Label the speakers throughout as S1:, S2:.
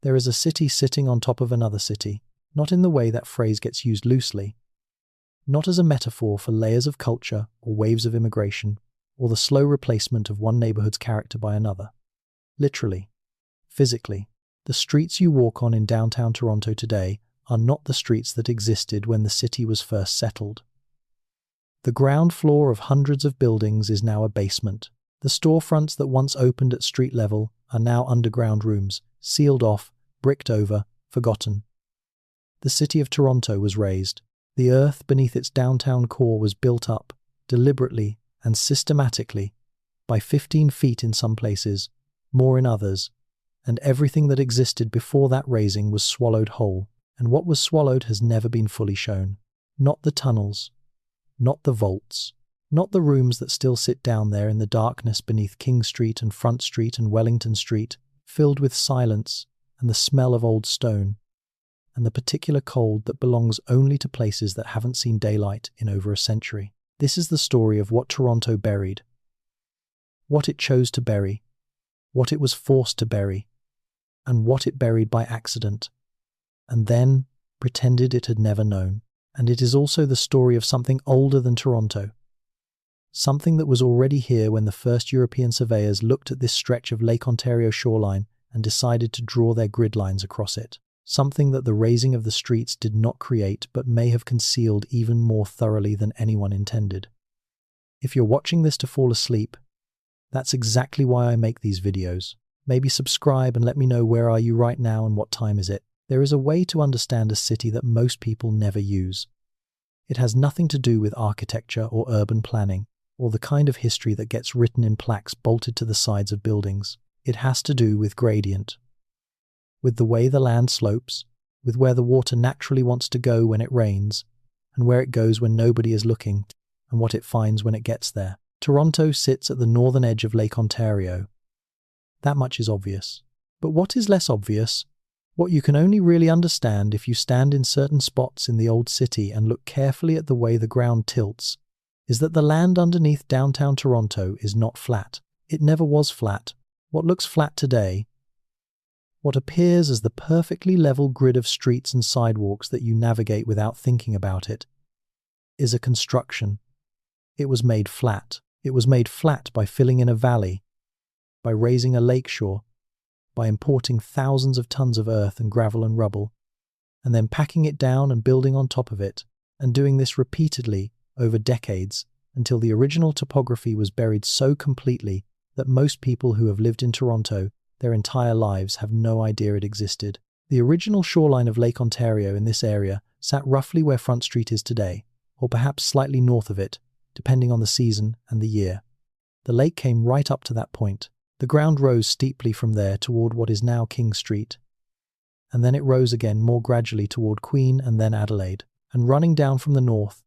S1: There is a city sitting on top of another city, not in the way that phrase gets used loosely, not as a metaphor for layers of culture or waves of immigration, or the slow replacement of one neighborhood's character by another. Literally, physically, the streets you walk on in downtown Toronto today are not the streets that existed when the city was first settled. The ground floor of hundreds of buildings is now a basement. The storefronts that once opened at street level are now underground rooms, sealed off, bricked over, forgotten. The city of Toronto was razed. The earth beneath its downtown core was built up, deliberately and systematically, by 15 feet in some places, more in others, and everything that existed before that razing was swallowed whole, and what was swallowed has never been fully shown. Not the tunnels, not the vaults, not the rooms that still sit down there in the darkness beneath King Street and Front Street and Wellington Street, filled with silence and the smell of old stone, and the particular cold that belongs only to places that haven't seen daylight in over a century. This is the story of what Toronto buried, what it chose to bury, what it was forced to bury, and what it buried by accident, and then pretended it had never known. And it is also the story of something older than Toronto, something that was already here when the first European surveyors looked at this stretch of Lake Ontario shoreline and decided to draw their grid lines across it, something that the razing of the streets did not create but may have concealed even more thoroughly than anyone intended. If you're watching this to fall asleep, that's exactly why I make these videos. Maybe subscribe and let me know where are you right now and what time is it. There is a way to understand a city that most people never use. It has nothing to do with architecture or urban planning, or the kind of history that gets written in plaques bolted to the sides of buildings. It has to do with gradient, with the way the land slopes, with where the water naturally wants to go when it rains, and where it goes when nobody is looking, and what it finds when it gets there. Toronto sits at the northern edge of Lake Ontario. That much is obvious. But what is less obvious, what you can only really understand if you stand in certain spots in the old city and look carefully at the way the ground tilts, is that the land underneath downtown Toronto is not flat. It never was flat. What looks flat today, what appears as the perfectly level grid of streets and sidewalks that you navigate without thinking about it, is a construction. It was made flat. It was made flat by filling in a valley, by raising a lakeshore, by importing thousands of tons of earth and gravel and rubble, and then packing it down and building on top of it, and doing this repeatedly over decades until the original topography was buried so completely that most people who have lived in Toronto their entire lives have no idea it existed. The original shoreline of Lake Ontario in this area sat roughly where Front Street is today, or perhaps slightly north of it, depending on the season and the year. The lake came right up to that point. The ground rose steeply from there toward what is now King Street, and then it rose again more gradually toward Queen and then Adelaide, and running down from the north,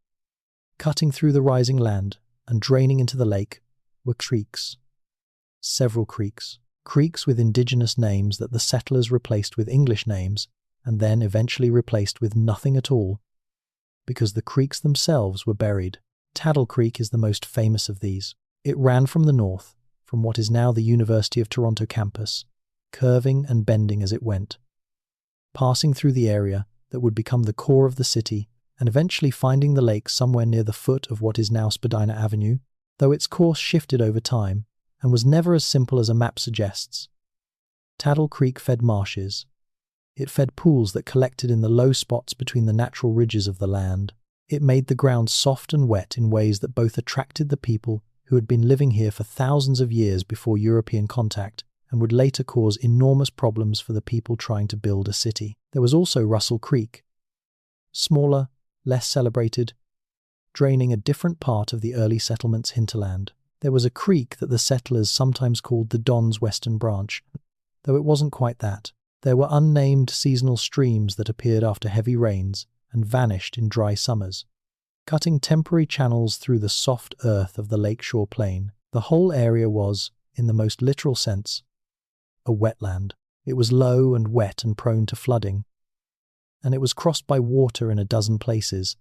S1: cutting through the rising land and draining into the lake, were creeks. Several creeks. Creeks with indigenous names that the settlers replaced with English names, and then eventually replaced with nothing at all, because the creeks themselves were buried. Tattle Creek is the most famous of these. It ran from the north, from what is now the University of Toronto campus, curving and bending as it went, passing through the area that would become the core of the city, and eventually finding the lake somewhere near the foot of what is now Spadina Avenue, though its course shifted over time and was never as simple as a map suggests. Tattle Creek fed marshes. It fed pools that collected in the low spots between the natural ridges of the land. It made the ground soft and wet in ways that both attracted the people who had been living here for thousands of years before European contact and would later cause enormous problems for the people trying to build a city. There was also Russell Creek, smaller, less celebrated, draining a different part of the early settlement's hinterland. There was a creek that the settlers sometimes called the Don's Western Branch, though it wasn't quite that. There were unnamed seasonal streams that appeared after heavy rains and vanished in dry summers, cutting temporary channels through the soft earth of the lakeshore plain. The whole area was, in the most literal sense, a wetland. It was low and wet and prone to flooding, and it was crossed by water in a dozen places,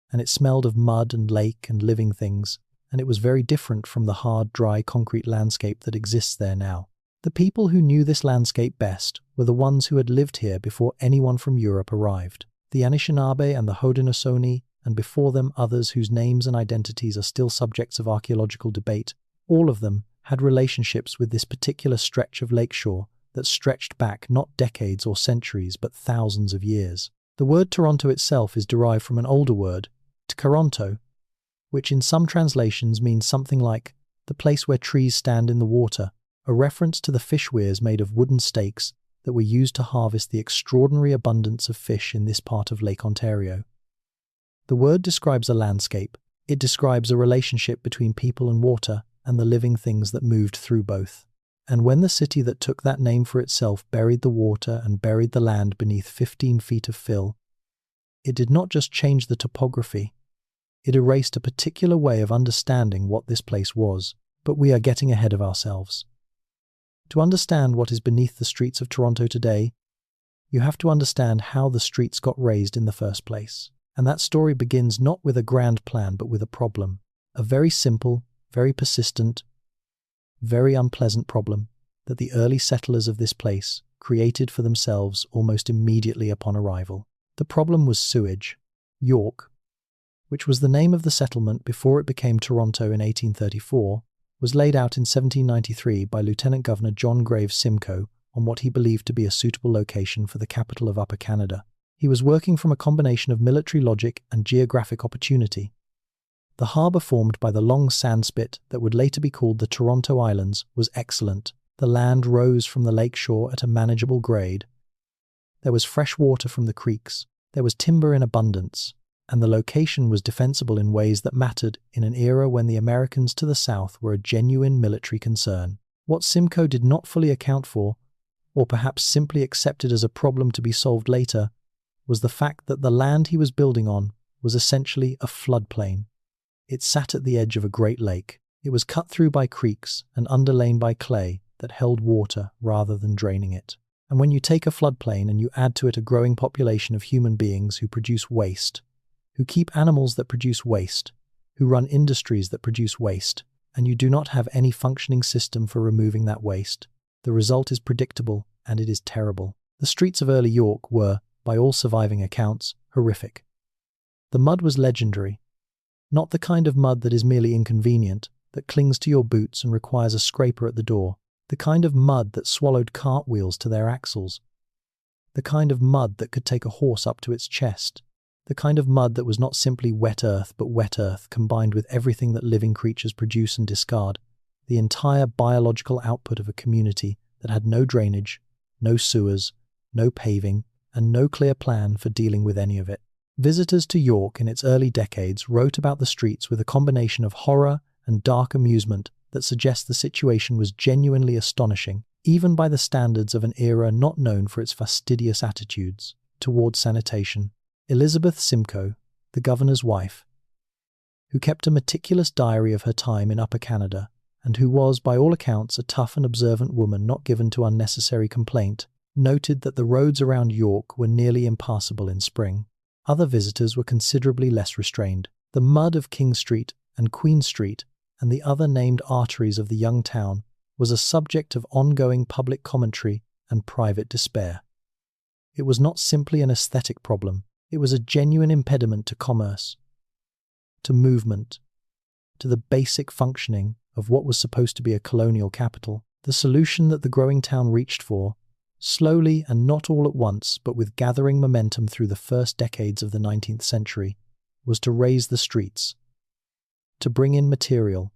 S1: and it smelled of mud and lake and living things, and it was very different from the hard, dry concrete landscape that exists there now. The people who knew this landscape best were the ones who had lived here before anyone from Europe arrived. The Anishinaabe and the Haudenosaunee, and before them others whose names and identities are still subjects of archaeological debate, all of them had relationships with this particular stretch of lakeshore that stretched back not decades or centuries but thousands of years. The word Toronto itself is derived from an older word, Tkaronto, which in some translations means something like the place where trees stand in the water, a reference to the fish weirs made of wooden stakes that were used to harvest the extraordinary abundance of fish in this part of Lake Ontario. The word describes a landscape. It describes a relationship between people and water and the living things that moved through both. And when the city that took that name for itself buried the water and buried the land beneath 15 feet of fill, it did not just change the topography, it erased a particular way of understanding what this place was. But we are getting ahead of ourselves. To understand what is beneath the streets of Toronto today, you have to understand how the streets got raised in the first place. And that story begins not with a grand plan but with a problem. A very simple, very persistent, very unpleasant problem that the early settlers of this place created for themselves almost immediately upon arrival. The problem was sewage. York, which was the name of the settlement before it became Toronto in 1834, was laid out in 1793 by Lieutenant Governor John Graves Simcoe on what he believed to be a suitable location for the capital of Upper Canada. He was working from a combination of military logic and geographic opportunity. The harbour formed by the long sand spit that would later be called the Toronto Islands was excellent. The land rose from the lake shore at a manageable grade. There was fresh water from the creeks. There was timber in abundance. And the location was defensible in ways that mattered in an era when the Americans to the south were a genuine military concern. What Simcoe did not fully account for, or perhaps simply accepted as a problem to be solved later, was the fact that the land he was building on was essentially a floodplain. It sat at the edge of a great lake. It was cut through by creeks and underlain by clay that held water rather than draining it. And when you take a floodplain and you add to it a growing population of human beings who produce waste, who keep animals that produce waste, who run industries that produce waste, and you do not have any functioning system for removing that waste, the result is predictable and it is terrible. The streets of early York were, by all surviving accounts, horrific. The mud was legendary. Not the kind of mud that is merely inconvenient, that clings to your boots and requires a scraper at the door. The kind of mud that swallowed cartwheels to their axles. The kind of mud that could take a horse up to its chest. The kind of mud that was not simply wet earth, but wet earth combined with everything that living creatures produce and discard, the entire biological output of a community that had no drainage, no sewers, no paving, and no clear plan for dealing with any of it. Visitors to York in its early decades wrote about the streets with a combination of horror and dark amusement that suggests the situation was genuinely astonishing, even by the standards of an era not known for its fastidious attitudes toward sanitation. Elizabeth Simcoe, the governor's wife, who kept a meticulous diary of her time in Upper Canada, and who was, by all accounts, a tough and observant woman not given to unnecessary complaint, noted that the roads around York were nearly impassable in spring. Other visitors were considerably less restrained. The mud of King Street and Queen Street and the other named arteries of the young town was a subject of ongoing public commentary and private despair. It was not simply an aesthetic problem. It was a genuine impediment to commerce, to movement, to the basic functioning of what was supposed to be a colonial capital. The solution that the growing town reached for, slowly and not all at once, but with gathering momentum through the first decades of the 19th century, was to raise the streets, to bring in material,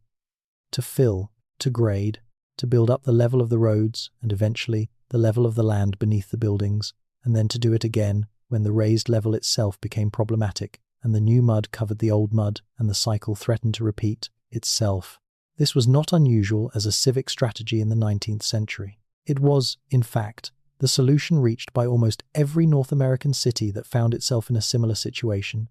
S1: to fill, to grade, to build up the level of the roads and eventually the level of the land beneath the buildings, and then to do it again when the raised level itself became problematic and the new mud covered the old mud and the cycle threatened to repeat itself. This was not unusual as a civic strategy in the 19th century. It was, in fact, the solution reached by almost every North American city that found itself in a similar situation,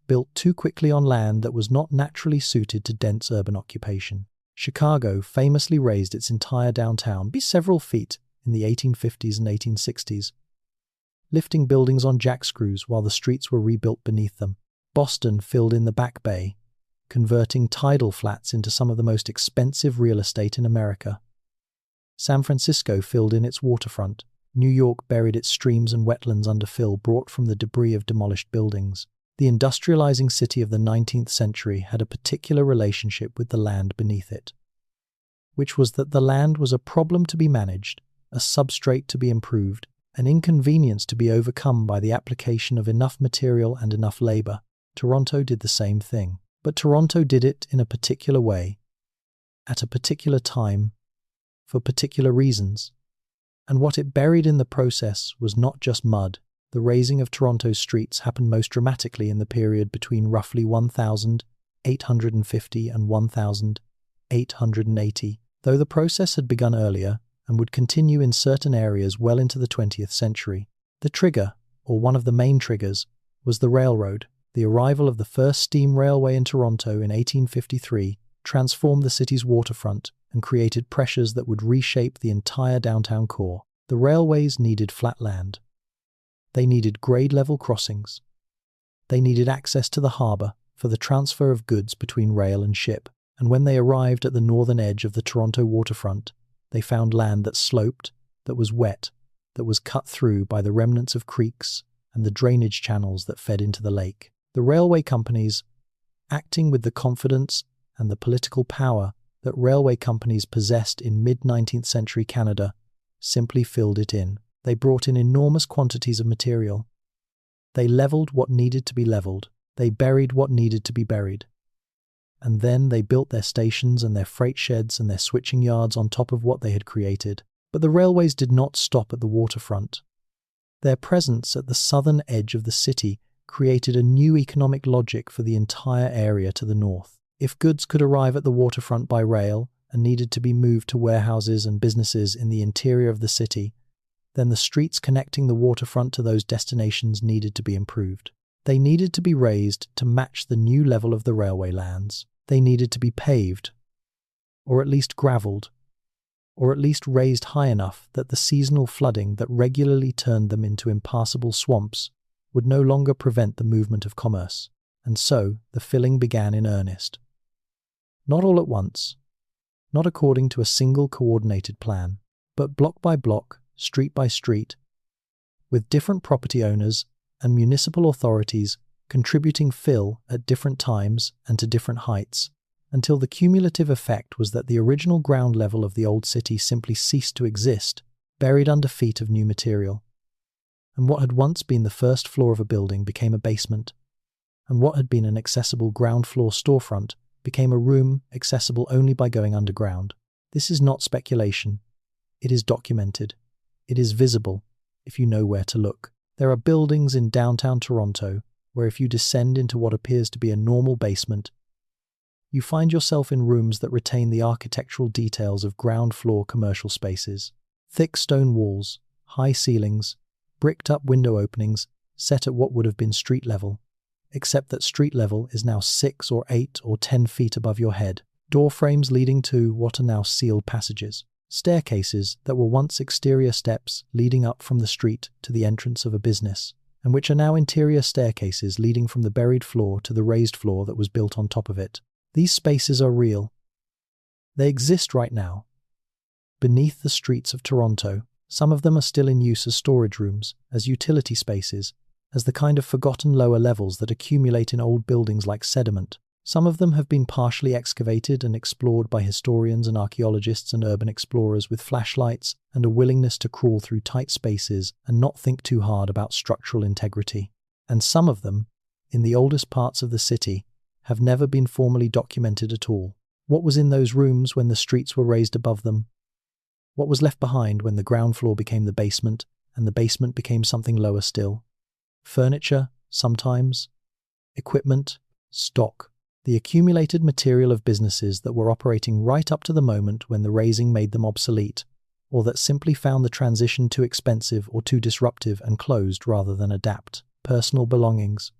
S1: built too quickly on land that was not naturally suited to dense urban occupation. Chicago famously raised its entire downtown by several feet in the 1850s and 1860s, lifting buildings on jack screws while the streets were rebuilt beneath them. Boston filled in the Back Bay, converting tidal flats into some of the most expensive real estate in America. San Francisco filled in its waterfront. New York buried its streams and wetlands under fill brought from the debris of demolished buildings. The industrializing city of the 19th century had a particular relationship with the land beneath it, which was that the land was a problem to be managed, a substrate to be improved, an inconvenience to be overcome by the application of enough material and enough labor. Toronto did the same thing, but Toronto did it in a particular way, at a particular time, for particular reasons. And what it buried in the process was not just mud. The raising of Toronto's streets happened most dramatically in the period between roughly 1850 and 1880, though the process had begun earlier and would continue in certain areas well into the 20th century. The trigger, or one of the main triggers, was the railroad. The arrival of the first steam railway in Toronto in 1853 transformed the city's waterfront and created pressures that would reshape the entire downtown core. The railways needed flat land. They needed grade-level crossings. They needed access to the harbour for the transfer of goods between rail and ship. And when they arrived at the northern edge of the Toronto waterfront, they found land that sloped, that was wet, that was cut through by the remnants of creeks and the drainage channels that fed into the lake. The railway companies, acting with the confidence and the political power that railway companies possessed in mid-19th century Canada, simply filled it in. They brought in enormous quantities of material. They leveled what needed to be leveled. They buried what needed to be buried. And then they built their stations and their freight sheds and their switching yards on top of what they had created. But the railways did not stop at the waterfront. Their presence at the southern edge of the city created a new economic logic for the entire area to the north. If goods could arrive at the waterfront by rail and needed to be moved to warehouses and businesses in the interior of the city, then the streets connecting the waterfront to those destinations needed to be improved. They needed to be raised to match the new level of the railway lands. They needed to be paved, or at least gravelled, or at least raised high enough that the seasonal flooding that regularly turned them into impassable swamps would no longer prevent the movement of commerce. And so the filling began in earnest. Not all at once, not according to a single coordinated plan, but block by block, street by street, with different property owners and municipal authorities contributing fill at different times and to different heights, until the cumulative effect was that the original ground level of the old city simply ceased to exist, buried under feet of new material. And what had once been the first floor of a building became a basement, and what had been an accessible ground floor storefront became a room accessible only by going underground. This is not speculation. It is documented. It is visible, if you know where to look. There are buildings in downtown Toronto where if you descend into what appears to be a normal basement, you find yourself in rooms that retain the architectural details of ground floor commercial spaces. Thick stone walls, high ceilings, bricked-up window openings set at what would have been street level, except that street level is now 6 or 8 or 10 feet above your head. Door frames leading to what are now sealed passages. Staircases that were once exterior steps leading up from the street to the entrance of a business, and which are now interior staircases leading from the buried floor to the raised floor that was built on top of it. These spaces are real. They exist right now. Beneath the streets of Toronto, some of them are still in use as storage rooms, as utility spaces, as the kind of forgotten lower levels that accumulate in old buildings like sediment. Some of them have been partially excavated and explored by historians and archaeologists and urban explorers with flashlights and a willingness to crawl through tight spaces and not think too hard about structural integrity. And some of them, in the oldest parts of the city, have never been formally documented at all. What was in those rooms when the streets were raised above them? What was left behind when the ground floor became the basement and the basement became something lower still? Furniture, sometimes. Equipment, stock. The accumulated material of businesses that were operating right up to the moment when the raising made them obsolete, or that simply found the transition too expensive or too disruptive and closed rather than adapt. Personal belongings,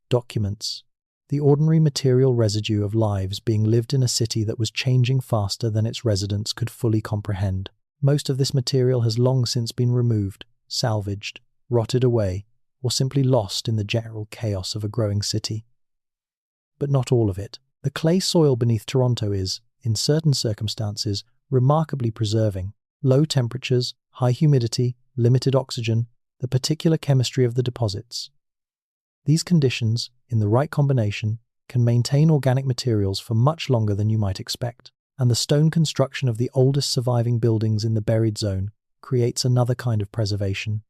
S1: documents. The ordinary material residue of lives being lived in a city that was changing faster than its residents could fully comprehend. Most of this material has long since been removed, salvaged, rotted away, or simply lost in the general chaos of a growing city. But not all of it. The clay soil beneath Toronto is, in certain circumstances, remarkably preserving. Low temperatures, high humidity, limited oxygen, the particular chemistry of the deposits. These conditions, in the right combination, can maintain organic materials for much longer than you might expect. And the stone construction of the oldest surviving buildings in the buried zone creates another kind of preservation.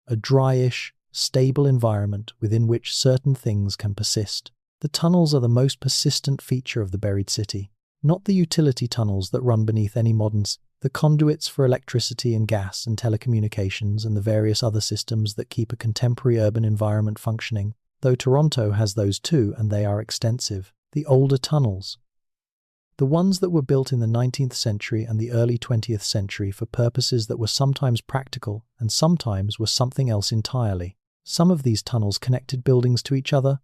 S1: A dryish, stable environment within which certain things can persist. The tunnels are the most persistent feature of the buried city. Not the utility tunnels that run beneath any moderns, the conduits for electricity and gas and telecommunications and the various other systems that keep a contemporary urban environment functioning, though Toronto has those too, and they are extensive. The older tunnels. The ones that were built in the 19th century and the early 20th century for purposes that were sometimes practical and sometimes were something else entirely. Some of these tunnels connected buildings to each other,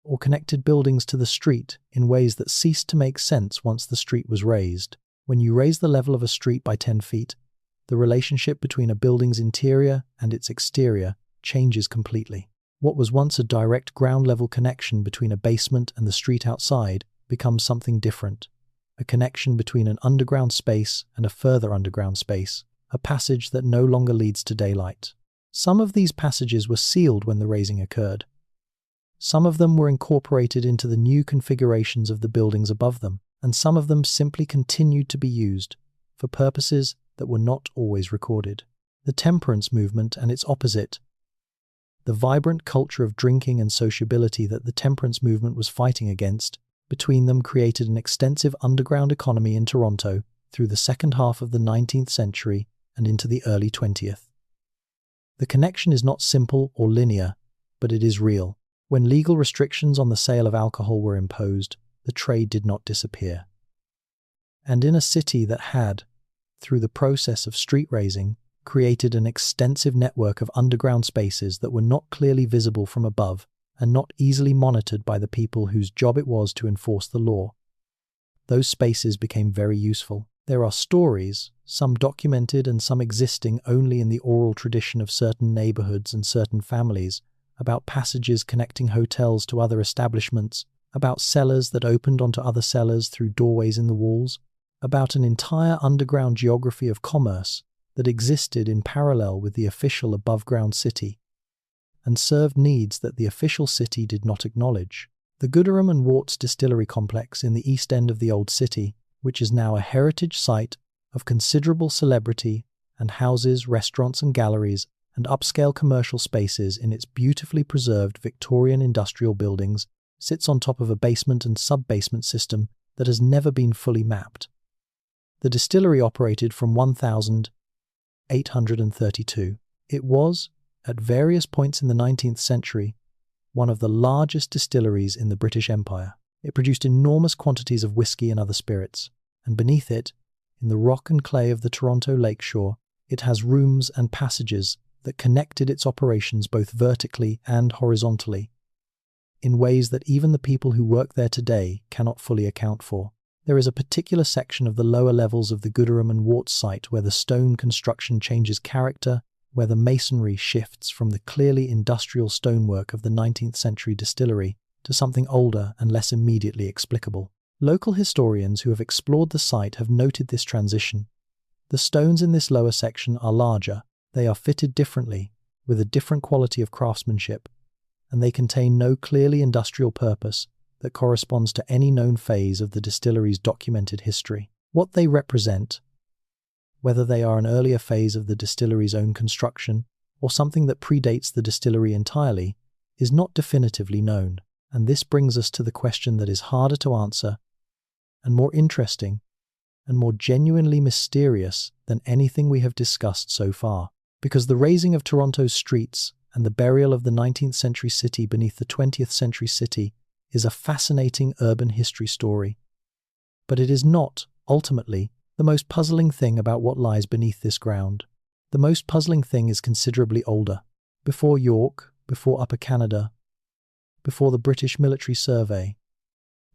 S1: or connected buildings to the street in ways that ceased to make sense once the street was raised. When you raise the level of a street by 10 feet, the relationship between a building's interior and its exterior changes completely. What was once a direct ground-level connection between a basement and the street outside becomes something different, a connection between an underground space and a further underground space, a passage that no longer leads to daylight. Some of these passages were sealed when the raising occurred. Some of them were incorporated into the new configurations of the buildings above them, and some of them simply continued to be used for purposes that were not always recorded. The temperance movement and its opposite, the vibrant culture of drinking and sociability that the temperance movement was fighting against, between them created an extensive underground economy in Toronto through the second half of the 19th century and into the early 20th. The connection is not simple or linear, but it is real. When legal restrictions on the sale of alcohol were imposed, the trade did not disappear. And in a city that had, through the process of street raising, created an extensive network of underground spaces that were not clearly visible from above and not easily monitored by the people whose job it was to enforce the law, those spaces became very useful. There are stories, some documented and some existing only in the oral tradition of certain neighborhoods and certain families, about passages connecting hotels to other establishments, about cellars that opened onto other cellars through doorways in the walls, about an entire underground geography of commerce that existed in parallel with the official above-ground city, and served needs that the official city did not acknowledge. The Gooderham and Worts distillery complex in the east end of the old city, which is now a heritage site of considerable celebrity and houses, restaurants and galleries, and upscale commercial spaces in its beautifully preserved Victorian industrial buildings, sits on top of a basement and sub-basement system that has never been fully mapped. The distillery operated from 1832. It was, at various points in the 19th century, one of the largest distilleries in the British Empire. It produced enormous quantities of whiskey and other spirits, and beneath it, in the rock and clay of the Toronto lakeshore, it has rooms and passages that connected its operations both vertically and horizontally, in ways that even the people who work there today cannot fully account for. There is a particular section of the lower levels of the Gooderham and Worts site where the stone construction changes character, where the masonry shifts from the clearly industrial stonework of the 19th century distillery to something older and less immediately explicable. Local historians who have explored the site have noted this transition. The stones in this lower section are larger, they are fitted differently, with a different quality of craftsmanship, and they contain no clearly industrial purpose that corresponds to any known phase of the distillery's documented history. What they represent, whether they are an earlier phase of the distillery's own construction or something that predates the distillery entirely, is not definitively known. And this brings us to the question that is harder to answer and more interesting and more genuinely mysterious than anything we have discussed so far. Because the raising of Toronto's streets and the burial of the 19th century city beneath the 20th century city is a fascinating urban history story. But it is not, ultimately, the most puzzling thing about what lies beneath this ground. The most puzzling thing is considerably older. Before York, before Upper Canada, before the British military survey,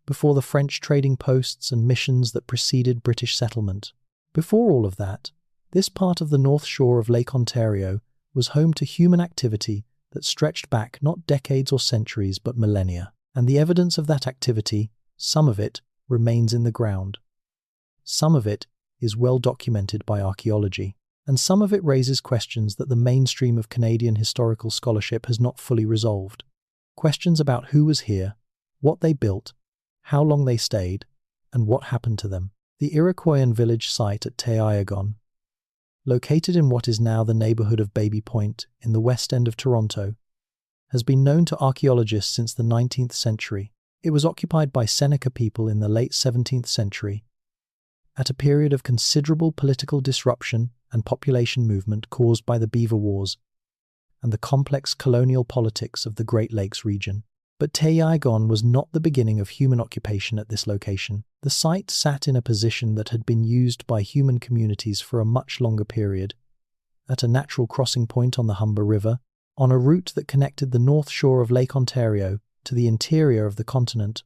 S1: before the French trading posts and missions that preceded British settlement. Before all of that, this part of the North Shore of Lake Ontario was home to human activity that stretched back not decades or centuries but millennia. And the evidence of that activity, some of it, remains in the ground. Some of it is well documented by archaeology, and some of it raises questions that the mainstream of Canadian historical scholarship has not fully resolved. Questions about who was here, what they built, how long they stayed, and what happened to them. The Iroquoian village site at Teiagon, located in what is now the neighbourhood of Baby Point in the west end of Toronto, has been known to archaeologists since the 19th century. It was occupied by Seneca people in the late 17th century, at a period of considerable political disruption and population movement caused by the Beaver Wars and the complex colonial politics of the Great Lakes region. But Teiagon was not the beginning of human occupation at this location. The site sat in a position that had been used by human communities for a much longer period, at a natural crossing point on the Humber River, on a route that connected the north shore of Lake Ontario to the interior of the continent,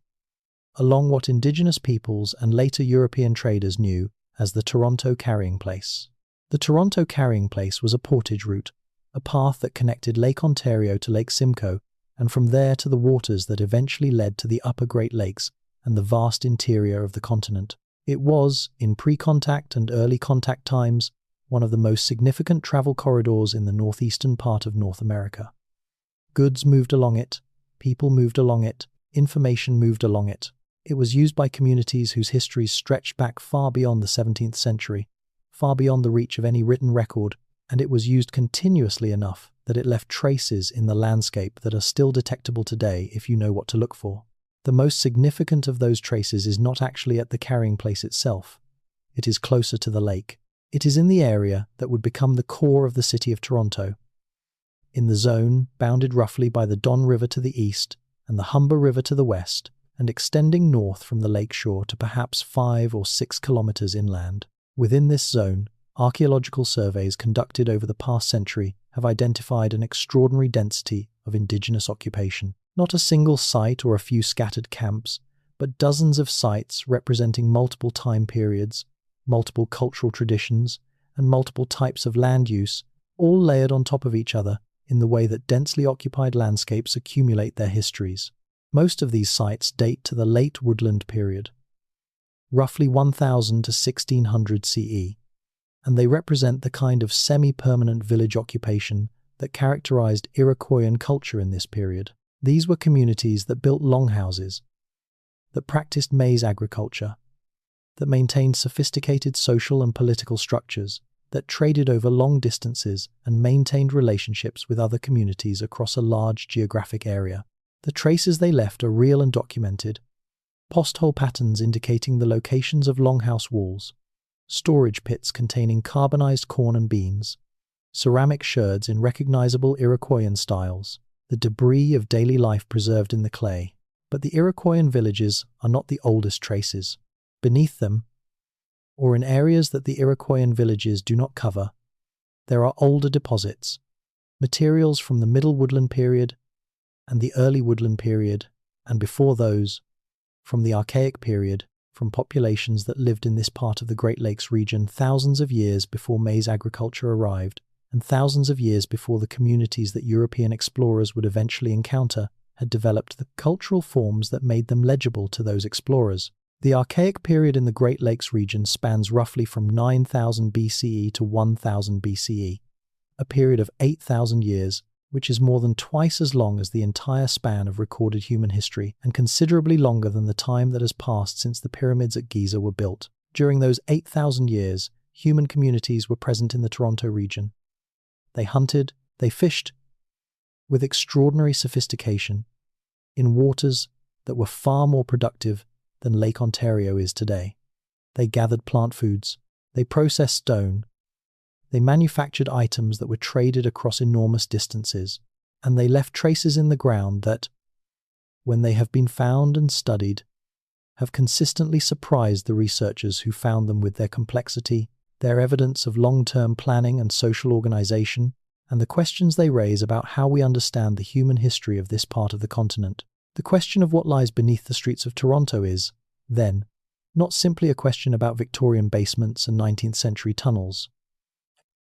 S1: along what Indigenous peoples and later European traders knew as the Toronto Carrying Place. The Toronto Carrying Place was a portage route, a path that connected Lake Ontario to Lake Simcoe, and from there to the waters that eventually led to the upper Great Lakes and the vast interior of the continent. It was, in pre-contact and early contact times, one of the most significant travel corridors in the northeastern part of North America. Goods moved along it, people moved along it, information moved along it. It was used by communities whose histories stretched back far beyond the 17th century, far beyond the reach of any written record, and it was used continuously enough that it left traces in the landscape that are still detectable today if you know what to look for. The most significant of those traces is not actually at the carrying place itself. It is closer to the lake. It is in the area that would become the core of the city of Toronto, in the zone bounded roughly by the Don River to the east and the Humber River to the west, and extending north from the lake shore to perhaps 5 or 6 kilometers inland. Within this zone, archaeological surveys conducted over the past century have identified an extraordinary density of Indigenous occupation. Not a single site or a few scattered camps, but dozens of sites representing multiple time periods, multiple cultural traditions, and multiple types of land use, all layered on top of each other in the way that densely occupied landscapes accumulate their histories. Most of these sites date to the late woodland period, roughly 1000 to 1600 CE, and they represent the kind of semi-permanent village occupation that characterized Iroquoian culture in this period. These were communities that built longhouses, that practiced maize agriculture, that maintained sophisticated social and political structures, that traded over long distances and maintained relationships with other communities across a large geographic area. The traces they left are real and documented. Posthole patterns indicating the locations of longhouse walls, storage pits containing carbonized corn and beans, ceramic sherds in recognizable Iroquoian styles, the debris of daily life preserved in the clay. But the Iroquoian villages are not the oldest traces. Beneath them, or in areas that the Iroquoian villages do not cover, there are older deposits, materials from the Middle Woodland period and the Early Woodland period, and before those, from the Archaic period, from populations that lived in this part of the Great Lakes region thousands of years before maize agriculture arrived, and thousands of years before the communities that European explorers would eventually encounter had developed the cultural forms that made them legible to those explorers. The Archaic period in the Great Lakes region spans roughly from 9000 BCE to 1000 BCE, a period of 8,000 years, which is more than twice as long as the entire span of recorded human history and considerably longer than the time that has passed since the pyramids at Giza were built. During those 8,000 years, human communities were present in the Toronto region. They hunted, they fished, with extraordinary sophistication, in waters that were far more productive than Lake Ontario is today. They gathered plant foods, they processed stone, they manufactured items that were traded across enormous distances, and they left traces in the ground that, when they have been found and studied, have consistently surprised the researchers who found them with their complexity, their evidence of long-term planning and social organization, and the questions they raise about how we understand the human history of this part of the continent. The question of what lies beneath the streets of Toronto is, then, not simply a question about Victorian basements and 19th century tunnels,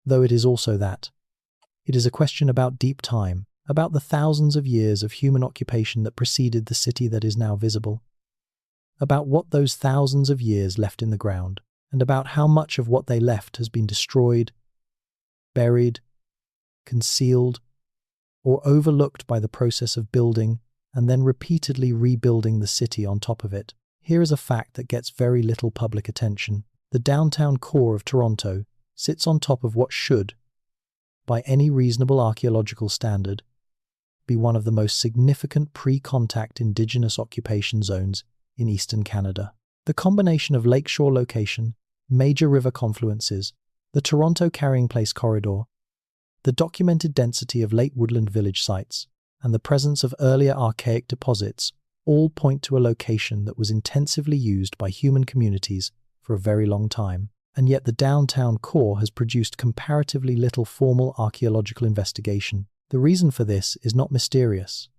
S1: though it is also that. It is a question about deep time, about the thousands of years of human occupation that preceded the city that is now visible, about what those thousands of years left in the ground, and about how much of what they left has been destroyed, buried, concealed, or overlooked by the process of building and then repeatedly rebuilding the city on top of it. Here is a fact that gets very little public attention. The downtown core of Toronto sits on top of what should, by any reasonable archaeological standard, be one of the most significant pre-contact Indigenous occupation zones in eastern Canada. The combination of lakeshore location, major river confluences, the Toronto Carrying Place corridor, the documented density of late woodland village sites, and the presence of earlier archaic deposits all point to a location that was intensively used by human communities for a very long time. And yet the downtown core has produced comparatively little formal archaeological investigation. The reason for this is not mysterious.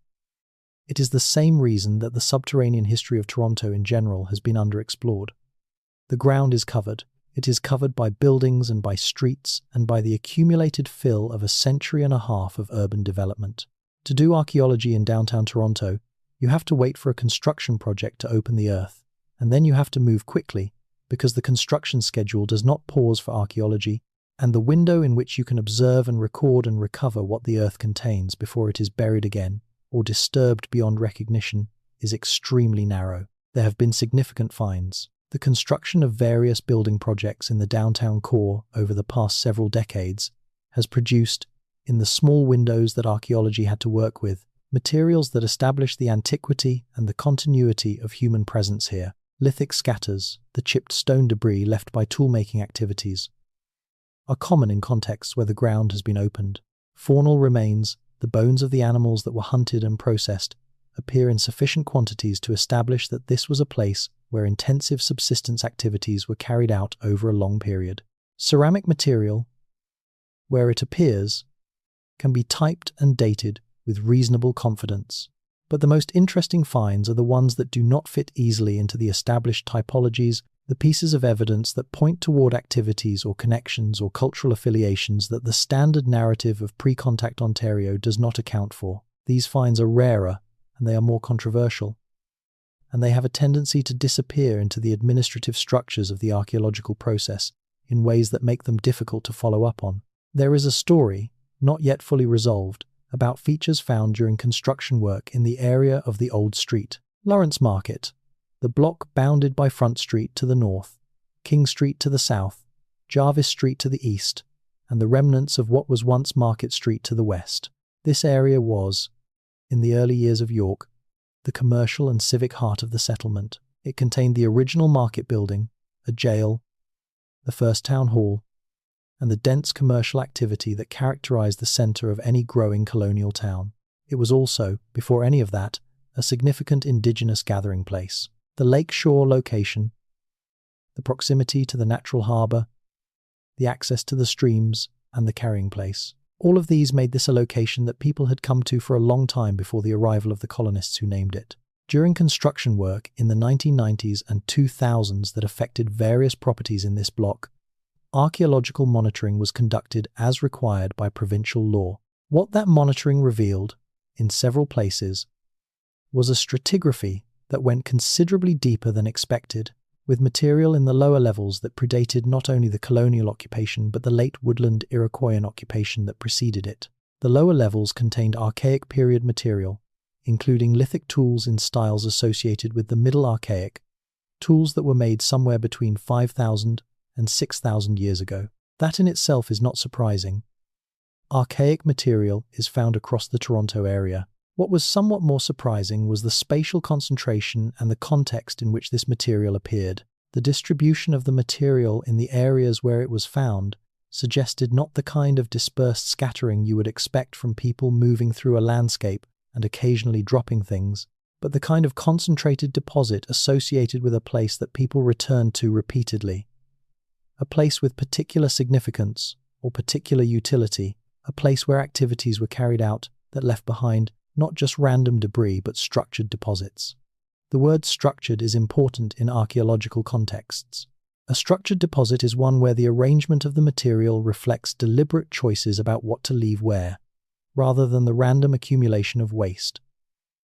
S1: It is the same reason that the subterranean history of Toronto in general has been underexplored. The ground is covered. It is covered by buildings and by streets and by the accumulated fill of a century and a half of urban development. To do archaeology in downtown Toronto, you have to wait for a construction project to open the earth, and then you have to move quickly because the construction schedule does not pause for archaeology, and the window in which you can observe and record and recover what the earth contains before it is buried again or disturbed beyond recognition is extremely narrow. There have been significant finds. The construction of various building projects in the downtown core over the past several decades has produced, in the small windows that archaeology had to work with, materials that establish the antiquity and the continuity of human presence here. Lithic scatters, the chipped stone debris left by tool-making activities, are common in contexts where the ground has been opened. Faunal remains, the bones of the animals that were hunted and processed, appear in sufficient quantities to establish that this was a place where intensive subsistence activities were carried out over a long period. Ceramic material, where it appears, can be typed and dated with reasonable confidence. But the most interesting finds are the ones that do not fit easily into the established typologies, the pieces of evidence that point toward activities or connections or cultural affiliations that the standard narrative of pre-contact Ontario does not account for. These finds are rarer, and they are more controversial, and they have a tendency to disappear into the administrative structures of the archaeological process in ways that make them difficult to follow up on. There is a story, not yet fully resolved, about features found during construction work in the area of the Old Street. Lawrence Market, the block bounded by Front Street to the north, King Street to the south, Jarvis Street to the east, and the remnants of what was once Market Street to the west. This area was, in the early years of York, the commercial and civic heart of the settlement. It contained the original market building, a jail, the first town hall, and the dense commercial activity that characterized the center of any growing colonial town. It was also, before any of that, a significant Indigenous gathering place. The lakeshore location, the proximity to the natural harbor, the access to the streams, and the carrying place. All of these made this a location that people had come to for a long time before the arrival of the colonists who named it. During construction work in the 1990s and 2000s that affected various properties in this block, archaeological monitoring was conducted as required by provincial law. What that monitoring revealed, in several places, was a stratigraphy that went considerably deeper than expected, with material in the lower levels that predated not only the colonial occupation but the late woodland Iroquoian occupation that preceded it. The lower levels contained archaic period material, including lithic tools in styles associated with the Middle Archaic, tools that were made somewhere between 5,000 and 6,000 years ago. That in itself is not surprising. Archaic material is found across the Toronto area. What was somewhat more surprising was the spatial concentration and the context in which this material appeared. The distribution of the material in the areas where it was found suggested not the kind of dispersed scattering you would expect from people moving through a landscape and occasionally dropping things, but the kind of concentrated deposit associated with a place that people returned to repeatedly. A place with particular significance or particular utility, a place where activities were carried out that left behind not just random debris but structured deposits. The word structured is important in archaeological contexts. A structured deposit is one where the arrangement of the material reflects deliberate choices about what to leave where, rather than the random accumulation of waste.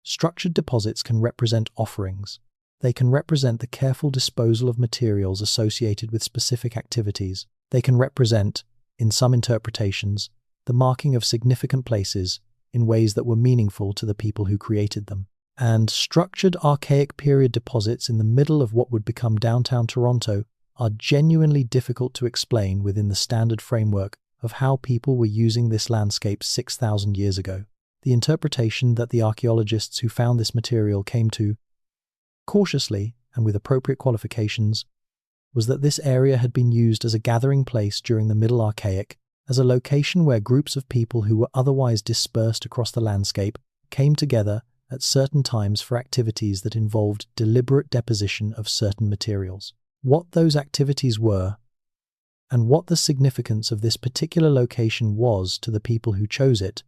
S1: Structured deposits can represent offerings. They can represent the careful disposal of materials associated with specific activities. They can represent, in some interpretations, the marking of significant places in ways that were meaningful to the people who created them. And structured archaic period deposits in the middle of what would become downtown Toronto are genuinely difficult to explain within the standard framework of how people were using this landscape 6,000 years ago. The interpretation that the archaeologists who found this material came to, cautiously and with appropriate qualifications, was that this area had been used as a gathering place during the Middle Archaic, as a location where groups of people who were otherwise dispersed across the landscape came together at certain times for activities that involved deliberate deposition of certain materials. What those activities were, and what the significance of this particular location was to the people who chose it,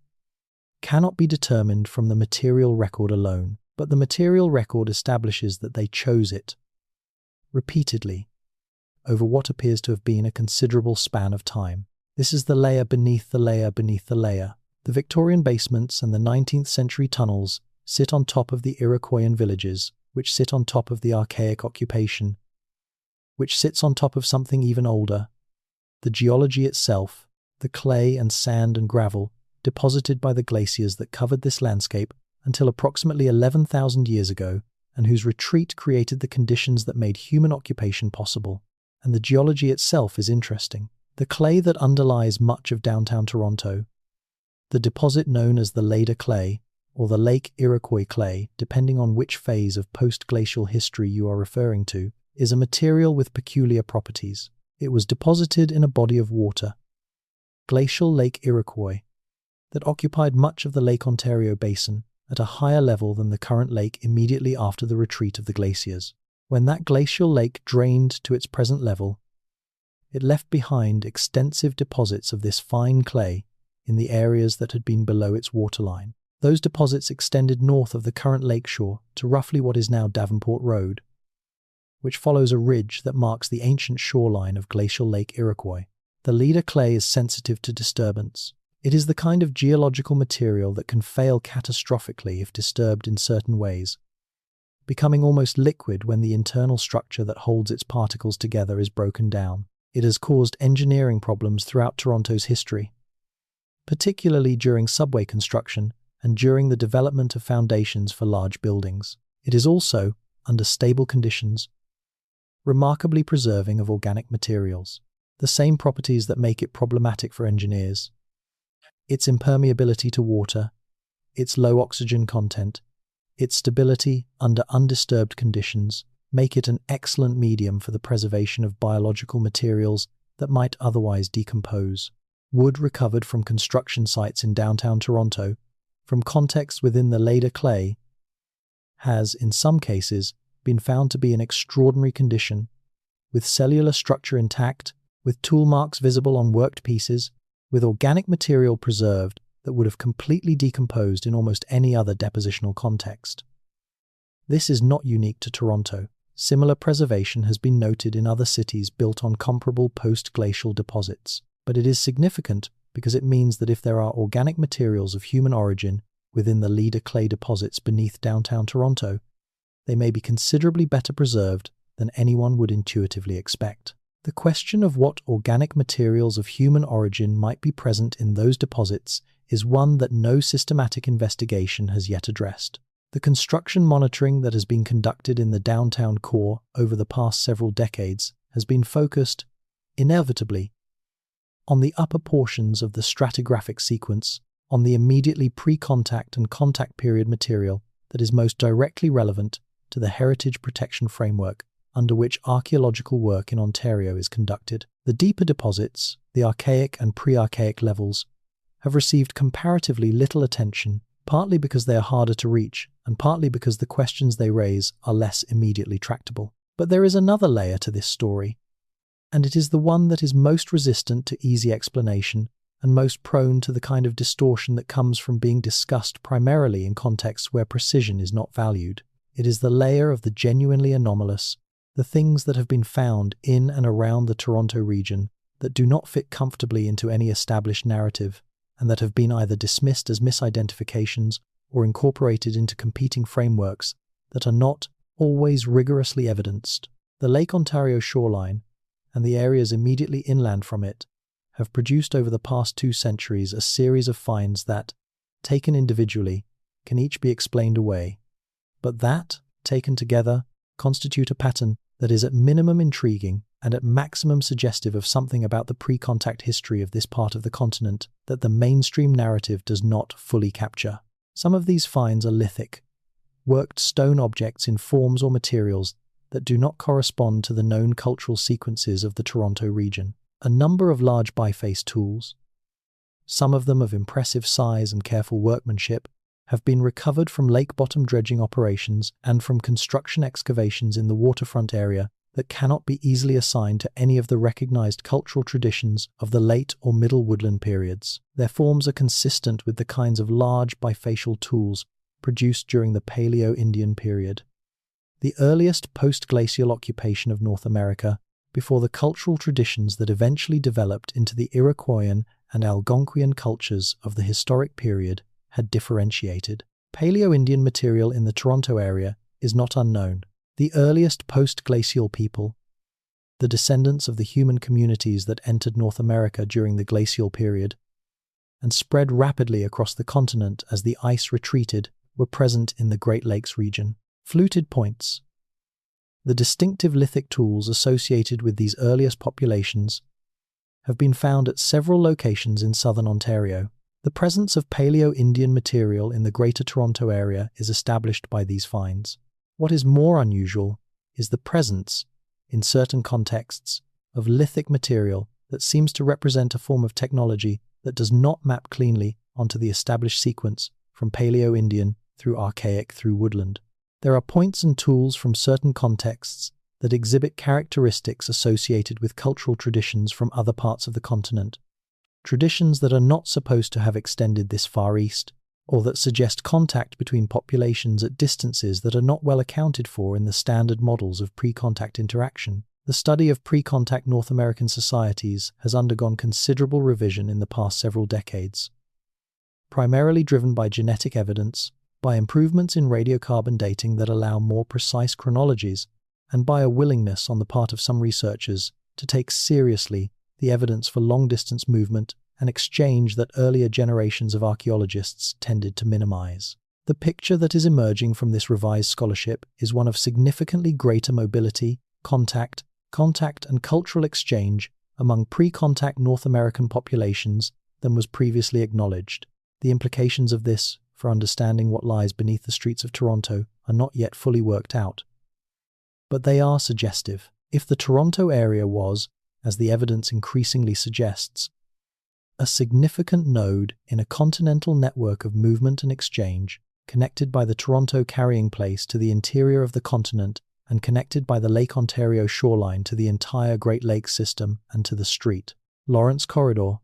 S1: cannot be determined from the material record alone, but the material record establishes that they chose it repeatedly over what appears to have been a considerable span of time. This is the layer beneath the layer beneath the layer. The Victorian basements and the 19th century tunnels sit on top of the Iroquoian villages, which sit on top of the archaic occupation, which sits on top of something even older. The geology itself, the clay and sand and gravel deposited by the glaciers that covered this landscape until approximately 11,000 years ago, and whose retreat created the conditions that made human occupation possible. And the geology itself is interesting. The clay that underlies much of downtown Toronto, the deposit known as the Lader clay, or the Lake Iroquois clay, depending on which phase of post-glacial history you are referring to, is a material with peculiar properties. It was deposited in a body of water, glacial Lake Iroquois, that occupied much of the Lake Ontario basin at a higher level than the current lake immediately after the retreat of the glaciers. When that glacial lake drained to its present level, it left behind extensive deposits of this fine clay in the areas that had been below its waterline. Those deposits extended north of the current lakeshore to roughly what is now Davenport Road, which follows a ridge that marks the ancient shoreline of glacial Lake Iroquois. The Leader clay is sensitive to disturbance. It is the kind of geological material that can fail catastrophically if disturbed in certain ways, becoming almost liquid when the internal structure that holds its particles together is broken down. It has caused engineering problems throughout Toronto's history, particularly during subway construction and during the development of foundations for large buildings. It is also, under stable conditions, remarkably preserving of organic materials, the same properties that make it problematic for engineers. Its impermeability to water, its low oxygen content, its stability under undisturbed conditions make it an excellent medium for the preservation of biological materials that might otherwise decompose. Wood recovered from construction sites in downtown Toronto, from contexts within the Lader clay, has, in some cases, been found to be in extraordinary condition, with cellular structure intact, with tool marks visible on worked pieces, with organic material preserved that would have completely decomposed in almost any other depositional context. This is not unique to Toronto. Similar preservation has been noted in other cities built on comparable post-glacial deposits, but it is significant because it means that if there are organic materials of human origin within the Leader clay deposits beneath downtown Toronto, they may be considerably better preserved than anyone would intuitively expect. The question of what organic materials of human origin might be present in those deposits is one that no systematic investigation has yet addressed. The construction monitoring that has been conducted in the downtown core over the past several decades has been focused, inevitably, on the upper portions of the stratigraphic sequence, on the immediately pre-contact and contact period material that is most directly relevant to the heritage protection framework under which archaeological work in Ontario is conducted. The deeper deposits, the archaic and pre-archaic levels, have received comparatively little attention, partly because they are harder to reach, and partly because the questions they raise are less immediately tractable. But there is another layer to this story, and it is the one that is most resistant to easy explanation and most prone to the kind of distortion that comes from being discussed primarily in contexts where precision is not valued. It is the layer of the genuinely anomalous, the things that have been found in and around the Toronto region that do not fit comfortably into any established narrative, and that have been either dismissed as misidentifications or incorporated into competing frameworks that are not always rigorously evidenced. The Lake Ontario shoreline and the areas immediately inland from it have produced over the past 2 centuries a series of finds that, taken individually, can each be explained away, but that, taken together, constitute a pattern that is at minimum intriguing and at maximum suggestive of something about the pre-contact history of this part of the continent that the mainstream narrative does not fully capture. Some of these finds are lithic, worked stone objects in forms or materials that do not correspond to the known cultural sequences of the Toronto region. A number of large biface tools, some of them of impressive size and careful workmanship, have been recovered from lake-bottom dredging operations and from construction excavations in the waterfront area that cannot be easily assigned to any of the recognized cultural traditions of the late or middle woodland periods. Their forms are consistent with the kinds of large bifacial tools produced during the Paleo-Indian period, the earliest post-glacial occupation of North America, before the cultural traditions that eventually developed into the Iroquoian and Algonquian cultures of the historic period had differentiated. Paleo-Indian material in the Toronto area is not unknown. The earliest post-glacial people, the descendants of the human communities that entered North America during the glacial period and spread rapidly across the continent as the ice retreated, were present in the Great Lakes region. Fluted points. The distinctive lithic tools associated with these earliest populations have been found at several locations in southern Ontario. The presence of Paleo-Indian material in the Greater Toronto area is established by these finds. What is more unusual is the presence, in certain contexts, of lithic material that seems to represent a form of technology that does not map cleanly onto the established sequence from Paleo-Indian through Archaic through woodland. There are points and tools from certain contexts that exhibit characteristics associated with cultural traditions from other parts of the continent, traditions that are not supposed to have extended this far east, or that suggest contact between populations at distances that are not well accounted for in the standard models of pre-contact interaction. The study of pre-contact North American societies has undergone considerable revision in the past several decades, primarily driven by genetic evidence, by improvements in radiocarbon dating that allow more precise chronologies, and by a willingness on the part of some researchers to take seriously the evidence for long-distance movement and exchange that earlier generations of archaeologists tended to minimize. The picture that is emerging from this revised scholarship is one of significantly greater mobility, contact, and cultural exchange among pre-contact North American populations than was previously acknowledged. The implications of this for understanding what lies beneath the streets of Toronto are not yet fully worked out, but they are suggestive. If the Toronto area was, as the evidence increasingly suggests, a significant node in a continental network of movement and exchange, connected by the Toronto carrying place to the interior of the continent and connected by the Lake Ontario shoreline to the entire Great Lakes system and to the Street Lawrence corridor,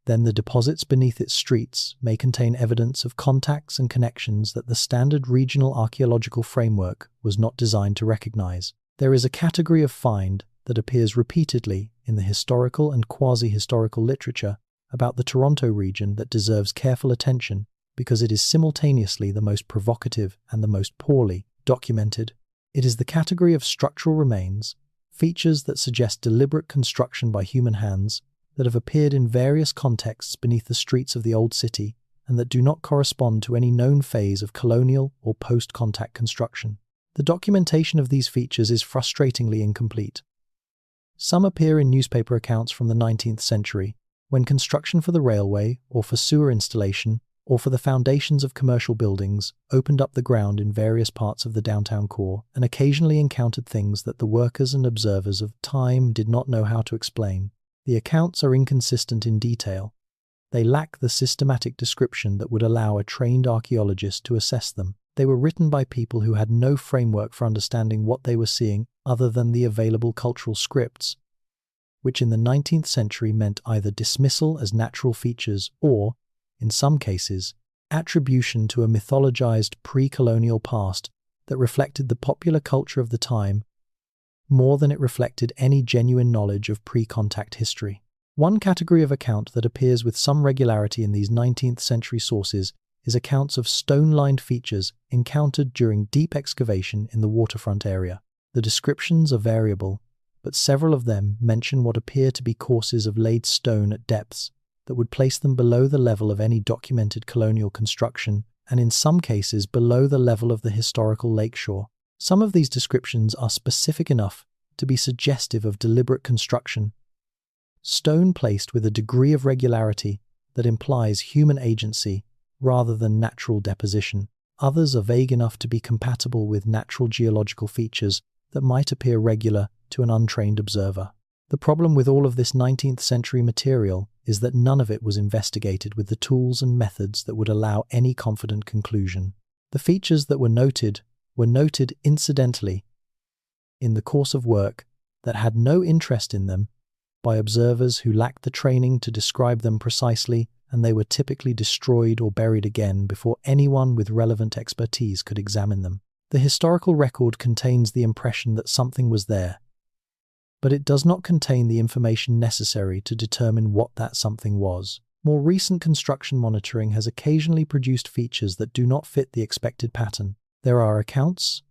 S1: then the deposits beneath its streets may contain evidence of contacts and connections that the standard regional archaeological framework was not designed to recognize. There is a category of find that appears repeatedly in the historical and quasi-historical literature about the Toronto region that deserves careful attention because it is simultaneously the most provocative and the most poorly documented. It is the category of structural remains, features that suggest deliberate construction by human hands, that have appeared in various contexts beneath the streets of the old city and that do not correspond to any known phase of colonial or post-contact construction. The documentation of these features is frustratingly incomplete. Some appear in newspaper accounts from the 19th century, when construction for the railway, or for sewer installation, or for the foundations of commercial buildings opened up the ground in various parts of the downtown core and occasionally encountered things that the workers and observers of the time did not know how to explain. The accounts are inconsistent in detail. They lack the systematic description that would allow a trained archaeologist to assess them. They were written by people who had no framework for understanding what they were seeing other than the available cultural scripts, which in the 19th century meant either dismissal as natural features or, in some cases, attribution to a mythologized pre-colonial past that reflected the popular culture of the time more than it reflected any genuine knowledge of pre-contact history. One category of account that appears with some regularity in these 19th century sources is accounts of stone-lined features encountered during deep excavation in the waterfront area. The descriptions are variable, but several of them mention what appear to be courses of laid stone at depths that would place them below the level of any documented colonial construction, and in some cases below the level of the historical lakeshore. Some of these descriptions are specific enough to be suggestive of deliberate construction, stone placed with a degree of regularity that implies human agency rather than natural deposition. Others are vague enough to be compatible with natural geological features that might appear regular to an untrained observer. The problem with all of this 19th century material is that none of it was investigated with the tools and methods that would allow any confident conclusion. The features that were noted incidentally in the course of work that had no interest in them by observers who lacked the training to describe them precisely, and they were typically destroyed or buried again before anyone with relevant expertise could examine them. The historical record contains the impression that something was there, but it does not contain the information necessary to determine what that something was. More recent construction monitoring has occasionally produced features that do not fit the expected pattern. There are accounts,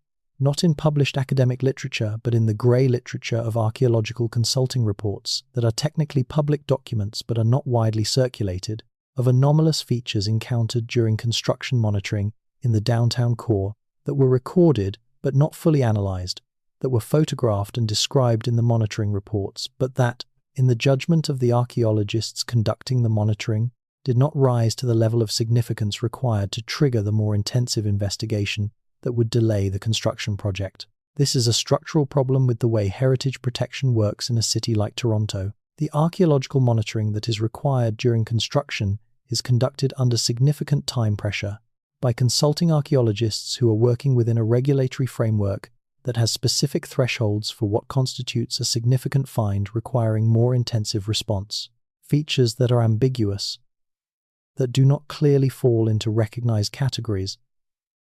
S1: not in published academic literature, but in the grey literature of archaeological consulting reports that are technically public documents but are not widely circulated, of anomalous features encountered during construction monitoring in the downtown core that were recorded but not fully analysed, that were photographed and described in the monitoring reports, but that, in the judgment of the archaeologists conducting the monitoring, did not rise to the level of significance required to trigger the more intensive investigation that would delay the construction project. This is a structural problem with the way heritage protection works in a city like Toronto. The archaeological monitoring that is required during construction is conducted under significant time pressure by consulting archaeologists who are working within a regulatory framework that has specific thresholds for what constitutes a significant find requiring more intensive response. Features that are ambiguous, that do not clearly fall into recognized categories,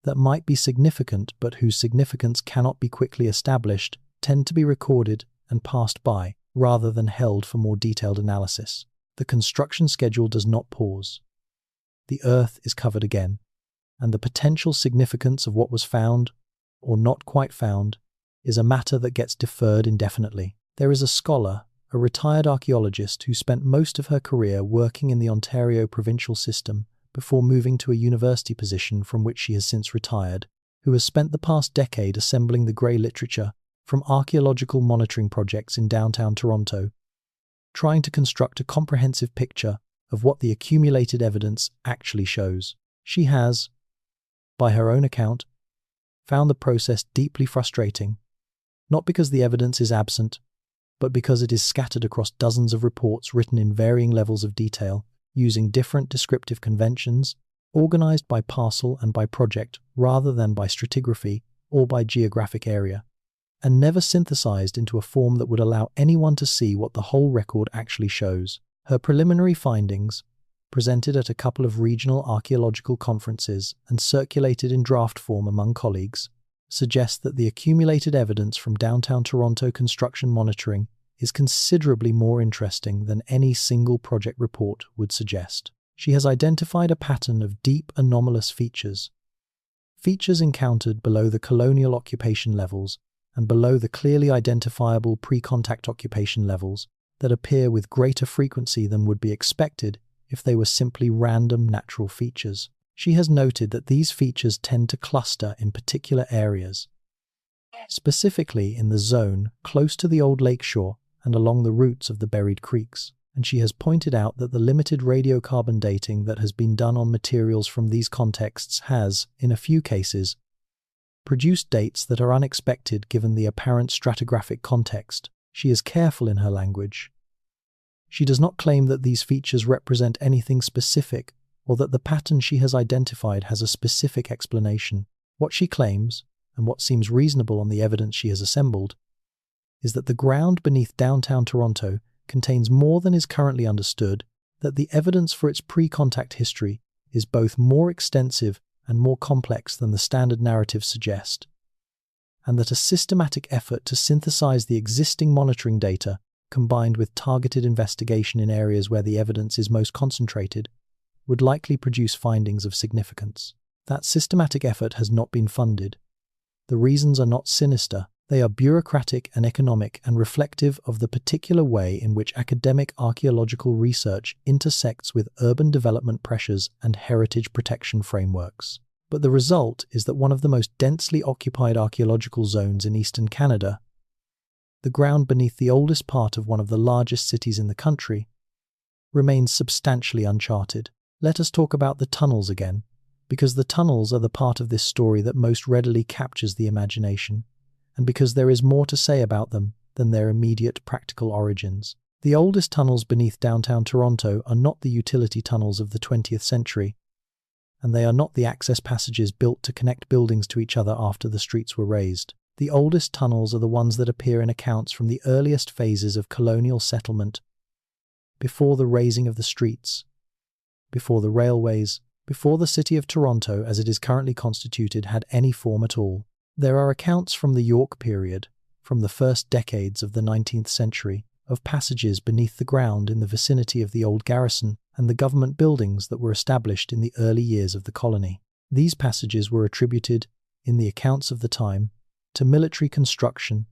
S1: that might be significant but whose significance cannot be quickly established, tend to be recorded and passed by, rather than held for more detailed analysis. The construction schedule does not pause. The earth is covered again, and the potential significance of what was found, or not quite found, is a matter that gets deferred indefinitely. There is a scholar, a retired archaeologist who spent most of her career working in the Ontario provincial system before moving to a university position from which she has since retired, who has spent the past decade assembling the grey literature from archaeological monitoring projects in downtown Toronto, trying to construct a comprehensive picture of what the accumulated evidence actually shows. She has, by her own account, found the process deeply frustrating, not because the evidence is absent, but because it is scattered across dozens of reports written in varying levels of detail, using different descriptive conventions, organized by parcel and by project rather than by stratigraphy or by geographic area, and never synthesized into a form that would allow anyone to see what the whole record actually shows. Her preliminary findings, presented at a couple of regional archaeological conferences and circulated in draft form among colleagues, suggest that the accumulated evidence from downtown Toronto construction monitoring is considerably more interesting than any single project report would suggest. She has identified a pattern of deep anomalous features encountered below the colonial occupation levels and below the clearly identifiable pre-contact occupation levels that appear with greater frequency than would be expected if they were simply random natural features. She has noted that these features tend to cluster in particular areas, specifically in the zone close to the old lakeshore and along the routes of the buried creeks, and she has pointed out that the limited radiocarbon dating that has been done on materials from these contexts has, in a few cases, produced dates that are unexpected given the apparent stratigraphic context. She is careful in her language. She does not claim that these features represent anything specific or that the pattern she has identified has a specific explanation. What she claims, and what seems reasonable on the evidence she has assembled, is that the ground beneath downtown Toronto contains more than is currently understood, that the evidence for its pre-contact history is both more extensive and more complex than the standard narratives suggest, and that a systematic effort to synthesize the existing monitoring data, combined with targeted investigation in areas where the evidence is most concentrated, would likely produce findings of significance. That systematic effort has not been funded. The reasons are not sinister. They are bureaucratic and economic and reflective of the particular way in which academic archaeological research intersects with urban development pressures and heritage protection frameworks. But the result is that one of the most densely occupied archaeological zones in eastern Canada, the ground beneath the oldest part of one of the largest cities in the country, remains substantially uncharted. Let us talk about the tunnels again, because the tunnels are the part of this story that most readily captures the imagination, and because there is more to say about them than their immediate practical origins. The oldest tunnels beneath downtown Toronto are not the utility tunnels of the 20th century, and they are not the access passages built to connect buildings to each other after the streets were raised. The oldest tunnels are the ones that appear in accounts from the earliest phases of colonial settlement, before the raising of the streets, before the railways, before the city of Toronto as it is currently constituted had any form at all. There are accounts from the York period, from the first decades of the 19th century, of passages beneath the ground in the vicinity of the old garrison and the government buildings that were established in the early years of the colony. These passages were attributed, in the accounts of the time, to military construction,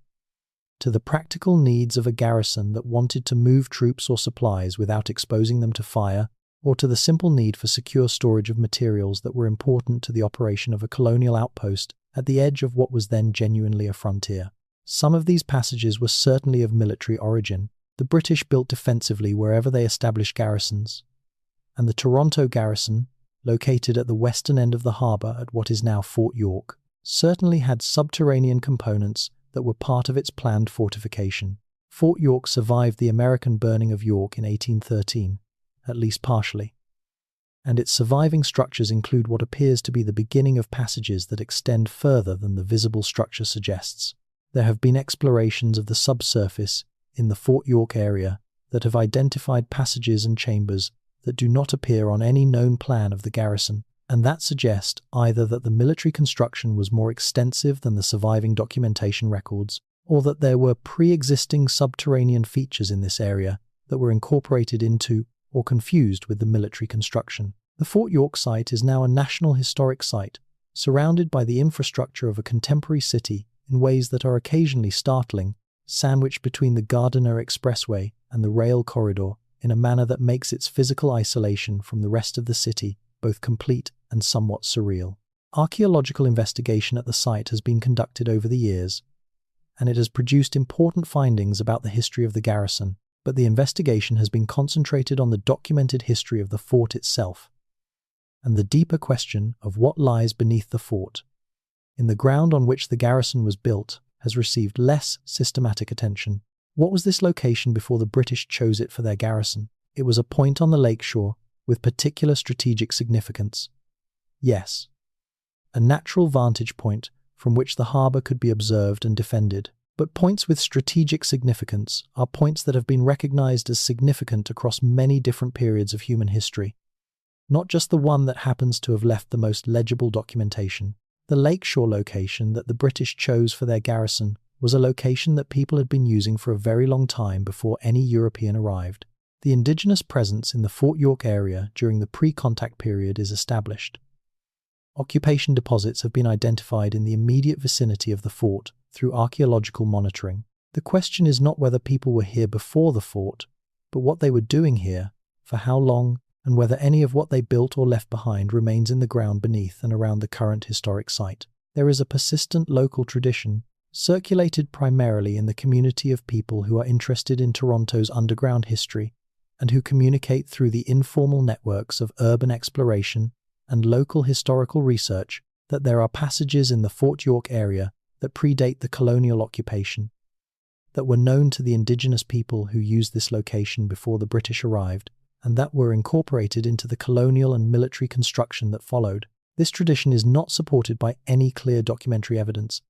S1: to the practical needs of a garrison that wanted to move troops or supplies without exposing them to fire, or to the simple need for secure storage of materials that were important to the operation of a colonial outpost at the edge of what was then genuinely a frontier. Some of these passages were certainly of military origin. The British built defensively wherever they established garrisons, and the Toronto garrison, located at the western end of the harbour at what is now Fort York, certainly had subterranean components that were part of its planned fortification. Fort York survived the American burning of York in 1813, at least partially, and its surviving structures include what appears to be the beginning of passages that extend further than the visible structure suggests. There have been explorations of the subsurface in the Fort York area that have identified passages and chambers that do not appear on any known plan of the garrison, and that suggest either that the military construction was more extensive than the surviving documentation records, or that there were pre-existing subterranean features in this area that were incorporated into or confused with the military construction. The Fort York site is now a National Historic Site, surrounded by the infrastructure of a contemporary city in ways that are occasionally startling, sandwiched between the Gardiner Expressway and the rail corridor in a manner that makes its physical isolation from the rest of the city both complete and somewhat surreal. Archaeological investigation at the site has been conducted over the years, and it has produced important findings about the history of the garrison, but the investigation has been concentrated on the documented history of the fort itself, and the deeper question of what lies beneath the fort, in the ground on which the garrison was built, has received less systematic attention. What was this location before the British chose it for their garrison? It was a point on the lakeshore with particular strategic significance. Yes, a natural vantage point from which the harbour could be observed and defended. But points with strategic significance are points that have been recognized as significant across many different periods of human history, not just the one that happens to have left the most legible documentation. The lakeshore location that the British chose for their garrison was a location that people had been using for a very long time before any European arrived. The indigenous presence in the Fort York area during the pre-contact period is established. Occupation deposits have been identified in the immediate vicinity of the fort through archaeological monitoring. The question is not whether people were here before the fort, but what they were doing here, for how long, and whether any of what they built or left behind remains in the ground beneath and around the current historic site. There is a persistent local tradition, circulated primarily in the community of people who are interested in Toronto's underground history and who communicate through the informal networks of urban exploration and local historical research, that there are passages in the Fort York area that predate the colonial occupation, that were known to the indigenous people who used this location before the British arrived, and that were incorporated into the colonial and military construction that followed. This tradition is not supported by any clear documentary evidence,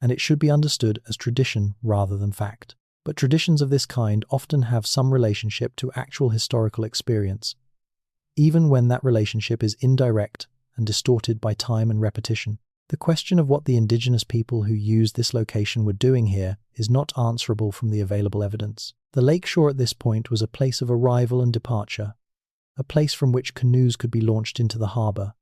S1: and it should be understood as tradition rather than fact. But traditions of this kind often have some relationship to actual historical experience, even when that relationship is indirect and distorted by time and repetition. The question of what the indigenous people who used this location were doing here is not answerable from the available evidence. The lakeshore at this point was a place of arrival and departure, a place from which canoes could be launched into the harbor,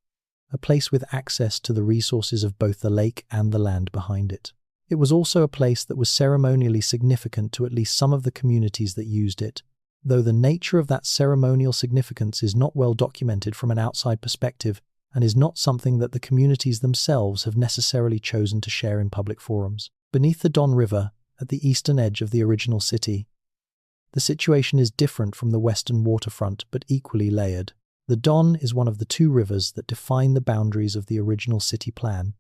S1: a place with access to the resources of both the lake and the land behind it. It was also a place that was ceremonially significant to at least some of the communities that used it, though the nature of that ceremonial significance is not well documented from an outside perspective and is not something that the communities themselves have necessarily chosen to share in public forums. Beneath the Don River, at the eastern edge of the original city, the situation is different from the western waterfront but equally layered. The Don is one of the two rivers that define the boundaries of the original city plan,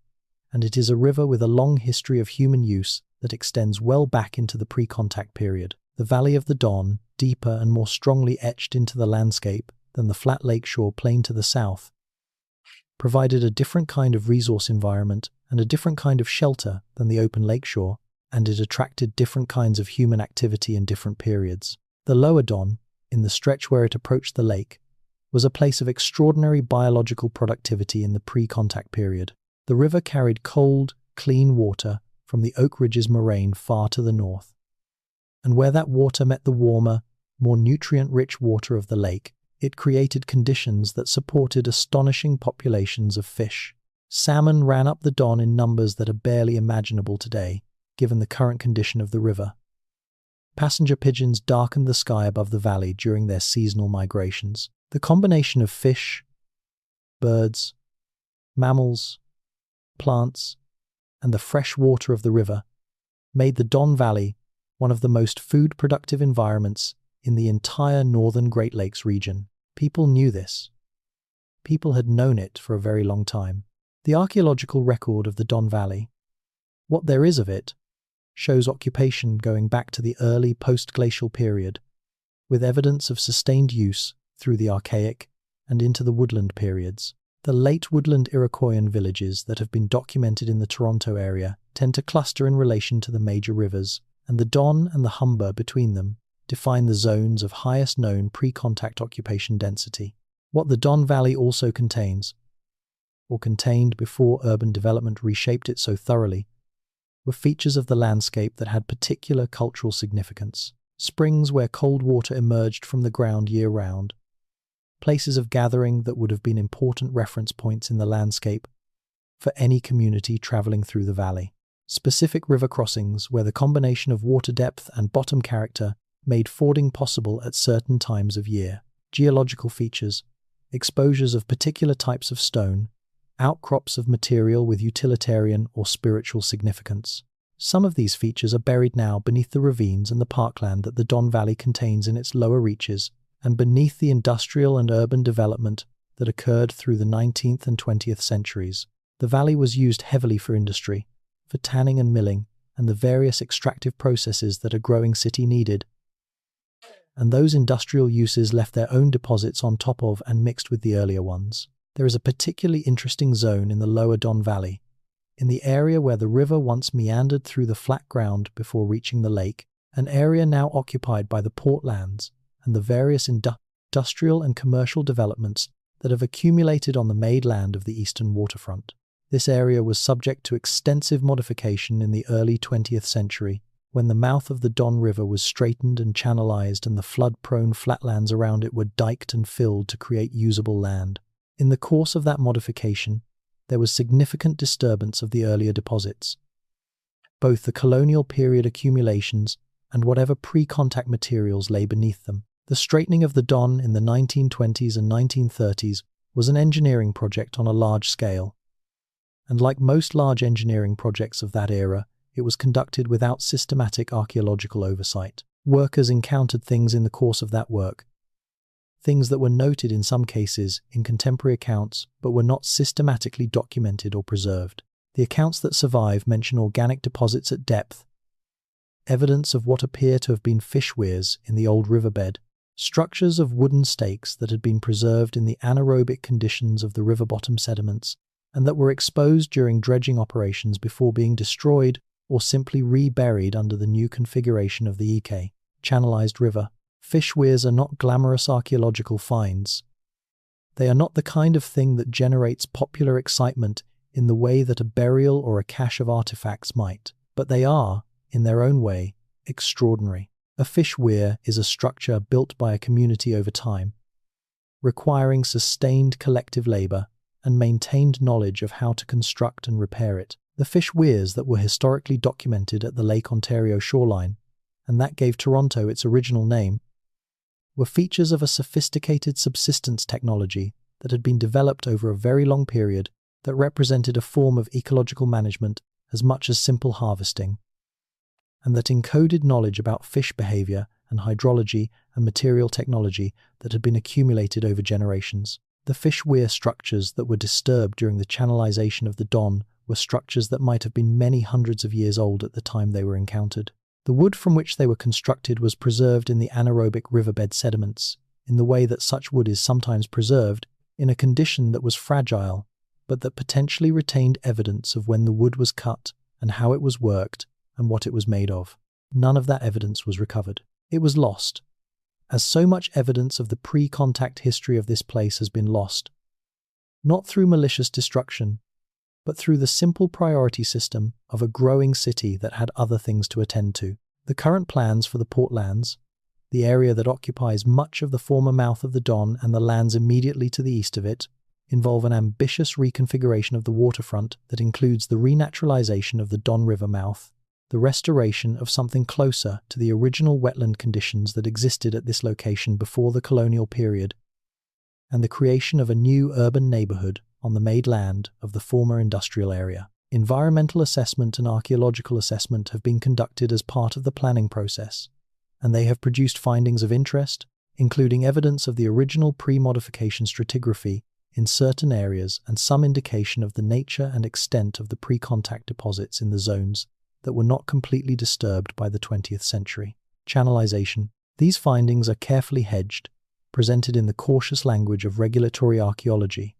S1: and it is a river with a long history of human use that extends well back into the pre-contact period. The valley of the Don, deeper and more strongly etched into the landscape than the flat lakeshore plain to the south, provided a different kind of resource environment and a different kind of shelter than the open lakeshore, and it attracted different kinds of human activity in different periods. The lower Don, in the stretch where it approached the lake, was a place of extraordinary biological productivity in the pre-contact period. The river carried cold, clean water from the Oak Ridges moraine far to the north, and where that water met the warmer, more nutrient-rich water of the lake, it created conditions that supported astonishing populations of fish. Salmon ran up the Don in numbers that are barely imaginable today, given the current condition of the river. Passenger pigeons darkened the sky above the valley during their seasonal migrations. The combination of fish, birds, mammals, plants, and the fresh water of the river made the Don Valley one of the most food-productive environments in the entire northern Great Lakes region. People knew this. People had known it for a very long time. The archaeological record of the Don Valley, what there is of it, shows occupation going back to the early post-glacial period, with evidence of sustained use through the Archaic and into the woodland periods. The late woodland Iroquoian villages that have been documented in the Toronto area tend to cluster in relation to the major rivers, and the Don and the Humber between them define the zones of highest known pre-contact occupation density. What the Don Valley also contains, or contained before urban development reshaped it so thoroughly, were features of the landscape that had particular cultural significance. Springs where cold water emerged from the ground year-round, places of gathering that would have been important reference points in the landscape for any community traveling through the valley. Specific river crossings where the combination of water depth and bottom character made fording possible at certain times of year. Geological features, exposures of particular types of stone, outcrops of material with utilitarian or spiritual significance. Some of these features are buried now beneath the ravines and the parkland that the Don Valley contains in its lower reaches, and beneath the industrial and urban development that occurred through the 19th and 20th centuries. The valley was used heavily for industry, for tanning and milling, and the various extractive processes that a growing city needed. And those industrial uses left their own deposits on top of and mixed with the earlier ones. There is a particularly interesting zone in the lower Don Valley, in the area where the river once meandered through the flat ground before reaching the lake, an area now occupied by the port lands and the various industrial and commercial developments that have accumulated on the made land of the eastern waterfront. This area was subject to extensive modification in the early 20th century, when the mouth of the Don River was straightened and channelized and the flood-prone flatlands around it were diked and filled to create usable land. In the course of that modification, there was significant disturbance of the earlier deposits, both the colonial period accumulations and whatever pre-contact materials lay beneath them. The straightening of the Don in the 1920s and 1930s was an engineering project on a large scale, and like most large engineering projects of that era, it was conducted without systematic archaeological oversight. Workers encountered things in the course of that work, things that were noted in some cases in contemporary accounts but were not systematically documented or preserved. The accounts that survive mention organic deposits at depth, evidence of what appear to have been fish weirs in the old riverbed, structures of wooden stakes that had been preserved in the anaerobic conditions of the river bottom sediments and that were exposed during dredging operations before being destroyed or simply reburied under the new configuration of the Ike, channelized river. Fish weirs are not glamorous archaeological finds. They are not the kind of thing that generates popular excitement in the way that a burial or a cache of artifacts might, but they are, in their own way, extraordinary. A fish weir is a structure built by a community over time, requiring sustained collective labor and maintained knowledge of how to construct and repair it. The fish weirs that were historically documented at the Lake Ontario shoreline, and that gave Toronto its original name, were features of a sophisticated subsistence technology that had been developed over a very long period that represented a form of ecological management as much as simple harvesting, and that encoded knowledge about fish behavior and hydrology and material technology that had been accumulated over generations. The fish weir structures that were disturbed during the channelization of the Don were structures that might have been many hundreds of years old at the time they were encountered. The wood from which they were constructed was preserved in the anaerobic riverbed sediments, in the way that such wood is sometimes preserved, in a condition that was fragile, but that potentially retained evidence of when the wood was cut and how it was worked and what it was made of. None of that evidence was recovered. It was lost, as so much evidence of the pre-contact history of this place has been lost, not through malicious destruction, but through the simple priority system of a growing city that had other things to attend to. The current plans for the Portlands, the area that occupies much of the former mouth of the Don and the lands immediately to the east of it, involve an ambitious reconfiguration of the waterfront that includes the renaturalization of the Don River mouth, the restoration of something closer to the original wetland conditions that existed at this location before the colonial period, and the creation of a new urban neighborhood on the made land of the former industrial area. Environmental assessment and archaeological assessment have been conducted as part of the planning process, and they have produced findings of interest, including evidence of the original pre-modification stratigraphy in certain areas and some indication of the nature and extent of the pre-contact deposits in the zones that were not completely disturbed by the 20th century. Channelization. These findings are carefully hedged, presented in the cautious language of regulatory archaeology,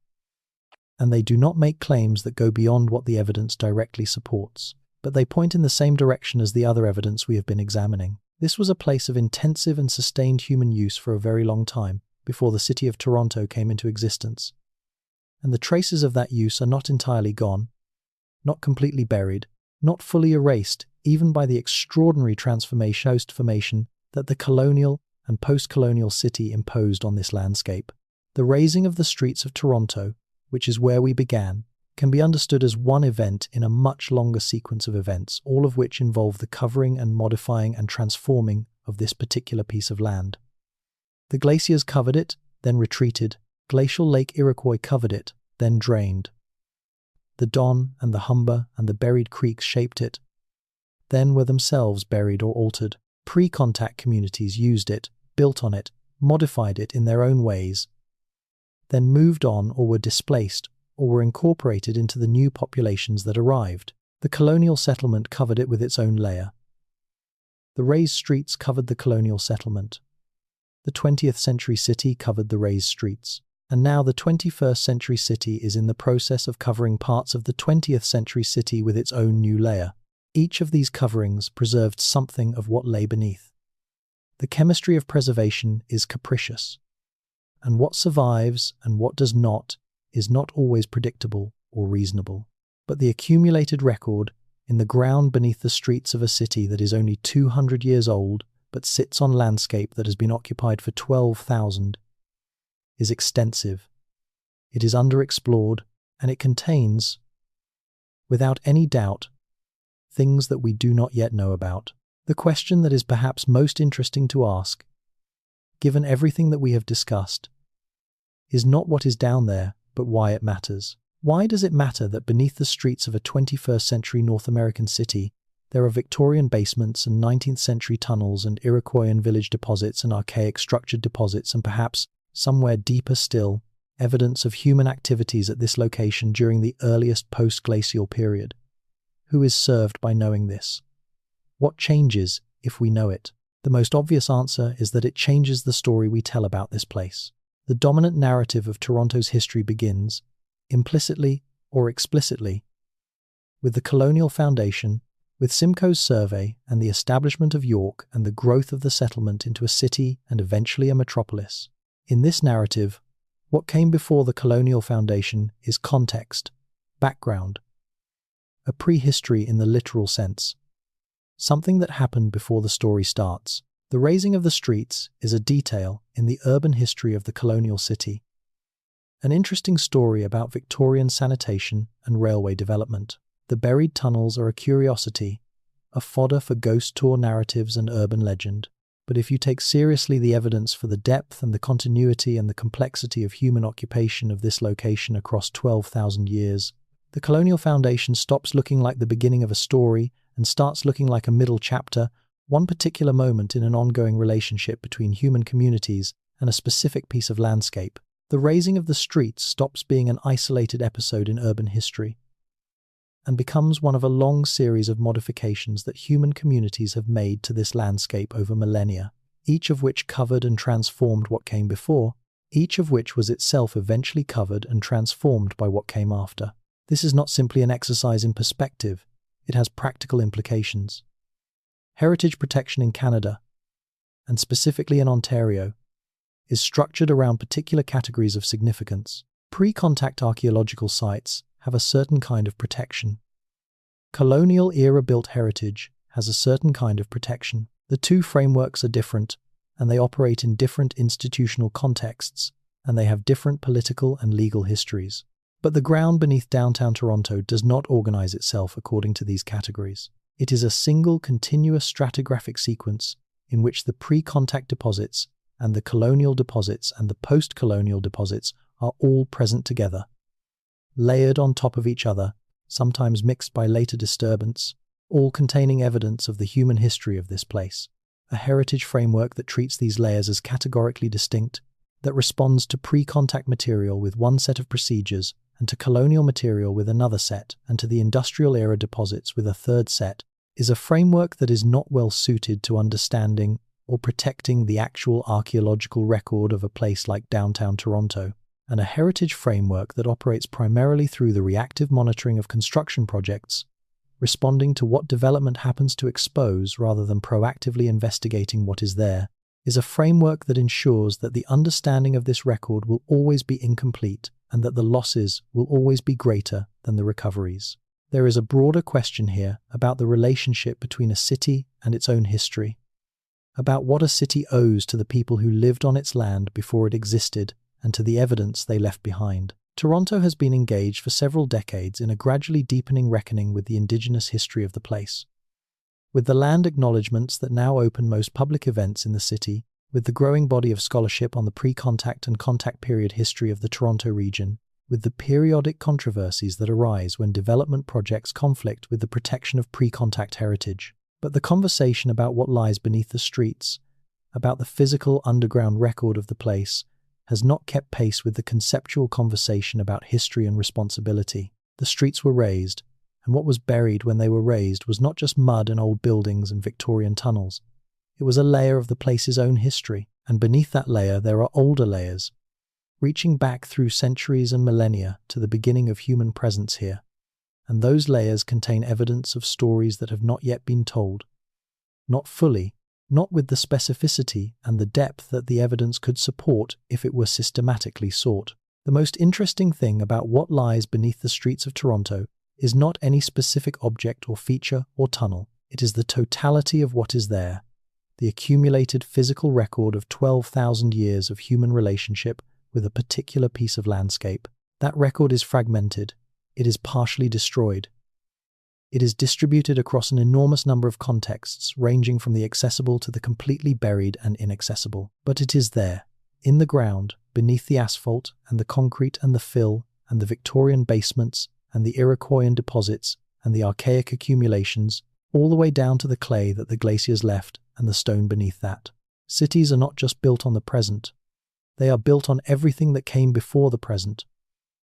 S1: and they do not make claims that go beyond what the evidence directly supports, but they point in the same direction as the other evidence we have been examining. This was a place of intensive and sustained human use for a very long time, before the city of Toronto came into existence, and the traces of that use are not entirely gone, not completely buried, not fully erased even by the extraordinary transformation that the colonial and post-colonial city imposed on this landscape. The raising of the streets of Toronto, which is where we began, can be understood as one event in a much longer sequence of events, all of which involve the covering and modifying and transforming of this particular piece of land. The glaciers covered it, then retreated. Glacial Lake Iroquois covered it, then drained. The Don and the Humber and the buried creeks shaped it, then were themselves buried or altered. Pre-contact communities used it, built on it, modified it in their own ways, then moved on or were displaced or were incorporated into the new populations that arrived. The colonial settlement covered it with its own layer. The raised streets covered the colonial settlement. The 20th century city covered the raised streets. And now the 21st century city is in the process of covering parts of the 20th century city with its own new layer. Each of these coverings preserved something of what lay beneath. The chemistry of preservation is capricious, and what survives and what does not is not always predictable or reasonable. But the accumulated record in the ground beneath the streets of a city that is only 200 years old but sits on landscape that has been occupied for 12,000 is extensive, it is underexplored, and it contains, without any doubt, things that we do not yet know about. The question that is perhaps most interesting to ask, given everything that we have discussed, is not what is down there, but why it matters. Why does it matter that beneath the streets of a 21st century North American city, there are Victorian basements and 19th century tunnels and Iroquoian village deposits and archaic structured deposits and perhaps, somewhere deeper still, evidence of human activities at this location during the earliest post-glacial period? Who is served by knowing this? What changes if we know it? The most obvious answer is that it changes the story we tell about this place. The dominant narrative of Toronto's history begins, implicitly or explicitly, with the colonial foundation, with Simcoe's survey and the establishment of York and the growth of the settlement into a city and eventually a metropolis. In this narrative, what came before the colonial foundation is context, background, a prehistory in the literal sense, something that happened before the story starts. The raising of the streets is a detail in the urban history of the colonial city. An interesting story about Victorian sanitation and railway development. The buried tunnels are a curiosity, a fodder for ghost tour narratives and urban legend. But if you take seriously the evidence for the depth and the continuity and the complexity of human occupation of this location across 12,000 years, the colonial foundation stops looking like the beginning of a story and starts looking like a middle chapter, one particular moment in an ongoing relationship between human communities and a specific piece of landscape. The raising of the streets stops being an isolated episode in urban history and becomes one of a long series of modifications that human communities have made to this landscape over millennia, each of which covered and transformed what came before, each of which was itself eventually covered and transformed by what came after. This is not simply an exercise in perspective, it has practical implications. Heritage protection in Canada, and specifically in Ontario, is structured around particular categories of significance. Pre-contact archaeological sites have a certain kind of protection. Colonial era-built heritage has a certain kind of protection. The two frameworks are different, and they operate in different institutional contexts, and they have different political and legal histories. But the ground beneath downtown Toronto does not organize itself according to these categories. It is a single continuous stratigraphic sequence in which the pre-contact deposits and the colonial deposits and the post-colonial deposits are all present together, layered on top of each other, sometimes mixed by later disturbance, all containing evidence of the human history of this place. A heritage framework that treats these layers as categorically distinct, that responds to pre-contact material with one set of procedures and to colonial material with another set, and to the industrial era deposits with a third set, is a framework that is not well suited to understanding or protecting the actual archaeological record of a place like downtown Toronto, and a heritage framework that operates primarily through the reactive monitoring of construction projects, responding to what development happens to expose rather than proactively investigating what is there, is a framework that ensures that the understanding of this record will always be incomplete and that the losses will always be greater than the recoveries. There is a broader question here about the relationship between a city and its own history, about what a city owes to the people who lived on its land before it existed and to the evidence they left behind. Toronto has been engaged for several decades in a gradually deepening reckoning with the Indigenous history of the place. With the land acknowledgements that now open most public events in the city, with the growing body of scholarship on the pre-contact and contact period history of the Toronto region, with the periodic controversies that arise when development projects conflict with the protection of pre-contact heritage. But the conversation about what lies beneath the streets, about the physical underground record of the place, has not kept pace with the conceptual conversation about history and responsibility. The streets were raised, and what was buried when they were raised was not just mud and old buildings and Victorian tunnels. It was a layer of the place's own history, and beneath that layer there are older layers, reaching back through centuries and millennia to the beginning of human presence here. And those layers contain evidence of stories that have not yet been told. Not fully, not with the specificity and the depth that the evidence could support if it were systematically sought. The most interesting thing about what lies beneath the streets of Toronto is not any specific object or feature or tunnel. It is the totality of what is there, the accumulated physical record of 12,000 years of human relationship with a particular piece of landscape. That record is fragmented. It is partially destroyed. It is distributed across an enormous number of contexts, ranging from the accessible to the completely buried and inaccessible. But it is there, in the ground, beneath the asphalt and the concrete and the fill and the Victorian basements and the Iroquoian deposits and the archaic accumulations, all the way down to the clay that the glaciers left and the stone beneath that. Cities are not just built on the present. They are built on everything that came before the present,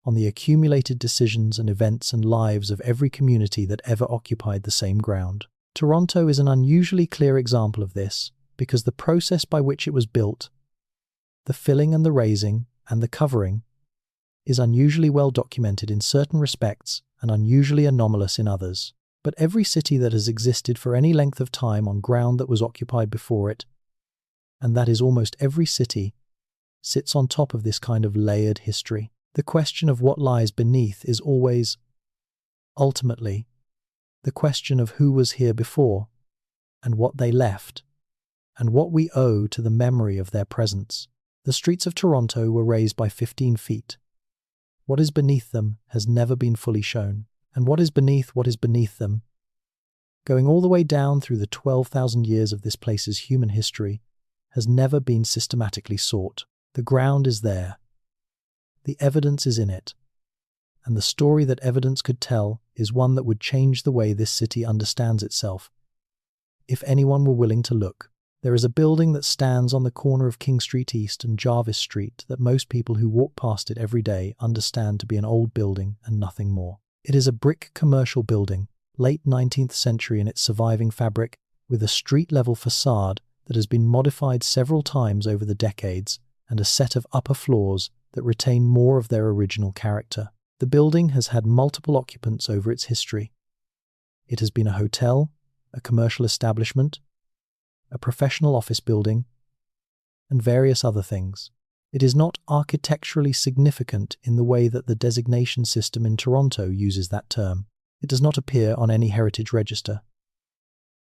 S1: on the accumulated decisions and events and lives of every community that ever occupied the same ground. Toronto is an unusually clear example of this, because the process by which it was built, the filling and the raising and the covering, is unusually well documented in certain respects and unusually anomalous in others. But every city that has existed for any length of time on ground that was occupied before it, and that is almost every city, sits on top of this kind of layered history. The question of what lies beneath is always, ultimately, the question of who was here before and what they left and what we owe to the memory of their presence. The streets of Toronto were raised by 15 feet. What is beneath them has never been fully shown. And what is beneath them, going all the way down through the 12,000 years of this place's human history, has never been systematically sought. The ground is there. The evidence is in it. And the story that evidence could tell is one that would change the way this city understands itself, if anyone were willing to look. There is a building that stands on the corner of King Street East and Jarvis Street that most people who walk past it every day understand to be an old building and nothing more. It is a brick commercial building, late 19th century in its surviving fabric, with a street-level facade that has been modified several times over the decades and a set of upper floors that retain more of their original character. The building has had multiple occupants over its history. It has been a hotel, a commercial establishment, a professional office building, and various other things. It is not architecturally significant in the way that the designation system in Toronto uses that term. It does not appear on any heritage register.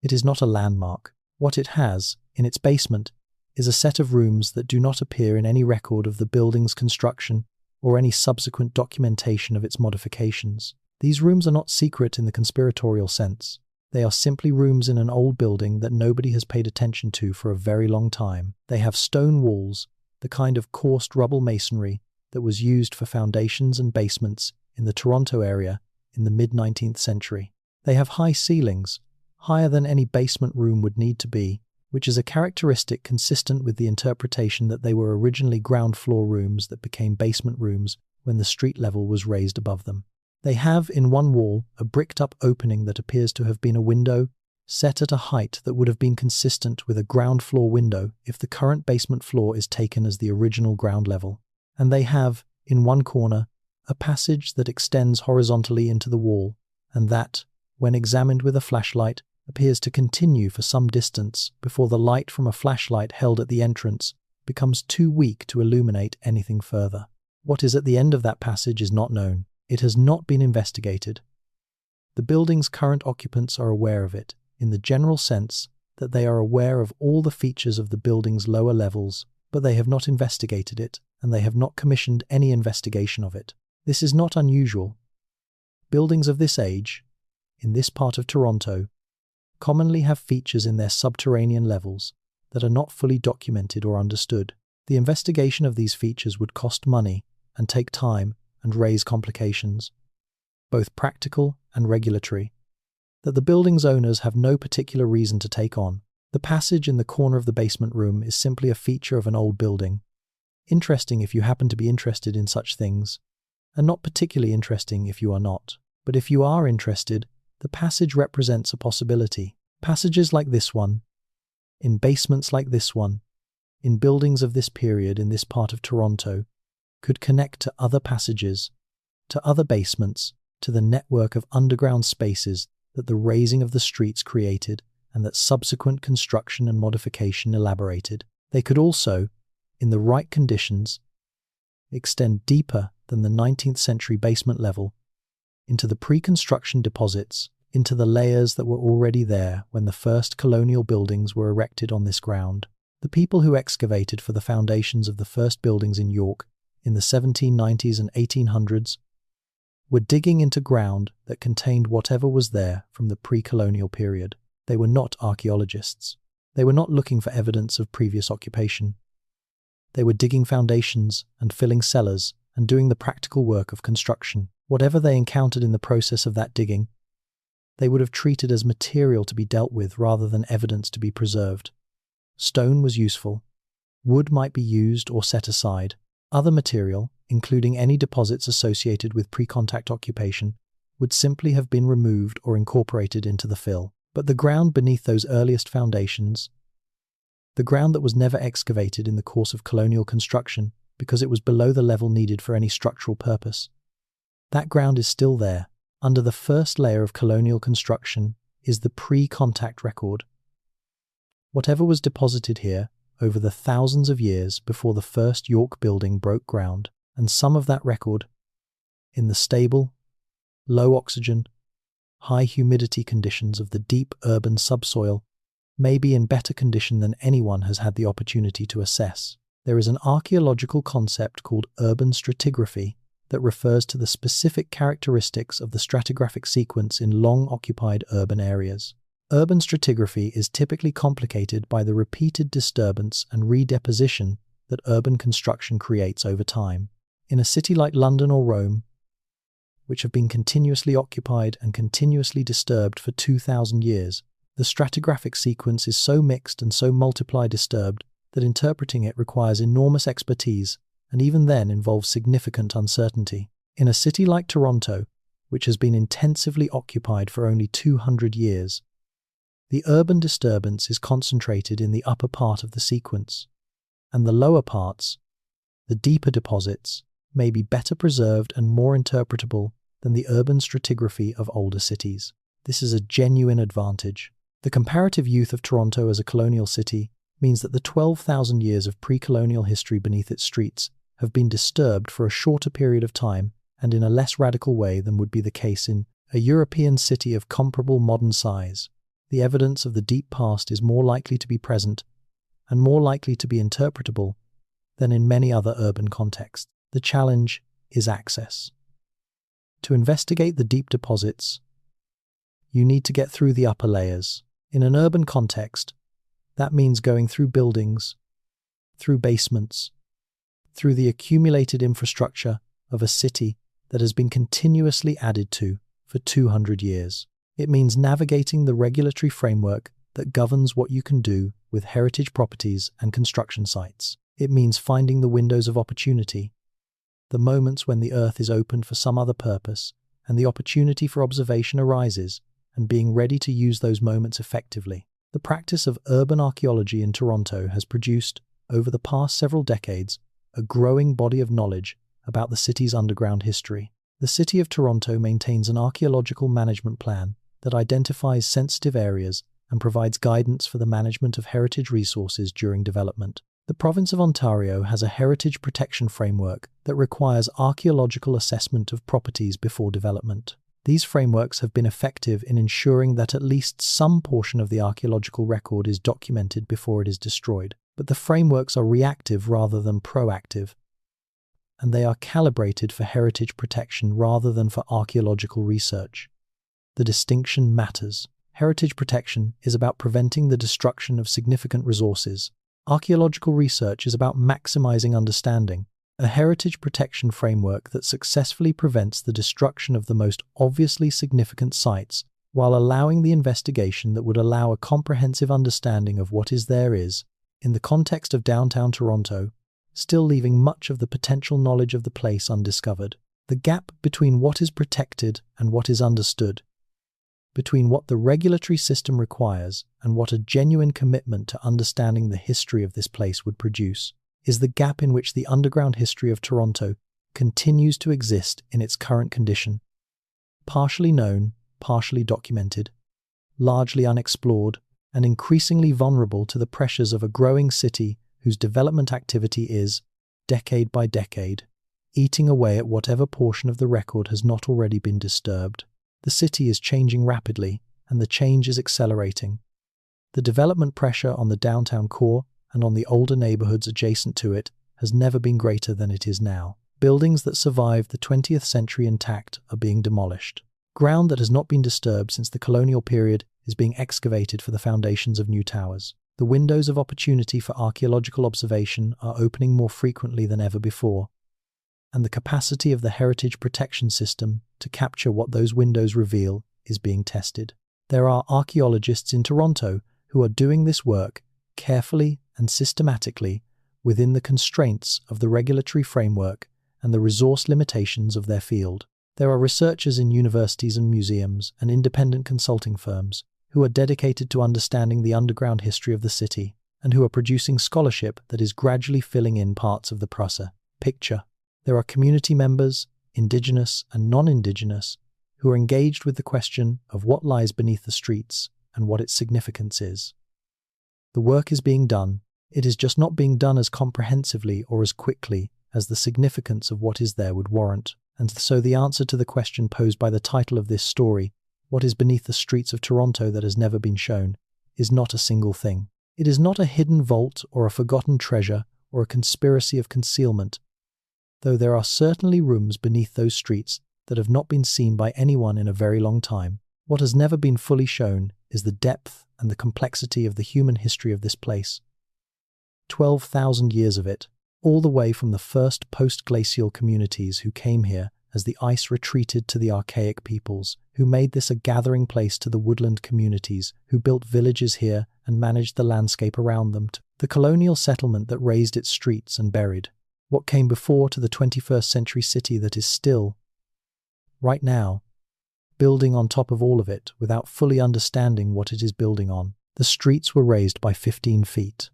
S1: It is not a landmark. What it has, in its basement, is a set of rooms that do not appear in any record of the building's construction or any subsequent documentation of its modifications. These rooms are not secret in the conspiratorial sense. They are simply rooms in an old building that nobody has paid attention to for a very long time. They have stone walls, the kind of coursed rubble masonry that was used for foundations and basements in the Toronto area in the mid-19th century. They have high ceilings, higher than any basement room would need to be, which is a characteristic consistent with the interpretation that they were originally ground floor rooms that became basement rooms when the street level was raised above them. They have, in one wall, a bricked-up opening that appears to have been a window, set at a height that would have been consistent with a ground floor window if the current basement floor is taken as the original ground level. And they have, in one corner, a passage that extends horizontally into the wall, and that, when examined with a flashlight, appears to continue for some distance before the light from a flashlight held at the entrance becomes too weak to illuminate anything further. What is at the end of that passage is not known. It has not been investigated. The building's current occupants are aware of it, in the general sense that they are aware of all the features of the building's lower levels, but they have not investigated it, and they have not commissioned any investigation of it. This is not unusual. Buildings of this age, in this part of Toronto, commonly have features in their subterranean levels that are not fully documented or understood. The investigation of these features would cost money and take time and raise complications, both practical and regulatory, that the building's owners have no particular reason to take on. The passage in the corner of the basement room is simply a feature of an old building, interesting if you happen to be interested in such things, and not particularly interesting if you are not. But if you are interested, the passage represents a possibility. Passages like this one, in basements like this one, in buildings of this period in this part of Toronto, could connect to other passages, to other basements, to the network of underground spaces that the raising of the streets created and that subsequent construction and modification elaborated. They could also, in the right conditions, extend deeper than the 19th century basement level into the pre-construction deposits, into the layers that were already there when the first colonial buildings were erected on this ground. The people who excavated for the foundations of the first buildings in York in the 1790s and 1800s were digging into ground that contained whatever was there from the pre-colonial period. They were not archaeologists. They were not looking for evidence of previous occupation. They were digging foundations and filling cellars and doing the practical work of construction. Whatever they encountered in the process of that digging, they would have treated as material to be dealt with rather than evidence to be preserved. Stone was useful. Wood might be used or set aside. Other material, including any deposits associated with pre-contact occupation, would simply have been removed or incorporated into the fill. But the ground beneath those earliest foundations, the ground that was never excavated in the course of colonial construction because it was below the level needed for any structural purpose, that ground is still there. Under the first layer of colonial construction is the pre-contact record. Whatever was deposited here over the thousands of years before the first York building broke ground, and some of that record, in the stable, low oxygen, high humidity conditions of the deep urban subsoil, may be in better condition than anyone has had the opportunity to assess. There is an archaeological concept called urban stratigraphy that refers to the specific characteristics of the stratigraphic sequence in long-occupied urban areas. Urban stratigraphy is typically complicated by the repeated disturbance and redeposition that urban construction creates over time. In a city like London or Rome, which have been continuously occupied and continuously disturbed for 2,000 years, the stratigraphic sequence is so mixed and so multiply disturbed that interpreting it requires enormous expertise and even then involves significant uncertainty. In a city like Toronto, which has been intensively occupied for only 200 years, the urban disturbance is concentrated in the upper part of the sequence, and the lower parts, the deeper deposits, may be better preserved and more interpretable than the urban stratigraphy of older cities. This is a genuine advantage. The comparative youth of Toronto as a colonial city means that the 12,000 years of pre-colonial history beneath its streets have been disturbed for a shorter period of time and in a less radical way than would be the case in a European city of comparable modern size. The evidence of the deep past is more likely to be present and more likely to be interpretable than in many other urban contexts. The challenge is access. To investigate the deep deposits, you need to get through the upper layers. In an urban context, that means going through buildings, through basements, through the accumulated infrastructure of a city that has been continuously added to for 200 years. It means navigating the regulatory framework that governs what you can do with heritage properties and construction sites. It means finding the windows of opportunity, the moments when the earth is opened for some other purpose and the opportunity for observation arises, and being ready to use those moments effectively. The practice of urban archaeology in Toronto has produced, over the past several decades, a growing body of knowledge about the city's underground history. The City of Toronto maintains an archaeological management plan that identifies sensitive areas and provides guidance for the management of heritage resources during development. The province of Ontario has a heritage protection framework that requires archaeological assessment of properties before development. These frameworks have been effective in ensuring that at least some portion of the archaeological record is documented before it is destroyed. But the frameworks are reactive rather than proactive, and they are calibrated for heritage protection rather than for archaeological research. The distinction matters. Heritage protection is about preventing the destruction of significant resources. Archaeological research is about maximizing understanding. A heritage protection framework that successfully prevents the destruction of the most obviously significant sites while allowing the investigation that would allow a comprehensive understanding of what is there is, in the context of downtown Toronto, still leaving much of the potential knowledge of the place undiscovered. The gap between what is protected and what is understood, between what the regulatory system requires and what a genuine commitment to understanding the history of this place would produce, is the gap in which the underground history of Toronto continues to exist in its current condition. Partially known, partially documented, largely unexplored, and increasingly vulnerable to the pressures of a growing city whose development activity is, decade by decade, eating away at whatever portion of the record has not already been disturbed. The city is changing rapidly, and the change is accelerating. The development pressure on the downtown core and on the older neighborhoods adjacent to it has never been greater than it is now. Buildings that survived the 20th century intact are being demolished. Ground that has not been disturbed since the colonial period is being excavated for the foundations of new towers. The windows of opportunity for archaeological observation are opening more frequently than ever before, and the capacity of the heritage protection system to capture what those windows reveal is being tested. There are archaeologists in Toronto who are doing this work carefully and systematically within the constraints of the regulatory framework and the resource limitations of their field. There are researchers in universities and museums and independent consulting firms who are dedicated to understanding the underground history of the city and who are producing scholarship that is gradually filling in parts of the picture. There are community members, Indigenous and non-Indigenous, who are engaged with the question of what lies beneath the streets and what its significance is. The work is being done. It is just not being done as comprehensively or as quickly as the significance of what is there would warrant. And so the answer to the question posed by the title of this story, what is beneath the streets of Toronto that has never been shown, is not a single thing. It is not a hidden vault or a forgotten treasure or a conspiracy of concealment, though there are certainly rooms beneath those streets that have not been seen by anyone in a very long time. What has never been fully shown is the depth and the complexity of the human history of this place. 12,000 years of it, all the way from the first post-glacial communities who came here as the ice retreated to the archaic peoples, who made this a gathering place to the woodland communities, who built villages here and managed the landscape around them, to the colonial settlement that raised its streets and buried what came before, to the 21st century city that is still, right now, building on top of all of it without fully understanding what it is building on. The streets were raised by 15 feet.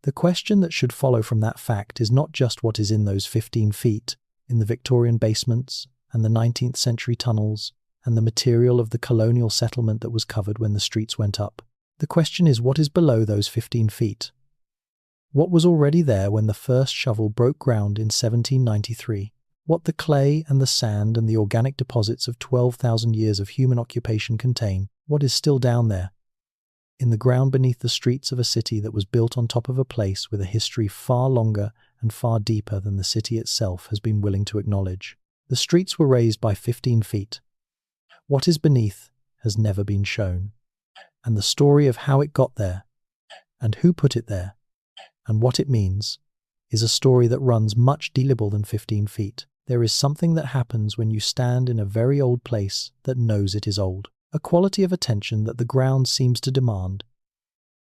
S1: The question that should follow from that fact is not just what is in those 15 feet, in the Victorian basements and the 19th century tunnels and the material of the colonial settlement that was covered when the streets went up. The question is what is below those 15 feet. What was already there when the first shovel broke ground in 1793? What the clay and the sand and the organic deposits of 12,000 years of human occupation contain? What is still down there, in the ground beneath the streets of a city that was built on top of a place with a history far longer and far deeper than the city itself has been willing to acknowledge? The streets were raised by 15 feet. What is beneath has never been shown. And the story of how it got there, and who put it there, and what it means, is a story that runs much deeper than 15 feet. There is something that happens when you stand in a very old place that knows it is old. A quality of attention that the ground seems to demand,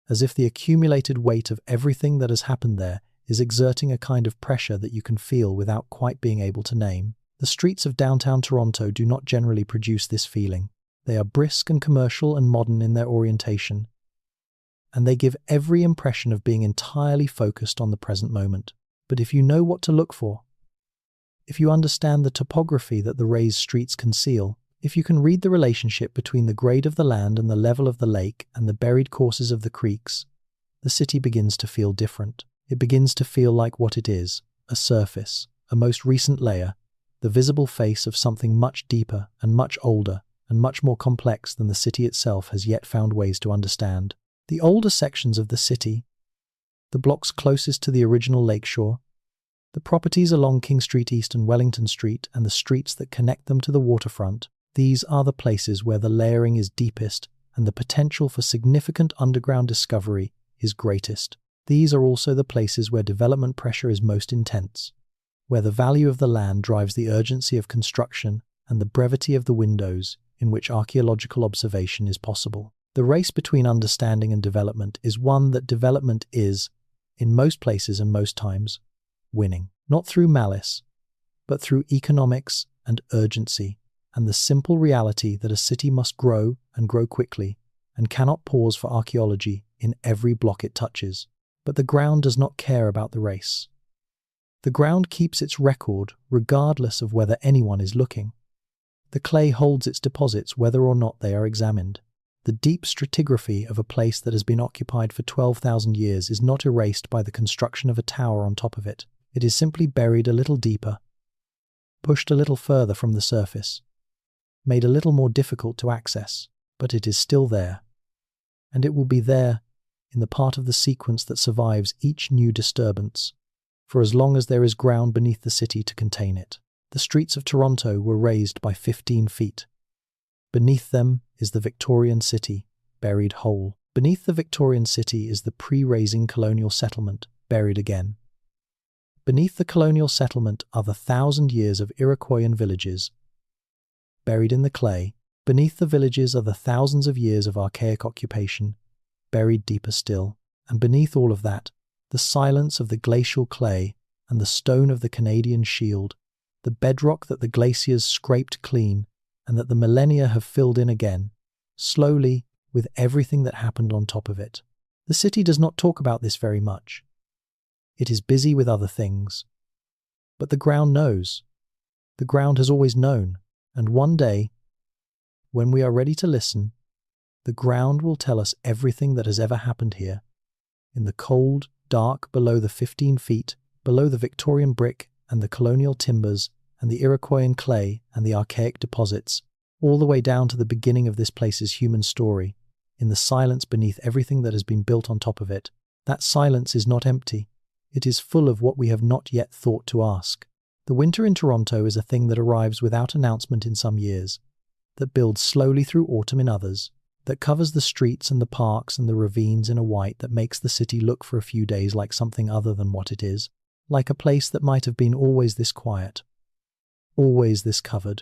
S1: as if the accumulated weight of everything that has happened there is exerting a kind of pressure that you can feel without quite being able to name. The streets of downtown Toronto do not generally produce this feeling. They are brisk and commercial and modern in their orientation, and they give every impression of being entirely focused on the present moment. But if you know what to look for, if you understand the topography that the raised streets conceal, if you can read the relationship between the grade of the land and the level of the lake and the buried courses of the creeks, the city begins to feel different. It begins to feel like what it is, a surface, a most recent layer, the visible face of something much deeper and much older and much more complex than the city itself has yet found ways to understand. The older sections of the city, the blocks closest to the original lakeshore, the properties along King Street East and Wellington Street and the streets that connect them to the waterfront, these are the places where the layering is deepest and the potential for significant underground discovery is greatest. These are also the places where development pressure is most intense, where the value of the land drives the urgency of construction and the brevity of the windows in which archaeological observation is possible. The race between understanding and development is one that development is, in most places and most times, winning. Not through malice, but through economics and urgency, and the simple reality that a city must grow and grow quickly, and cannot pause for archaeology in every block it touches. But the ground does not care about the race. The ground keeps its record regardless of whether anyone is looking. The clay holds its deposits whether or not they are examined. The deep stratigraphy of a place that has been occupied for 12,000 years is not erased by the construction of a tower on top of it. It is simply buried a little deeper, pushed a little further from the surface, made a little more difficult to access, but it is still there. And it will be there in the part of the sequence that survives each new disturbance, for as long as there is ground beneath the city to contain it. The streets of Toronto were raised by 15 feet. Beneath them is the Victorian city, buried whole. Beneath the Victorian city is the pre-raising colonial settlement, buried again. Beneath the colonial settlement are the 1,000 years of Iroquoian villages, buried in the clay. Beneath the villages are the thousands of years of archaic occupation, buried deeper still. And beneath all of that, the silence of the glacial clay and the stone of the Canadian Shield, the bedrock that the glaciers scraped clean and that the millennia have filled in again, slowly, with everything that happened on top of it. The city does not talk about this very much. It is busy with other things. But the ground knows. The ground has always known. And one day, when we are ready to listen, the ground will tell us everything that has ever happened here, in the cold, dark below the 15 feet, below the Victorian brick and the colonial timbers and the Iroquoian clay and the archaic deposits, all the way down to the beginning of this place's human story, in the silence beneath everything that has been built on top of it. That silence is not empty. It is full of what we have not yet thought to ask. The winter in Toronto is a thing that arrives without announcement in some years, that builds slowly through autumn in others, that covers the streets and the parks and the ravines in a white that makes the city look for a few days like something other than what it is, like a place that might have been always this quiet, always this covered,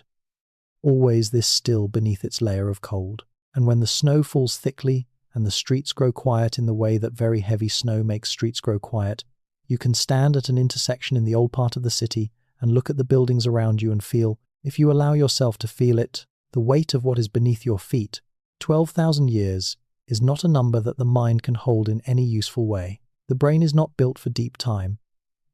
S1: always this still beneath its layer of cold. And when the snow falls thickly and the streets grow quiet in the way that very heavy snow makes streets grow quiet, you can stand at an intersection in the old part of the city and look at the buildings around you and feel, if you allow yourself to feel it, the weight of what is beneath your feet. 12,000 years is not a number that the mind can hold in any useful way. The brain is not built for deep time,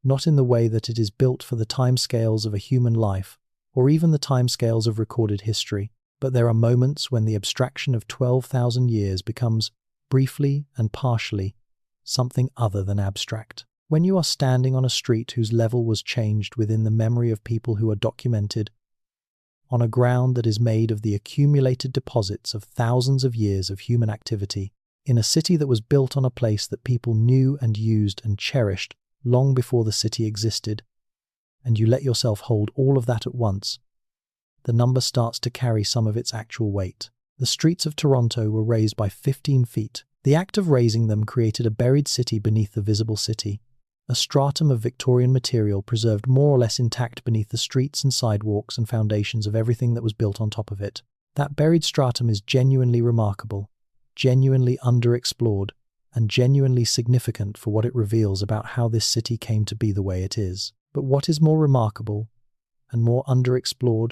S1: not in the way that it is built for the timescales of a human life, or even the timescales of recorded history. But there are moments when the abstraction of 12,000 years becomes, briefly and partially, something other than abstract. When you are standing on a street whose level was changed within the memory of people who are documented, on a ground that is made of the accumulated deposits of thousands of years of human activity, in a city that was built on a place that people knew and used and cherished long before the city existed, and you let yourself hold all of that at once, the number starts to carry some of its actual weight. The streets of Toronto were raised by 15 feet. The act of raising them created a buried city beneath the visible city, a stratum of Victorian material preserved more or less intact beneath the streets and sidewalks and foundations of everything that was built on top of it. That buried stratum is genuinely remarkable, genuinely underexplored, and genuinely significant for what it reveals about how this city came to be the way it is. But what is more remarkable, and more underexplored,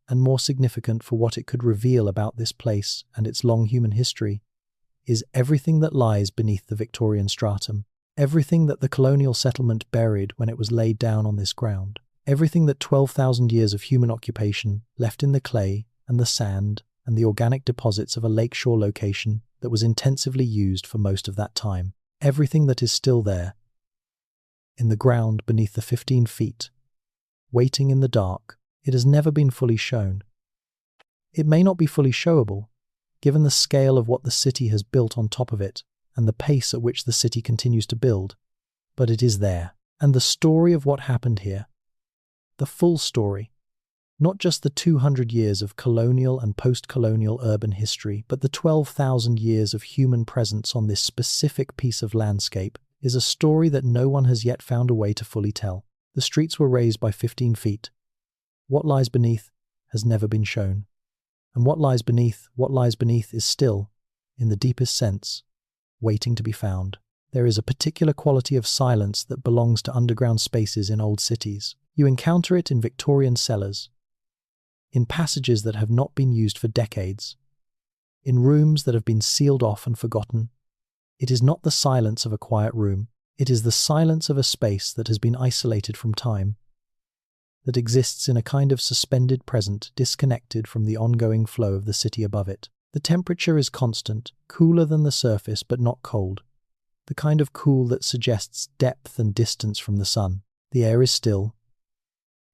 S1: and more significant for what it could reveal about this place and its long human history, is everything that lies beneath the Victorian stratum. Everything that the colonial settlement buried when it was laid down on this ground. Everything that 12,000 years of human occupation left in the clay and the sand and the organic deposits of a lakeshore location that was intensively used for most of that time. Everything that is still there, in the ground beneath the 15 feet, waiting in the dark. It has never been fully shown. It may not be fully showable, given the scale of what the city has built on top of it, and the pace at which the city continues to build, but it is there. And the story of what happened here, the full story, not just the 200 years of colonial and post-colonial urban history, but the 12,000 years of human presence on this specific piece of landscape, is a story that no one has yet found a way to fully tell. The streets were raised by 15 feet. What lies beneath has never been shown. And what lies beneath is still, in the deepest sense, waiting to be found. There is a particular quality of silence that belongs to underground spaces in old cities. You encounter it in Victorian cellars, in passages that have not been used for decades, in rooms that have been sealed off and forgotten. It is not the silence of a quiet room. It is the silence of a space that has been isolated from time, that exists in a kind of suspended present, disconnected from the ongoing flow of the city above it. The temperature is constant, cooler than the surface but not cold, the kind of cool that suggests depth and distance from the sun. The air is still,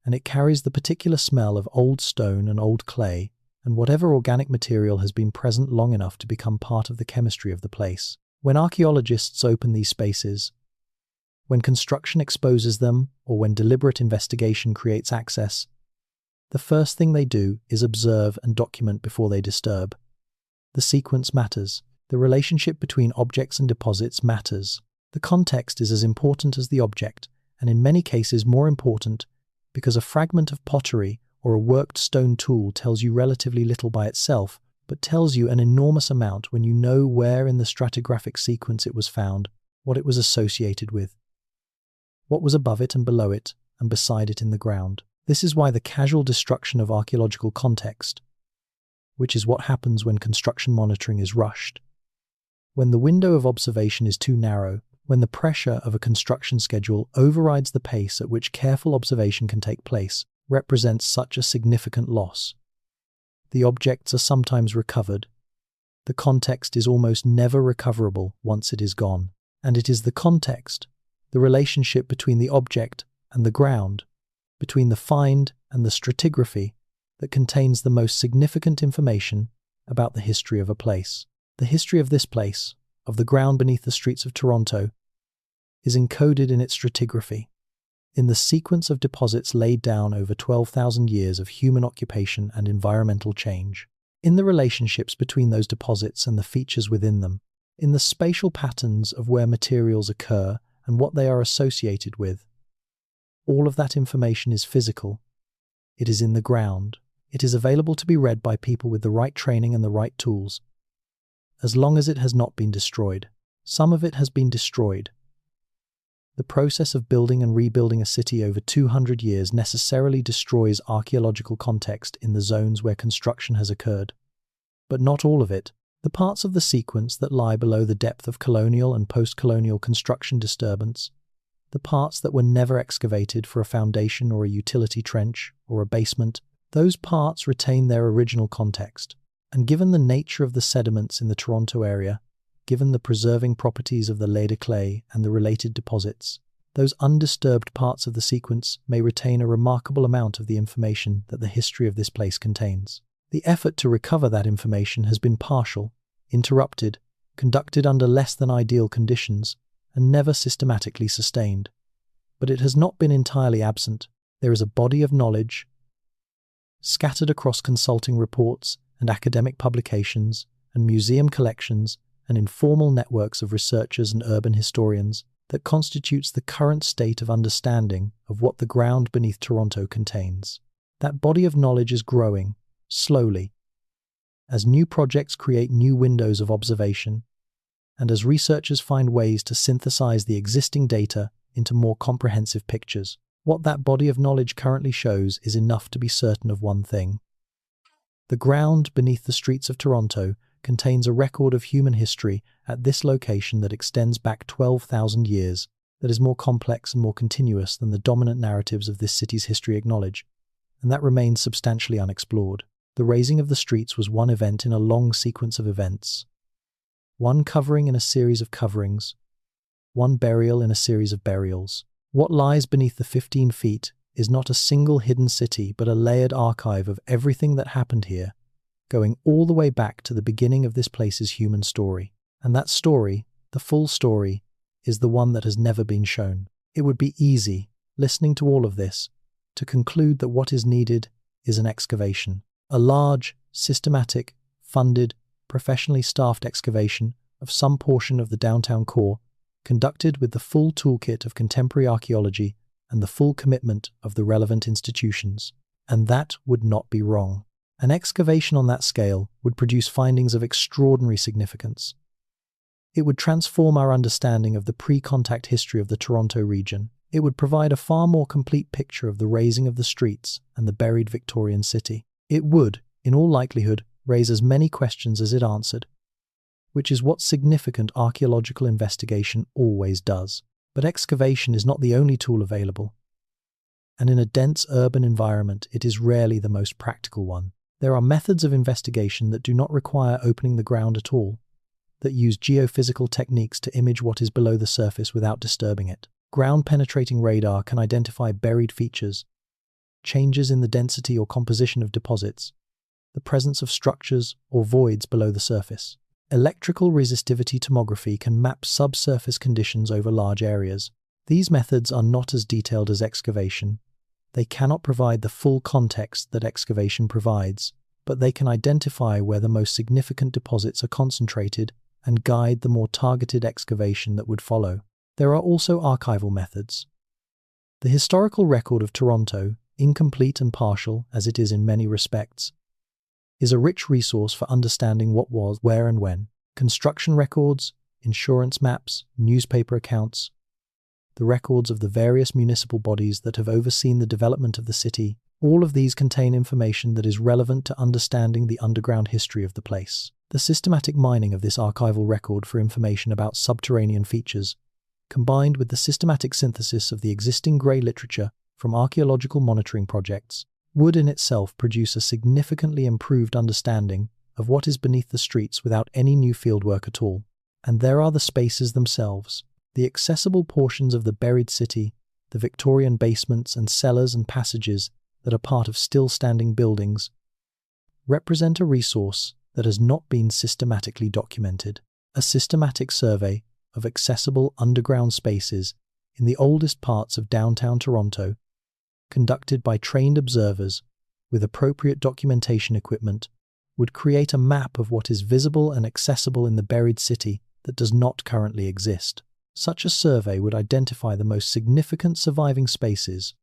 S1: and it carries the particular smell of old stone and old clay and whatever organic material has been present long enough to become part of the chemistry of the place. When archaeologists open these spaces, when construction exposes them, or when deliberate investigation creates access, the first thing they do is observe and document before they disturb. The sequence matters. The relationship between objects and deposits matters. The context is as important as the object, and in many cases more important, because a fragment of pottery or a worked stone tool tells you relatively little by itself, but tells you an enormous amount when you know where in the stratigraphic sequence it was found, what it was associated with, what was above it and below it and beside it in the ground. This is why the casual destruction of archaeological context, which is what happens when construction monitoring is rushed, when the window of observation is too narrow, when the pressure of a construction schedule overrides the pace at which careful observation can take place, represents such a significant loss. The objects are sometimes recovered. The context is almost never recoverable once it is gone. And it is the context, the relationship between the object and the ground, between the find and the stratigraphy, that contains the most significant information about the history of a place. The history of this place, of the ground beneath the streets of Toronto, is encoded in its stratigraphy, in the sequence of deposits laid down over 12,000 years of human occupation and environmental change, in the relationships between those deposits and the features within them, in the spatial patterns of where materials occur and what they are associated with. All of that information is physical. It is in the ground. It is available to be read by people with the right training and the right tools, as long as it has not been destroyed. Some of it has been destroyed. The process of building and rebuilding a city over 200 years necessarily destroys archaeological context in the zones where construction has occurred. But not all of it. The parts of the sequence that lie below the depth of colonial and post-colonial construction disturbance, the parts that were never excavated for a foundation or a utility trench or a basement, those parts retain their original context. And given the nature of the sediments in the Toronto area, given the preserving properties of the layer clay and the related deposits, those undisturbed parts of the sequence may retain a remarkable amount of the information that the history of this place contains. The effort to recover that information has been partial, interrupted, conducted under less than ideal conditions, and never systematically sustained. But it has not been entirely absent. There is a body of knowledge, scattered across consulting reports and academic publications and museum collections and informal networks of researchers and urban historians, that constitutes the current state of understanding of what the ground beneath Toronto contains. That body of knowledge is growing, slowly, as new projects create new windows of observation, and as researchers find ways to synthesize the existing data into more comprehensive pictures. What that body of knowledge currently shows is enough to be certain of one thing. The ground beneath the streets of Toronto contains a record of human history at this location that extends back 12,000 years, that is more complex and more continuous than the dominant narratives of this city's history acknowledge, and that remains substantially unexplored. The raising of the streets was one event in a long sequence of events, one covering in a series of coverings, one burial in a series of burials. What lies beneath the 15 feet is not a single hidden city, but a layered archive of everything that happened here, going all the way back to the beginning of this place's human story. And that story, the full story, is the one that has never been shown. It would be easy, listening to all of this, to conclude that what is needed is an excavation. A large, systematic, funded, professionally staffed excavation of some portion of the downtown core, conducted with the full toolkit of contemporary archaeology and the full commitment of the relevant institutions. And that would not be wrong. An excavation on that scale would produce findings of extraordinary significance. It would transform our understanding of the pre-contact history of the Toronto region. It would provide a far more complete picture of the raising of the streets and the buried Victorian city. It would, in all likelihood, raise as many questions as it answered, which is what significant archaeological investigation always does. But excavation is not the only tool available, and in a dense urban environment it is rarely the most practical one. There are methods of investigation that do not require opening the ground at all, that use geophysical techniques to image what is below the surface without disturbing it. Ground-penetrating radar can identify buried features, changes in the density or composition of deposits, the presence of structures or voids below the surface. Electrical resistivity tomography can map subsurface conditions over large areas. These methods are not as detailed as excavation. They cannot provide the full context that excavation provides, but they can identify where the most significant deposits are concentrated and guide the more targeted excavation that would follow. There are also archival methods. The historical record of Toronto, incomplete and partial as it is in many respects, is a rich resource for understanding what was, where and when. Construction records, insurance maps, newspaper accounts, the records of the various municipal bodies that have overseen the development of the city, all of these contain information that is relevant to understanding the underground history of the place. The systematic mining of this archival record for information about subterranean features, combined with the systematic synthesis of the existing grey literature from archaeological monitoring projects, would in itself produce a significantly improved understanding of what is beneath the streets without any new fieldwork at all. And there are the spaces themselves, the accessible portions of the buried city, the Victorian basements and cellars and passages that are part of still-standing buildings, represent a resource that has not been systematically documented. A systematic survey of accessible underground spaces in the oldest parts of downtown Toronto, conducted by trained observers with appropriate documentation equipment, would create a map of what is visible and accessible in the buried city that does not currently exist. Such a survey would identify the most significant surviving spaces,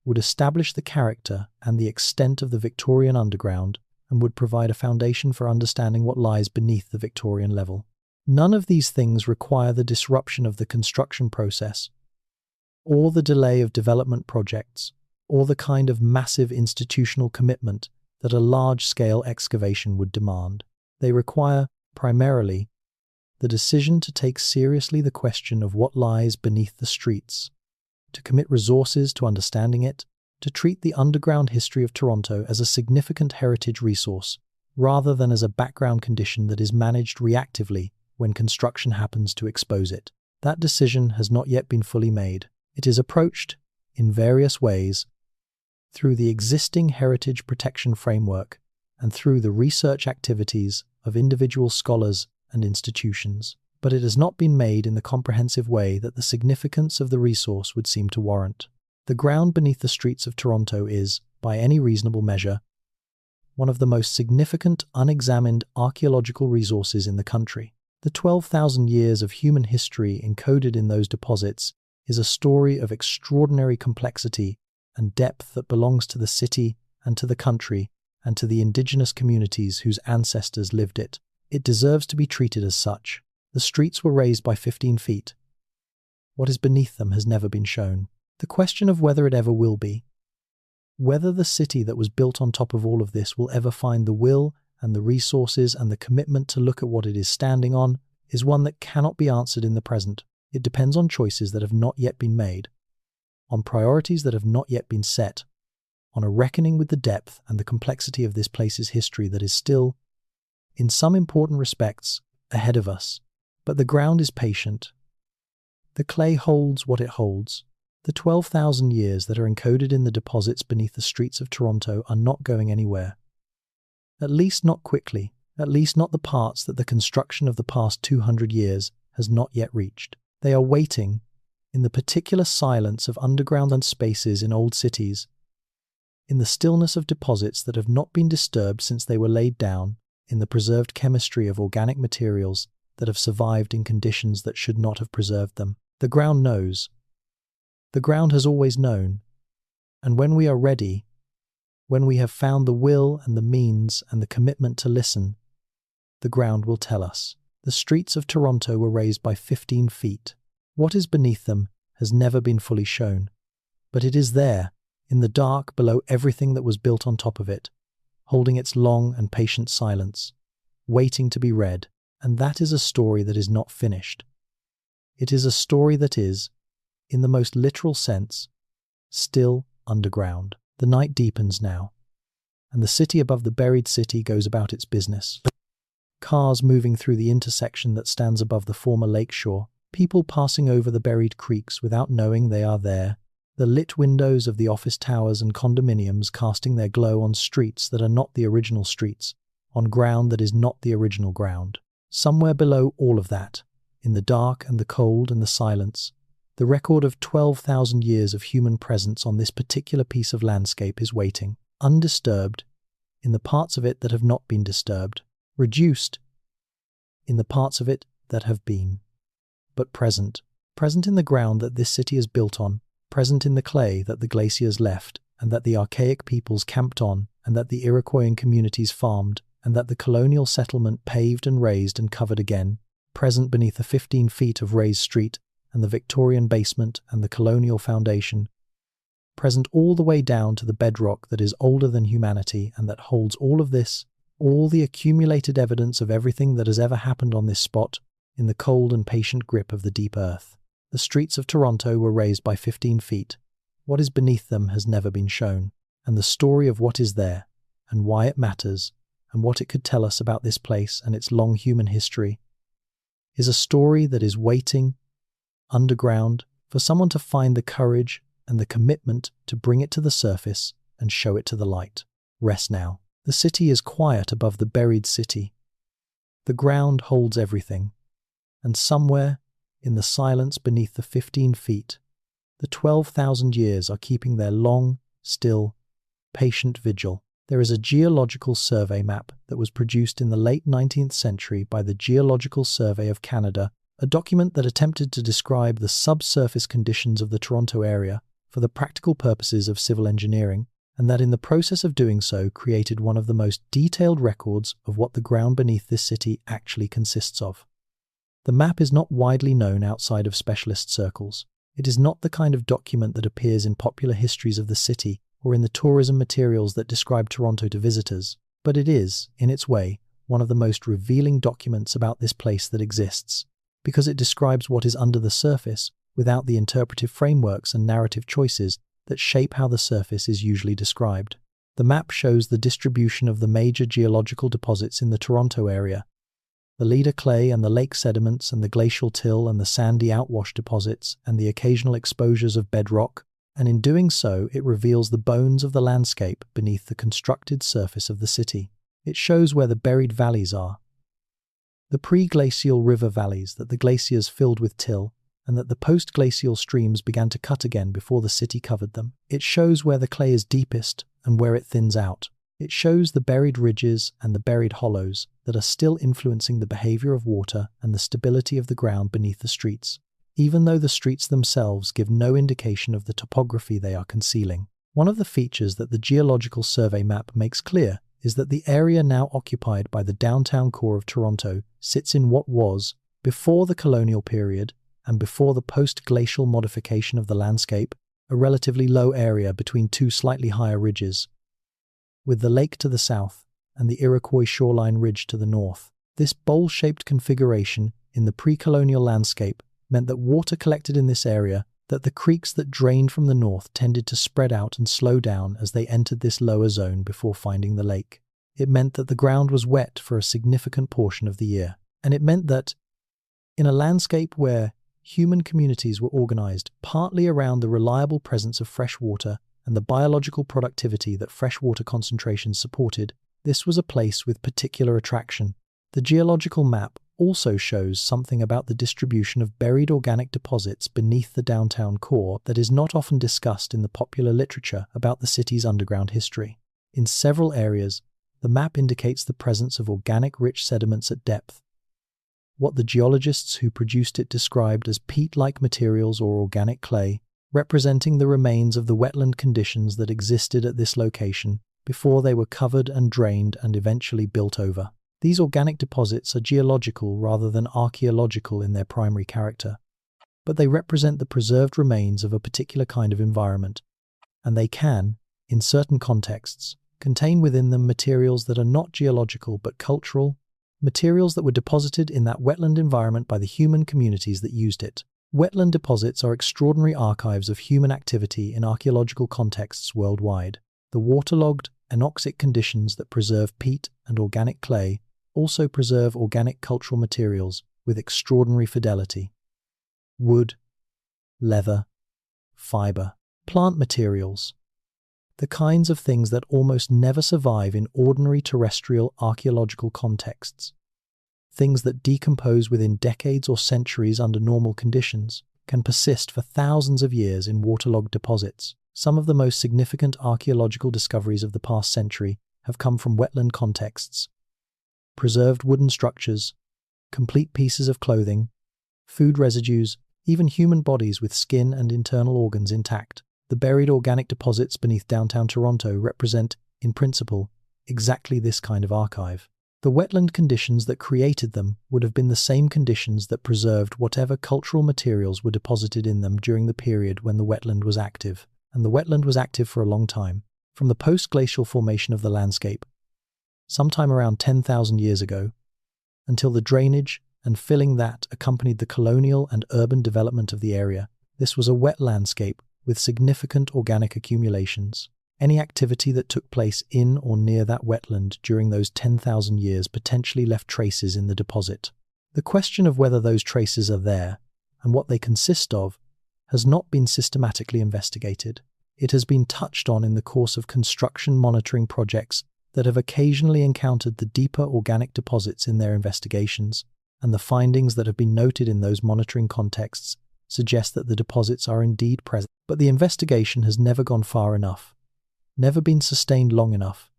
S1: would establish the character and the extent of the Victorian underground, and would provide a foundation for understanding what lies beneath the Victorian level. None of these things require the disruption of the construction process, or the delay of development projects, or the kind of massive institutional commitment that a large-scale excavation would demand. They require, primarily, the decision to take seriously the question of what lies beneath the streets, to commit resources to understanding it, to treat the underground history of Toronto as a significant heritage resource, rather than as a background condition that is managed reactively when construction happens to expose it. That decision has not yet been fully made. It is approached, in various ways, through the existing heritage protection framework and through the research activities of individual scholars and institutions, but it has not been made in the comprehensive way that the significance of the resource would seem to warrant. The ground beneath the streets of Toronto is, by any reasonable measure, one of the most significant unexamined archaeological resources in the country. The 12,000 years of human history encoded in those deposits is a story of extraordinary complexity and depth that belongs to the city and to the country and to the indigenous communities whose ancestors lived it. It deserves to be treated as such. The streets were raised by 15 feet. What is beneath them has never been shown. The question of whether it ever will be, whether the city that was built on top of all of this will ever find the will and the resources and the commitment to look at what it is standing on, is one that cannot be answered in the present. It depends on choices that have not yet been made, on priorities that have not yet been set, on a reckoning with the depth and the complexity of this place's history that is still, in some important respects, ahead of us. But the ground is patient. The clay holds what it holds. The 12,000 years that are encoded in the deposits beneath the streets of Toronto are not going anywhere. At least not quickly, at least not the parts that the construction of the past 200 years has not yet reached. They are waiting, in the particular silence of underground spaces in old cities, in the stillness of deposits that have not been disturbed since they were laid down, in the preserved chemistry of organic materials that have survived in conditions that should not have preserved them. The ground knows. The ground has always known. And when we are ready, when we have found the will and the means and the commitment to listen, the ground will tell us. The streets of Toronto were raised by 15 feet. What is beneath them has never been fully shown. But it is there, in the dark below everything that was built on top of it, holding its long and patient silence, waiting to be read. And that is a story that is not finished. It is a story that is, in the most literal sense, still underground. The night deepens now, and the city above the buried city goes about its business. Cars moving through the intersection that stands above the former lakeshore, people passing over the buried creeks without knowing they are there, the lit windows of the office towers and condominiums casting their glow on streets that are not the original streets, on ground that is not the original ground. Somewhere below all of that, in the dark and the cold and the silence, the record of 12,000 years of human presence on this particular piece of landscape is waiting, undisturbed, in the parts of it that have not been disturbed, reduced, in the parts of it that have been, but present in the ground that this city is built on, present in the clay that the glaciers left, and that the archaic peoples camped on, and that the Iroquoian communities farmed, and that the colonial settlement paved and raised and covered again, present beneath the 15 feet of raised street, and the Victorian basement and the colonial foundation, present all the way down to the bedrock that is older than humanity and that holds all of this, all the accumulated evidence of everything that has ever happened on this spot, in the cold and patient grip of the deep earth. The streets of Toronto were raised by 15 feet. What is beneath them has never been shown, and the story of what is there, and why it matters, and what it could tell us about this place and its long human history, is a story that is waiting, underground, for someone to find the courage and the commitment to bring it to the surface and show it to the light. Rest now. The city is quiet above the buried city. The ground holds everything. And somewhere, in the silence beneath the 15 feet, the 12,000 years are keeping their long, still, patient vigil. There is a geological survey map that was produced in the late 19th century by the Geological Survey of Canada, a document that attempted to describe the subsurface conditions of the Toronto area for the practical purposes of civil engineering, and that in the process of doing so created one of the most detailed records of what the ground beneath this city actually consists of. The map is not widely known outside of specialist circles. It is not the kind of document that appears in popular histories of the city or in the tourism materials that describe Toronto to visitors, but it is, in its way, one of the most revealing documents about this place that exists, because it describes what is under the surface without the interpretive frameworks and narrative choices that shape how the surface is usually described. The map shows the distribution of the major geological deposits in the Toronto area, the Leader clay and the lake sediments and the glacial till and the sandy outwash deposits and the occasional exposures of bedrock, and in doing so it reveals the bones of the landscape beneath the constructed surface of the city. It shows where the buried valleys are, the pre-glacial river valleys that the glaciers filled with till, and that the post-glacial streams began to cut again before the city covered them. It shows where the clay is deepest and where it thins out. It shows the buried ridges and the buried hollows that are still influencing the behavior of water and the stability of the ground beneath the streets, even though the streets themselves give no indication of the topography they are concealing. One of the features that the Geological Survey map makes clear is that the area now occupied by the downtown core of Toronto sits in what was, before the colonial period and before the post-glacial modification of the landscape, a relatively low area between two slightly higher ridges, with the lake to the south and the Iroquois shoreline ridge to the north. This bowl-shaped configuration in the pre-colonial landscape meant that water collected in this area, that the creeks that drained from the north tended to spread out and slow down as they entered this lower zone before finding the lake. It meant that the ground was wet for a significant portion of the year. And it meant that, in a landscape where human communities were organized partly around the reliable presence of fresh water and the biological productivity that freshwater concentrations supported, this was a place with particular attraction. The geological map also shows something about the distribution of buried organic deposits beneath the downtown core that is not often discussed in the popular literature about the city's underground history. In several areas, the map indicates the presence of organic rich sediments at depth, what the geologists who produced it described as peat-like materials or organic clay, representing the remains of the wetland conditions that existed at this location before they were covered and drained and eventually built over. These organic deposits are geological rather than archaeological in their primary character, but they represent the preserved remains of a particular kind of environment, and they can, in certain contexts, contain within them materials that are not geological but cultural, materials that were deposited in that wetland environment by the human communities that used it. Wetland deposits are extraordinary archives of human activity in archaeological contexts worldwide. The waterlogged, anoxic conditions that preserve peat and organic clay also preserve organic cultural materials with extraordinary fidelity. Wood, leather, fiber, plant materials. The kinds of things that almost never survive in ordinary terrestrial archaeological contexts. Things that decompose within decades or centuries under normal conditions can persist for thousands of years in waterlogged deposits. Some of the most significant archaeological discoveries of the past century have come from wetland contexts. Preserved wooden structures, complete pieces of clothing, food residues, even human bodies with skin and internal organs intact. The buried organic deposits beneath downtown Toronto represent, in principle, exactly this kind of archive. The wetland conditions that created them would have been the same conditions that preserved whatever cultural materials were deposited in them during the period when the wetland was active. And the wetland was active for a long time, from the post-glacial formation of the landscape, sometime around 10,000 years ago, until the drainage and filling that accompanied the colonial and urban development of the area. This was a wet landscape with significant organic accumulations. Any activity that took place in or near that wetland during those 10,000 years potentially left traces in the deposit. The question of whether those traces are there and what they consist of has not been systematically investigated. It has been touched on in the course of construction monitoring projects that have occasionally encountered the deeper organic deposits in their investigations, and the findings that have been noted in those monitoring contexts suggest that the deposits are indeed present. But the investigation has never gone far enough, never been sustained long enough,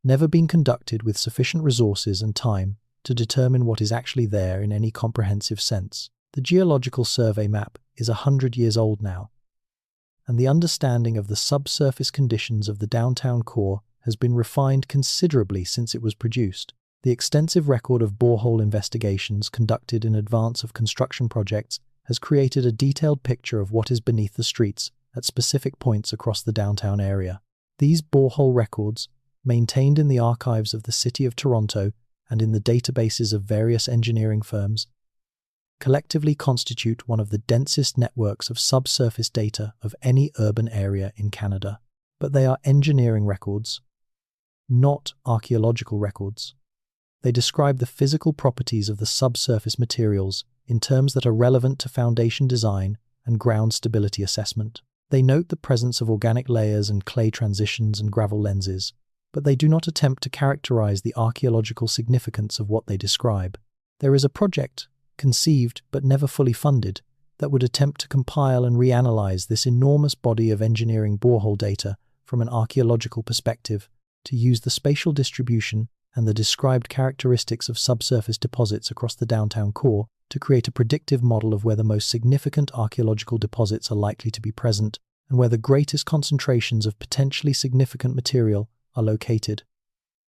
S1: never been conducted with sufficient resources and time to determine what is actually there in any comprehensive sense. The Geological Survey map is 100 years old now, and the understanding of the subsurface conditions of the downtown core has been refined considerably since it was produced. The extensive record of borehole investigations conducted in advance of construction projects has created a detailed picture of what is beneath the streets at specific points across the downtown area. These borehole records, maintained in the archives of the City of Toronto and in the databases of various engineering firms, collectively constitute one of the densest networks of subsurface data of any urban area in Canada. But they are engineering records, not archaeological records. They describe the physical properties of the subsurface materials in terms that are relevant to foundation design and ground stability assessment. They note the presence of organic layers and clay transitions and gravel lenses, but they do not attempt to characterize the archaeological significance of what they describe. There is a project, conceived but never fully funded, that would attempt to compile and reanalyze this enormous body of engineering borehole data from an archaeological perspective, to use the spatial distribution and the described characteristics of subsurface deposits across the downtown core to create a predictive model of where the most significant archaeological deposits are likely to be present and where the greatest concentrations of potentially significant material are located.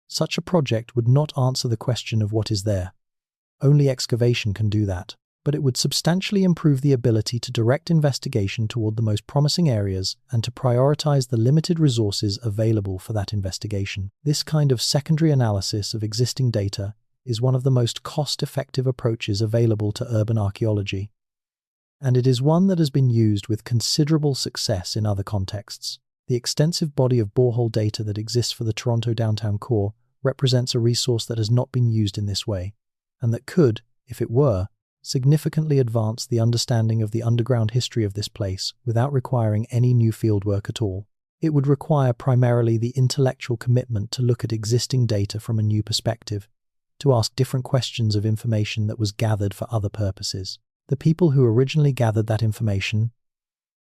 S1: Such a project would not answer the question of what is there. Only excavation can do that, but it would substantially improve the ability to direct investigation toward the most promising areas and to prioritize the limited resources available for that investigation. This kind of secondary analysis of existing data is one of the most cost-effective approaches available to urban archaeology, and it is one that has been used with considerable success in other contexts. The extensive body of borehole data that exists for the Toronto downtown core represents a resource that has not been used in this way, and that could, if it were, significantly advance the understanding of the underground history of this place without requiring any new fieldwork at all. It would require primarily the intellectual commitment to look at existing data from a new perspective, to ask different questions of information that was gathered for other purposes. The people who originally gathered that information,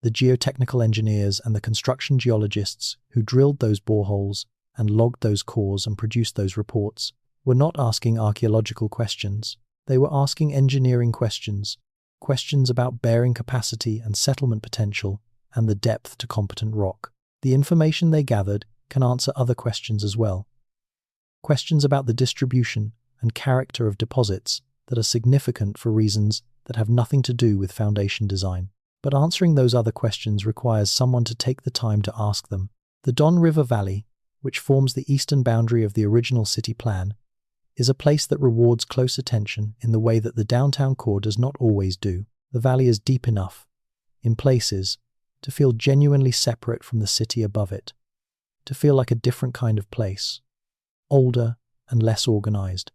S1: the geotechnical engineers and the construction geologists who drilled those boreholes and logged those cores and produced those reports, were not asking archaeological questions. They were asking engineering questions, questions about bearing capacity and settlement potential and the depth to competent rock. The information they gathered can answer other questions as well. Questions about the distribution and character of deposits that are significant for reasons that have nothing to do with foundation design. But answering those other questions requires someone to take the time to ask them. The Don River Valley, which forms the eastern boundary of the original city plan, is a place that rewards close attention in the way that the downtown core does not always do. The valley is deep enough, in places, to feel genuinely separate from the city above it, to feel like a different kind of place, older and less organized,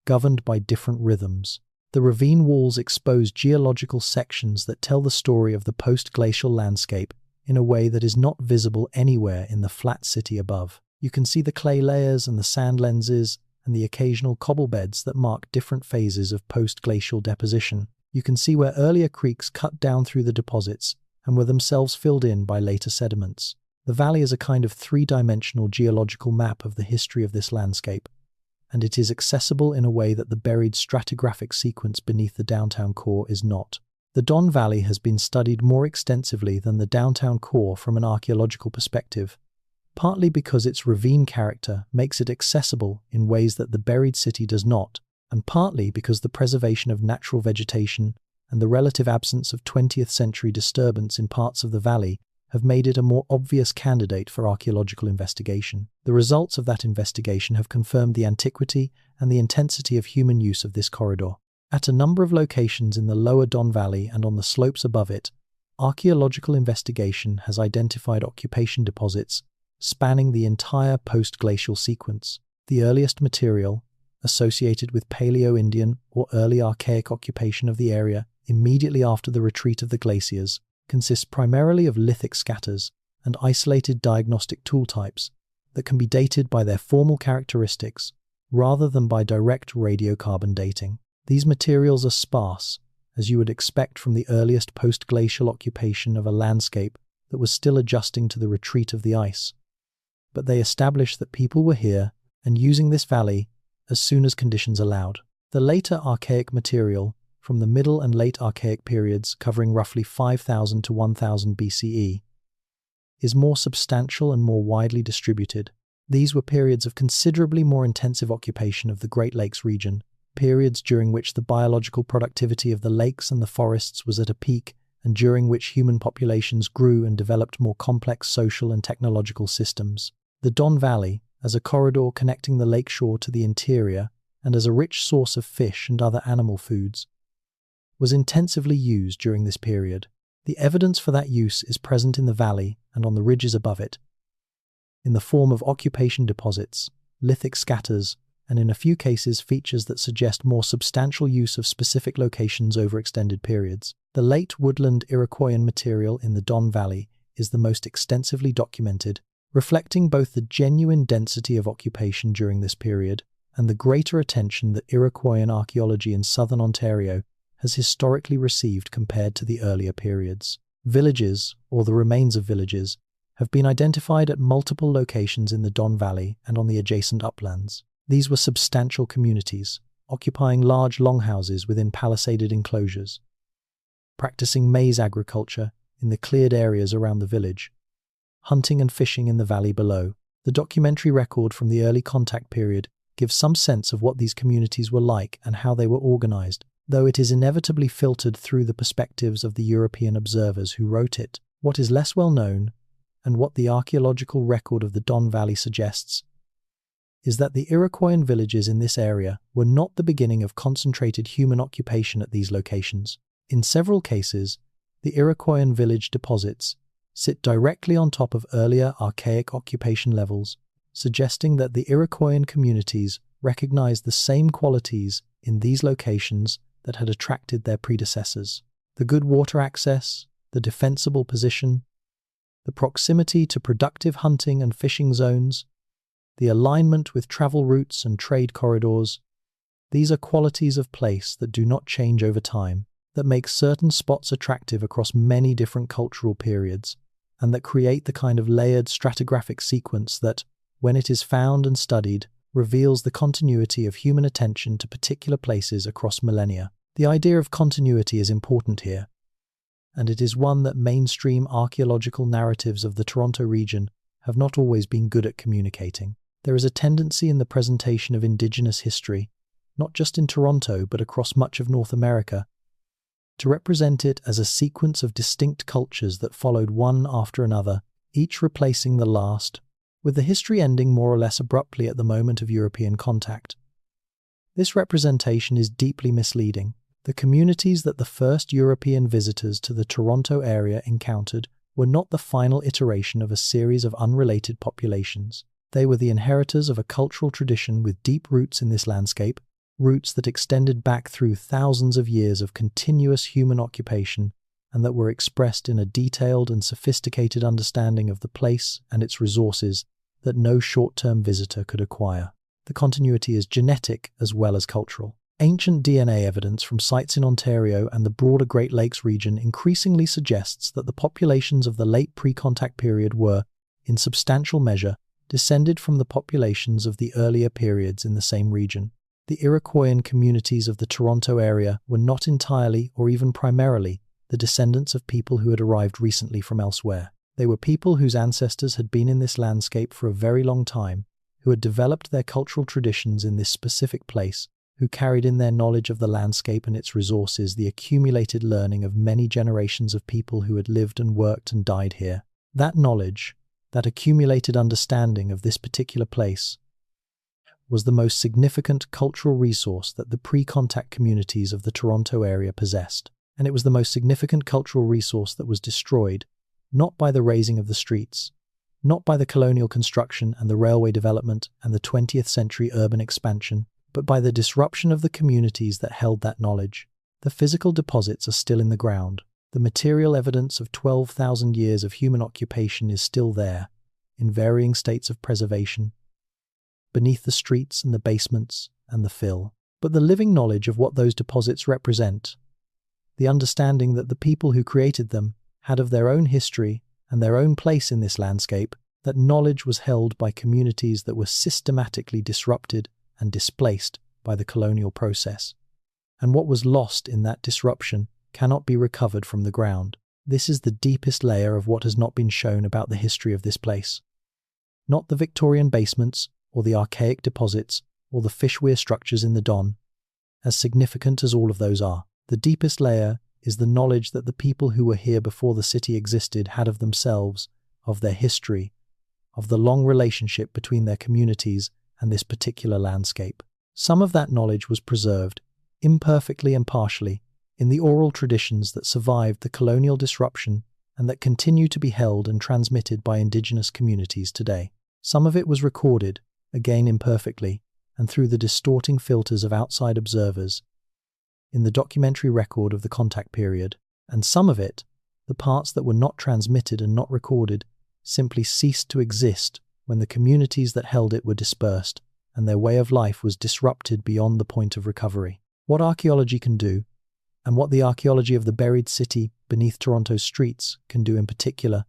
S1: governed by different rhythms. The ravine walls expose geological sections that tell the story of the post-glacial landscape in a way that is not visible anywhere in the flat city above. You can see the clay layers and the sand lenses and the occasional cobble beds that mark different phases of post-glacial deposition. You can see where earlier creeks cut down through the deposits and were themselves filled in by later sediments. The valley is a kind of three-dimensional geological map of the history of this landscape, and it is accessible in a way that the buried stratigraphic sequence beneath the downtown core is not. The Don Valley has been studied more extensively than the downtown core from an archaeological perspective, partly because its ravine character makes it accessible in ways that the buried city does not, and partly because the preservation of natural vegetation and the relative absence of 20th century disturbance in parts of the valley have made it a more obvious candidate for archaeological investigation. The results of that investigation have confirmed the antiquity and the intensity of human use of this corridor. At a number of locations in the lower Don Valley and on the slopes above it, archaeological investigation has identified occupation deposits spanning the entire post-glacial sequence. The earliest material, associated with Paleo-Indian or early archaic occupation of the area immediately after the retreat of the glaciers, consists primarily of lithic scatters and isolated diagnostic tool types that can be dated by their formal characteristics rather than by direct radiocarbon dating. These materials are sparse, as you would expect from the earliest post-glacial occupation of a landscape that was still adjusting to the retreat of the ice. But they establish that people were here and using this valley as soon as conditions allowed. The later archaic material, from the Middle and Late Archaic periods covering roughly 5000 to 1000 BCE, is more substantial and more widely distributed. These were periods of considerably more intensive occupation of the Great Lakes region, periods during which the biological productivity of the lakes and the forests was at a peak, and during which human populations grew and developed more complex social and technological systems. The Don Valley, as a corridor connecting the lakeshore to the interior, and as a rich source of fish and other animal foods, was intensively used during this period. The evidence for that use is present in the valley and on the ridges above it, in the form of occupation deposits, lithic scatters, and in a few cases features that suggest more substantial use of specific locations over extended periods. The late woodland Iroquoian material in the Don Valley is the most extensively documented, reflecting both the genuine density of occupation during this period and the greater attention that Iroquoian archaeology in southern Ontario has historically received compared to the earlier periods. Villages, or the remains of villages, have been identified at multiple locations in the Don Valley and on the adjacent uplands. These were substantial communities, occupying large longhouses within palisaded enclosures, practicing maize agriculture in the cleared areas around the village, hunting and fishing in the valley below. The documentary record from the early contact period gives some sense of what these communities were like and how they were organized, though it is inevitably filtered through the perspectives of the European observers who wrote it. What is less well known, and what the archaeological record of the Don Valley suggests, is that the Iroquoian villages in this area were not the beginning of concentrated human occupation at these locations. In several cases, the Iroquoian village deposits sit directly on top of earlier archaic occupation levels, suggesting that the Iroquoian communities recognized the same qualities in these locations that had attracted their predecessors: the good water access, the defensible position, the proximity to productive hunting and fishing zones, the alignment with travel routes and trade corridors. These are qualities of place that do not change over time, that make certain spots attractive across many different cultural periods, and that create the kind of layered stratigraphic sequence that, when it is found and studied, reveals the continuity of human attention to particular places across millennia. The idea of continuity is important here, and it is one that mainstream archaeological narratives of the Toronto region have not always been good at communicating. There is a tendency in the presentation of Indigenous history, not just in Toronto but across much of North America, to represent it as a sequence of distinct cultures that followed one after another, each replacing the last, with the history ending more or less abruptly at the moment of European contact. This representation is deeply misleading. The communities that the first European visitors to the Toronto area encountered were not the final iteration of a series of unrelated populations. They were the inheritors of a cultural tradition with deep roots in this landscape, roots that extended back through thousands of years of continuous human occupation and that were expressed in a detailed and sophisticated understanding of the place and its resources that no short-term visitor could acquire. The continuity is genetic as well as cultural. Ancient DNA evidence from sites in Ontario and the broader Great Lakes region increasingly suggests that the populations of the late pre-contact period were, in substantial measure, descended from the populations of the earlier periods in the same region. The Iroquoian communities of the Toronto area were not entirely or even primarily the descendants of people who had arrived recently from elsewhere. They were people whose ancestors had been in this landscape for a very long time, who had developed their cultural traditions in this specific place, who carried in their knowledge of the landscape and its resources the accumulated learning of many generations of people who had lived and worked and died here. That knowledge, that accumulated understanding of this particular place, was the most significant cultural resource that the pre-contact communities of the Toronto area possessed. And it was the most significant cultural resource that was destroyed, not by the razing of the streets, not by the colonial construction and the railway development and the 20th century urban expansion, but by the disruption of the communities that held that knowledge. The physical deposits are still in the ground. The material evidence of 12,000 years of human occupation is still there, in varying states of preservation, beneath the streets and the basements and the fill. But the living knowledge of what those deposits represent, the understanding that the people who created them had of their own history and their own place in this landscape, that knowledge was held by communities that were systematically disrupted and displaced by the colonial process. And what was lost in that disruption cannot be recovered from the ground. This is the deepest layer of what has not been shown about the history of this place. Not the Victorian basements, or the archaic deposits, or the fishweir structures in the Don. As significant as all of those are, the deepest layer is the knowledge that the people who were here before the city existed had of themselves, of their history, of the long relationship between their communities and this particular landscape. Some of that knowledge was preserved, imperfectly and partially, in the oral traditions that survived the colonial disruption and that continue to be held and transmitted by indigenous communities today. Some of it was recorded, again imperfectly, and through the distorting filters of outside observers, in the documentary record of the contact period, and some of it, the parts that were not transmitted and not recorded, simply ceased to exist when the communities that held it were dispersed and their way of life was disrupted beyond the point of recovery. What archaeology can do, and what the archaeology of the buried city beneath Toronto's streets can do in particular,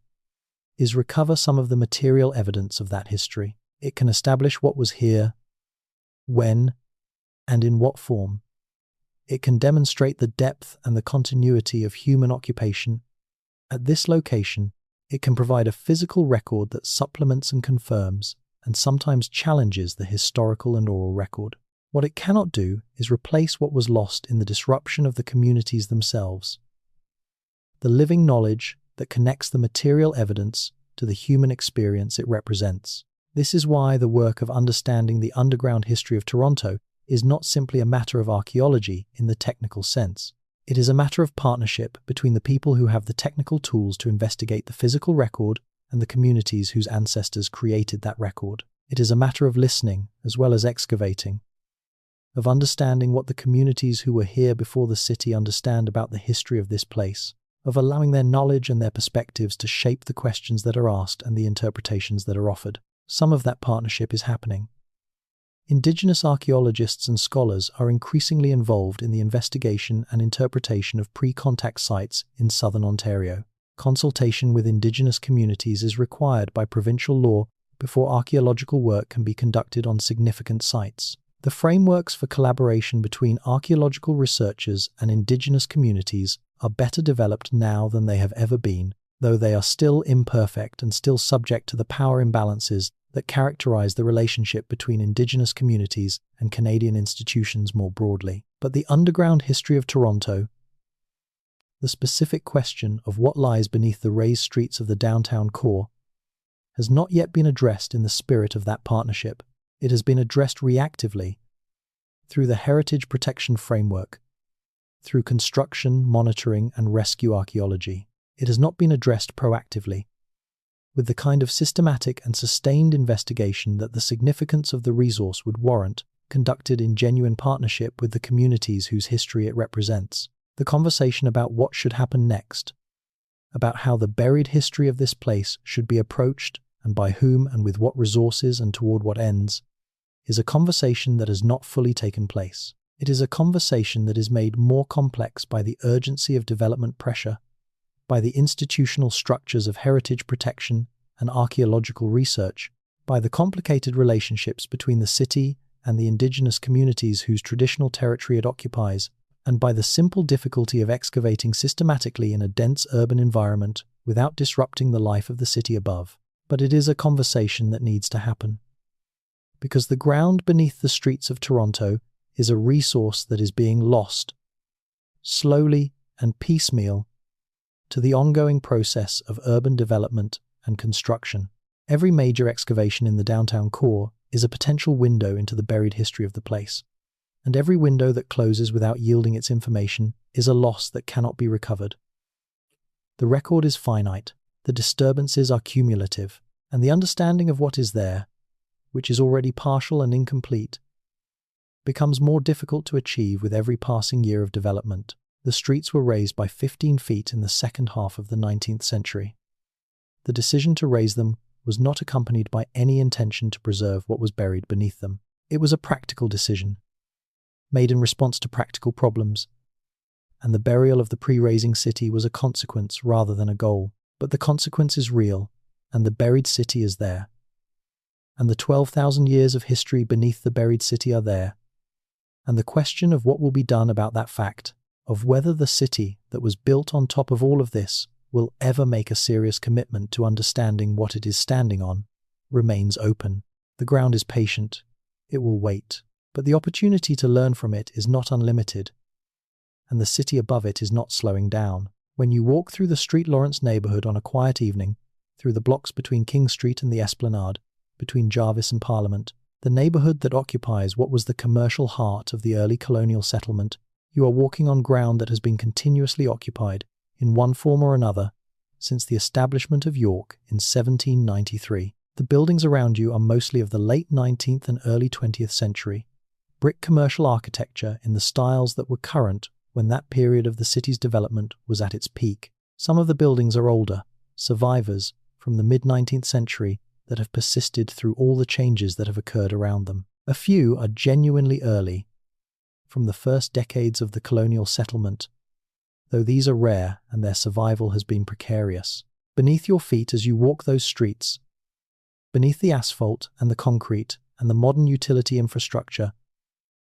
S1: is recover some of the material evidence of that history. It can establish what was here, when, and in what form. It can demonstrate the depth and the continuity of human occupation. At this location, it can provide a physical record that supplements and confirms, and sometimes challenges the historical and oral record. What it cannot do is replace what was lost in the disruption of the communities themselves. The living knowledge that connects the material evidence to the human experience it represents. This is why the work of understanding the underground history of Toronto is not simply a matter of archaeology in the technical sense. It is a matter of partnership between the people who have the technical tools to investigate the physical record and the communities whose ancestors created that record. It is a matter of listening as well as excavating, of understanding what the communities who were here before the city understand about the history of this place, of allowing their knowledge and their perspectives to shape the questions that are asked and the interpretations that are offered. Some of that partnership is happening. Indigenous archaeologists and scholars are increasingly involved in the investigation and interpretation of pre-contact sites in southern Ontario. Consultation with Indigenous communities is required by provincial law before archaeological work can be conducted on significant sites. The frameworks for collaboration between archaeological researchers and Indigenous communities are better developed now than they have ever been, though they are still imperfect and still subject to the power imbalances that characterize the relationship between Indigenous communities and Canadian institutions more broadly. But the underground history of Toronto, the specific question of what lies beneath the raised streets of the downtown core, has not yet been addressed in the spirit of that partnership. It has been addressed reactively, through the Heritage Protection Framework, through construction, monitoring, and rescue archaeology. It has not been addressed proactively, with the kind of systematic and sustained investigation that the significance of the resource would warrant, conducted in genuine partnership with the communities whose history it represents. The conversation about what should happen next, about how the buried history of this place should be approached and by whom and with what resources and toward what ends, is a conversation that has not fully taken place. It is a conversation that is made more complex by the urgency of development pressure, by the institutional structures of heritage protection and archaeological research, by the complicated relationships between the city and the Indigenous communities whose traditional territory it occupies, and by the simple difficulty of excavating systematically in a dense urban environment without disrupting the life of the city above. But it is a conversation that needs to happen, because the ground beneath the streets of Toronto is a resource that is being lost, slowly and piecemeal, to the ongoing process of urban development and construction. Every major excavation in the downtown core is a potential window into the buried history of the place, and every window that closes without yielding its information is a loss that cannot be recovered. The record is finite, the disturbances are cumulative, and the understanding of what is there, which is already partial and incomplete, becomes more difficult to achieve with every passing year of development. The streets were raised by 15 feet in the second half of the 19th century. The decision to raise them was not accompanied by any intention to preserve what was buried beneath them. It was a practical decision, made in response to practical problems, and the burial of the pre-raising city was a consequence rather than a goal. But the consequence is real, and the buried city is there. And the 12,000 years of history beneath the buried city are there. And the question of what will be done about that fact, of whether the city that was built on top of all of this will ever make a serious commitment to understanding what it is standing on, remains open. The ground is patient. It will wait. But the opportunity to learn from it is not unlimited, and the city above it is not slowing down. When you walk through the Street Lawrence neighborhood on a quiet evening, through the blocks between King Street and the Esplanade, between Jarvis and Parliament, the neighborhood that occupies what was the commercial heart of the early colonial settlement, you are walking on ground that has been continuously occupied, in one form or another, since the establishment of York in 1793. The buildings around you are mostly of the late 19th and early 20th century, brick commercial architecture in the styles that were current when that period of the city's development was at its peak. Some of the buildings are older, survivors from the mid-19th century that have persisted through all the changes that have occurred around them. A few are genuinely early, from the first decades of the colonial settlement, though these are rare and their survival has been precarious. Beneath your feet as you walk those streets, beneath the asphalt and the concrete and the modern utility infrastructure,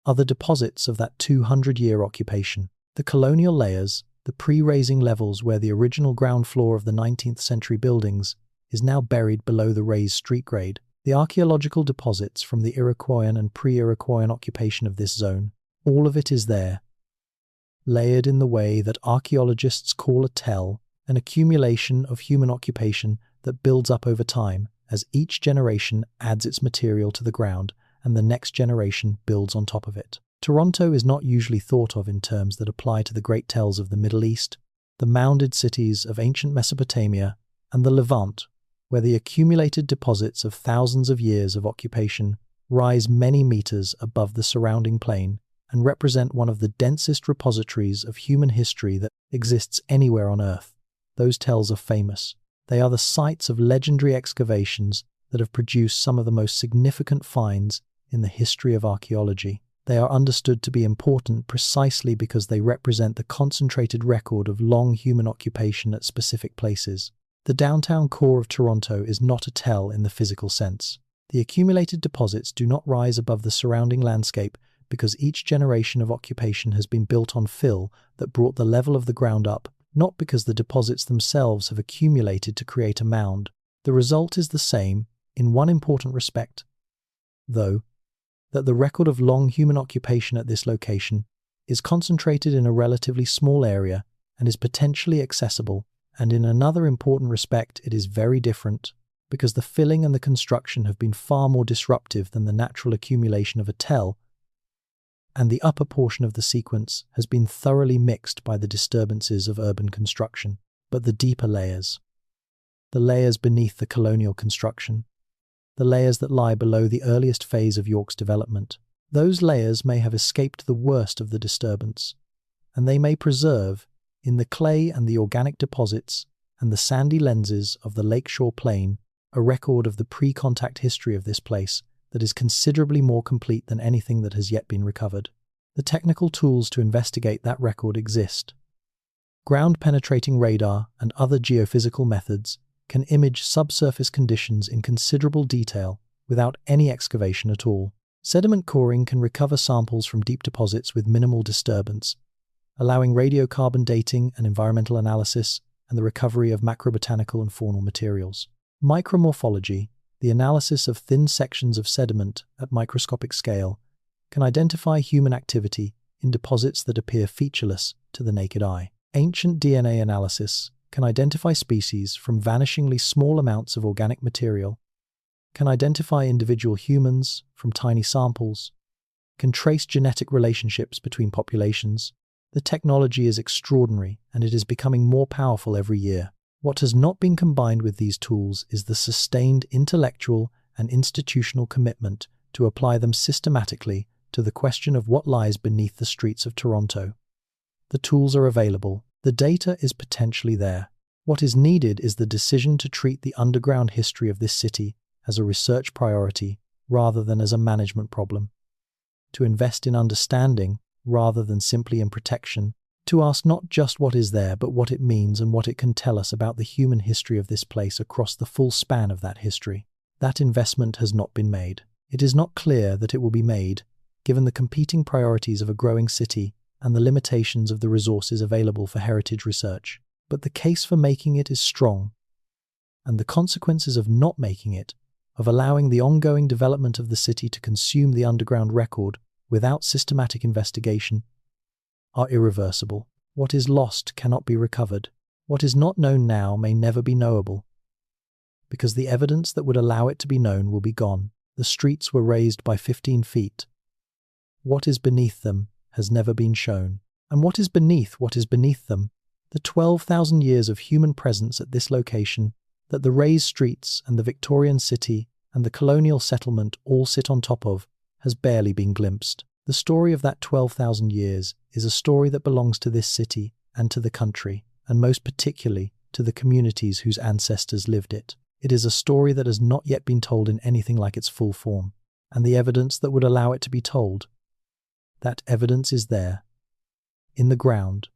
S1: are the deposits of that 200-year occupation. The colonial layers, the pre-raising levels where the original ground floor of the 19th century buildings is now buried below the raised street grade. The archaeological deposits from the Iroquoian and pre-Iroquoian occupation of this zone, all of it is there, layered in the way that archaeologists call a tell, an accumulation of human occupation that builds up over time as each generation adds its material to the ground and the next generation builds on top of it. Toronto is not usually thought of in terms that apply to the great tells of the Middle East, the mounded cities of ancient Mesopotamia, and the Levant, where the accumulated deposits of thousands of years of occupation rise many meters above the surrounding plain and represent one of the densest repositories of human history that exists anywhere on Earth. Those tells are famous. They are the sites of legendary excavations that have produced some of the most significant finds in the history of archaeology. They are understood to be important precisely because they represent the concentrated record of long human occupation at specific places. The downtown core of Toronto is not a tell in the physical sense. The accumulated deposits do not rise above the surrounding landscape because each generation of occupation has been built on fill that brought the level of the ground up, not because the deposits themselves have accumulated to create a mound. The result is the same, in one important respect, though, that the record of long human occupation at this location is concentrated in a relatively small area and is potentially accessible, and in another important respect it is very different, because the filling and the construction have been far more disruptive than the natural accumulation of a tell, and the upper portion of the sequence has been thoroughly mixed by the disturbances of urban construction. But the deeper layers, the layers beneath the colonial construction, the layers that lie below the earliest phase of York's development, those layers may have escaped the worst of the disturbance, and they may preserve, in the clay and the organic deposits and the sandy lenses of the lakeshore plain, a record of the pre-contact history of this place that is considerably more complete than anything that has yet been recovered. The technical tools to investigate that record exist. Ground-penetrating radar and other geophysical methods can image subsurface conditions in considerable detail without any excavation at all. Sediment coring can recover samples from deep deposits with minimal disturbance, allowing radiocarbon dating and environmental analysis and the recovery of macrobotanical and faunal materials. Micromorphology, the analysis of thin sections of sediment at microscopic scale, can identify human activity in deposits that appear featureless to the naked eye. Ancient DNA analysis can identify species from vanishingly small amounts of organic material, can identify individual humans from tiny samples, can trace genetic relationships between populations. The technology is extraordinary, and it is becoming more powerful every year. What has not been combined with these tools is the sustained intellectual and institutional commitment to apply them systematically to the question of what lies beneath the streets of Toronto. The tools are available. The data is potentially there. What is needed is the decision to treat the underground history of this city as a research priority rather than as a management problem, to invest in understanding rather than simply in protection, to ask not just what is there but what it means and what it can tell us about the human history of this place across the full span of that history. That investment has not been made. It is not clear that it will be made, given the competing priorities of a growing city and the limitations of the resources available for heritage research. But the case for making it is strong, and the consequences of not making it, of allowing the ongoing development of the city to consume the underground record without systematic investigation, are irreversible. What is lost cannot be recovered. What is not known now may never be knowable, because the evidence that would allow it to be known will be gone. The streets were raised by 15 feet. What is beneath them has never been shown. And what is beneath them? The 12,000 years of human presence at this location, that the raised streets and the Victorian city and the colonial settlement all sit on top of, has barely been glimpsed. The story of that 12,000 years is a story that belongs to this city and to the country, and most particularly to the communities whose ancestors lived it. It is a story that has not yet been told in anything like its full form, and the evidence that would allow it to be told, that evidence is there, in the ground,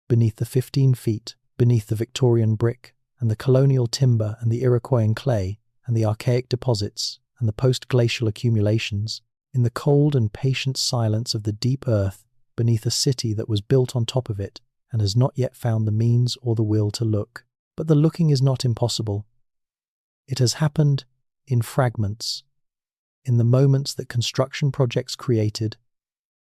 S1: beneath the 15 feet, beneath the Victorian brick, and the colonial timber and the Iroquoian clay, and the archaic deposits, and the post-glacial accumulations, in the cold and patient silence of the deep earth, beneath a city that was built on top of it, and has not yet found the means or the will to look. But the looking is not impossible. It has happened in fragments, in the moments that construction projects created,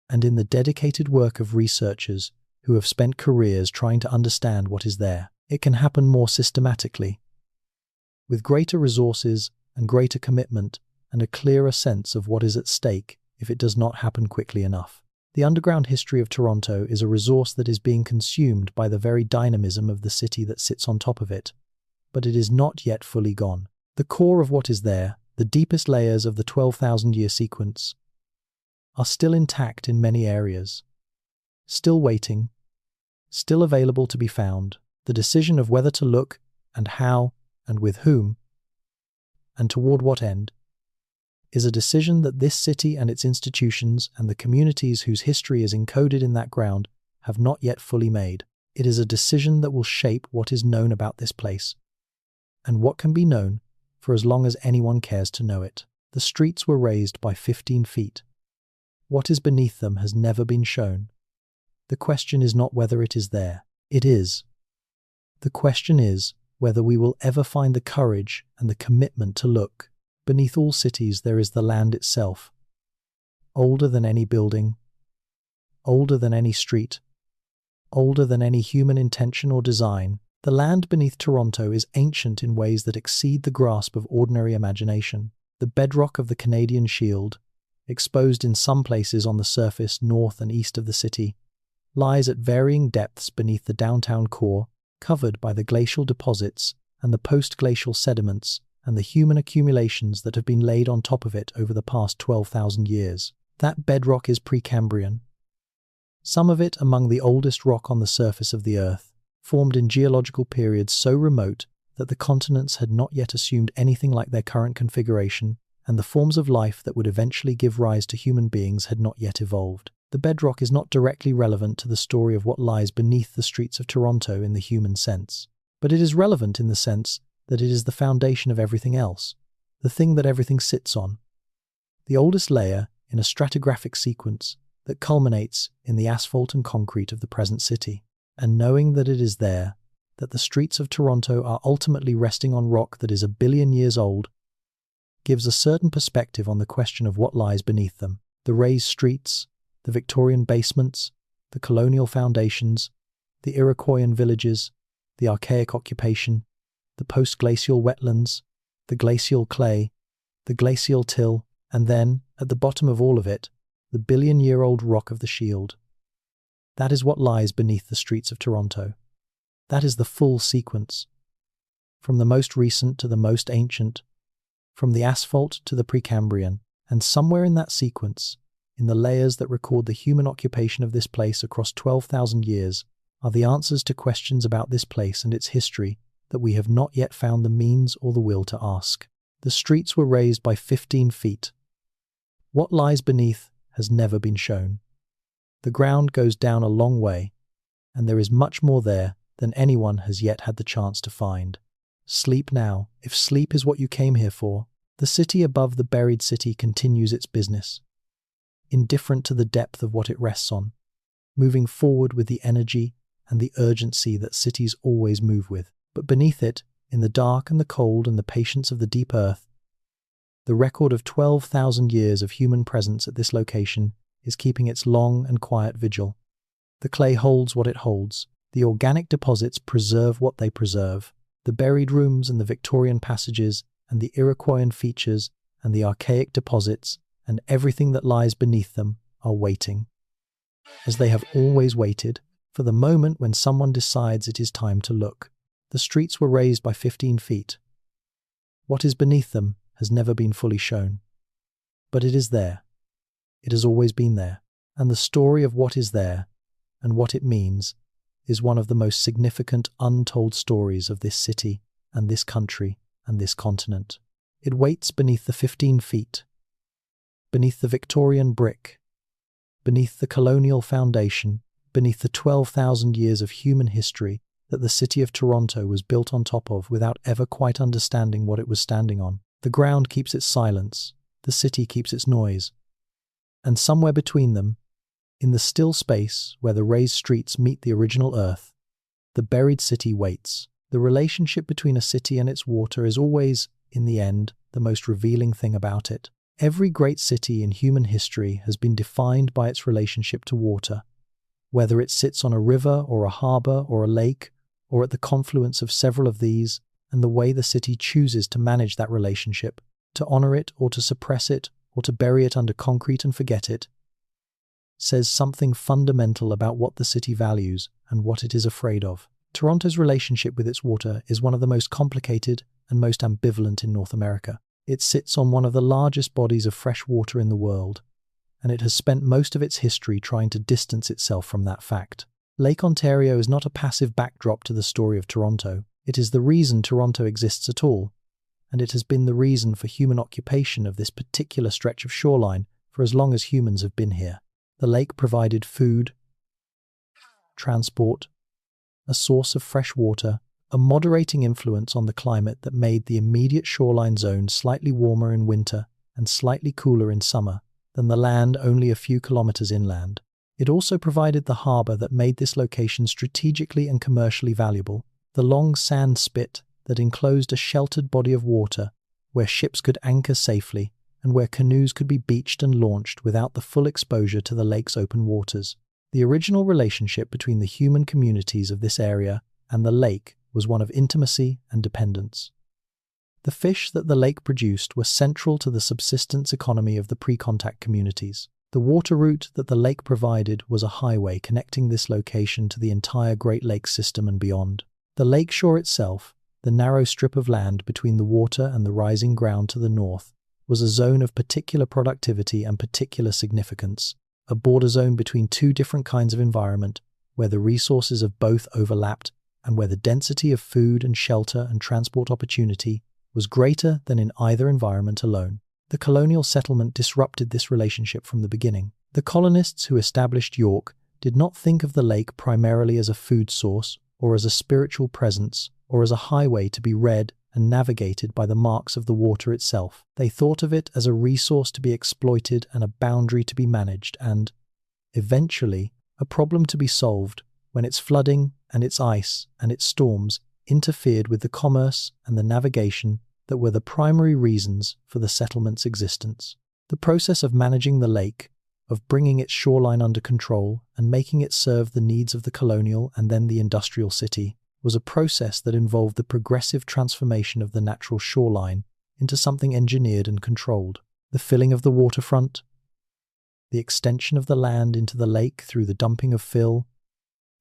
S1: and in the dedicated work of researchers who have spent careers trying to understand what is there. It can happen more systematically, with greater resources and greater commitment and a clearer sense of what is at stake if it does not happen quickly enough. The underground history of Toronto is a resource that is being consumed by the very dynamism of the city that sits on top of it, but it is not yet fully gone. The core of what is there, the deepest layers of the 12,000-year sequence, are still intact in many areas, still waiting, still available to be found. The decision of whether to look, and how, and with whom, and toward what end, is a decision that this city and its institutions and the communities whose history is encoded in that ground have not yet fully made. It is a decision that will shape what is known about this place, and what can be known for as long as anyone cares to know it. The streets were raised by 15 feet. What is beneath them has never been shown. The question is not whether it is there. It is. The question is whether we will ever find the courage and the commitment to look. Beneath all cities there is the land itself, older than any building, older than any street, older than any human intention or design. The land beneath Toronto is ancient in ways that exceed the grasp of ordinary imagination. The bedrock of the Canadian Shield, exposed in some places on the surface north and east of the city, lies at varying depths beneath the downtown core, covered by the glacial deposits and the post-glacial sediments and the human accumulations that have been laid on top of it over the past 12,000 years. That bedrock is Precambrian, some of it among the oldest rock on the surface of the Earth, formed in geological periods so remote that the continents had not yet assumed anything like their current configuration, and the forms of life that would eventually give rise to human beings had not yet evolved. The bedrock is not directly relevant to the story of what lies beneath the streets of Toronto in the human sense, but it is relevant in the sense that it is the foundation of everything else, the thing that everything sits on, the oldest layer in a stratigraphic sequence that culminates in the asphalt and concrete of the present city. And knowing that it is there, that the streets of Toronto are ultimately resting on rock that is 1 billion years old, gives a certain perspective on the question of what lies beneath them. The raised streets, the Victorian basements, the colonial foundations, the Iroquoian villages, the archaic occupation, the post-glacial wetlands, the glacial clay, the glacial till, and then, at the bottom of all of it, the billion-year-old rock of the Shield. That is what lies beneath the streets of Toronto. That is the full sequence. From the most recent to the most ancient, from the asphalt to the Precambrian, and somewhere in that sequence, in the layers that record the human occupation of this place across 12,000 years, are the answers to questions about this place and its history that we have not yet found the means or the will to ask. The streets were raised by 15 feet. What lies beneath has never been shown. The ground goes down a long way, and there is much more there than anyone has yet had the chance to find. Sleep now, if sleep is what you came here for. The city above the buried city continues its business, indifferent to the depth of what it rests on, moving forward with the energy and the urgency that cities always move with. But beneath it, in the dark and the cold and the patience of the deep earth, the record of 12,000 years of human presence at this location is keeping its long and quiet vigil. The clay holds what it holds. The organic deposits preserve what they preserve. The buried rooms and the Victorian passages and the Iroquoian features and the archaic deposits and everything that lies beneath them are waiting, as they have always waited, for the moment when someone decides it is time to look. The streets were raised by 15 feet. What is beneath them has never been fully shown. But it is there. It has always been there. And the story of what is there and what it means is one of the most significant untold stories of this city and this country and this continent. It waits beneath the 15 feet, beneath the Victorian brick, beneath the colonial foundation, beneath the 12,000 years of human history that the city of Toronto was built on top of without ever quite understanding what it was standing on. The ground keeps its silence, the city keeps its noise, and somewhere between them, in the still space where the raised streets meet the original earth, the buried city waits. The relationship between a city and its water is always, in the end, the most revealing thing about it. Every great city in human history has been defined by its relationship to water, whether it sits on a river or a harbour or a lake, or at the confluence of several of these, and the way the city chooses to manage that relationship, to honour it or to suppress it, or to bury it under concrete and forget it, says something fundamental about what the city values and what it is afraid of. Toronto's relationship with its water is one of the most complicated and most ambivalent in North America. It sits on one of the largest bodies of fresh water in the world, and it has spent most of its history trying to distance itself from that fact. Lake Ontario is not a passive backdrop to the story of Toronto. It is the reason Toronto exists at all, and it has been the reason for human occupation of this particular stretch of shoreline for as long as humans have been here. The lake provided food, transport, a source of fresh water, a moderating influence on the climate that made the immediate shoreline zone slightly warmer in winter and slightly cooler in summer than the land only a few kilometers inland. It also provided the harbour that made this location strategically and commercially valuable, the long sand spit that enclosed a sheltered body of water where ships could anchor safely and where canoes could be beached and launched without the full exposure to the lake's open waters. The original relationship between the human communities of this area and the lake was one of intimacy and dependence. The fish that the lake produced were central to the subsistence economy of the pre-contact communities. The water route that the lake provided was a highway connecting this location to the entire Great Lakes system and beyond. The lake shore itself, the narrow strip of land between the water and the rising ground to the north, was a zone of particular productivity and particular significance, a border zone between two different kinds of environment, where the resources of both overlapped and where the density of food and shelter and transport opportunity was greater than in either environment alone. The colonial settlement disrupted this relationship from the beginning. The colonists who established York did not think of the lake primarily as a food source or as a spiritual presence or as a highway to be read and navigated by the marks of the water itself. They thought of it as a resource to be exploited and a boundary to be managed and, eventually, a problem to be solved when its flooding and its ice and its storms interfered with the commerce and the navigation that were the primary reasons for the settlement's existence. The process of managing the lake, of bringing its shoreline under control and making it serve the needs of the colonial and then the industrial city, was a process that involved the progressive transformation of the natural shoreline into something engineered and controlled. The filling of the waterfront, the extension of the land into the lake through the dumping of fill,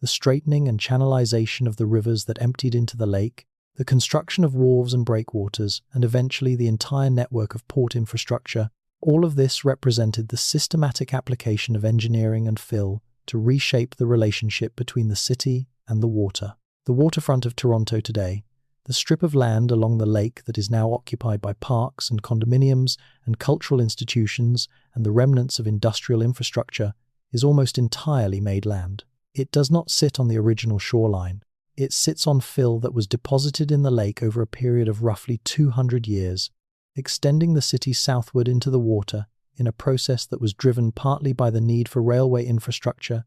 S1: the straightening and channelization of the rivers that emptied into the lake, the construction of wharves and breakwaters, and eventually the entire network of port infrastructure, all of this represented the systematic application of engineering and fill to reshape the relationship between the city and the water. The waterfront of Toronto today, the strip of land along the lake that is now occupied by parks and condominiums and cultural institutions and the remnants of industrial infrastructure, is almost entirely made land. It does not sit on the original shoreline. It sits on fill that was deposited in the lake over a period of roughly 200 years, extending the city southward into the water in a process that was driven partly by the need for railway infrastructure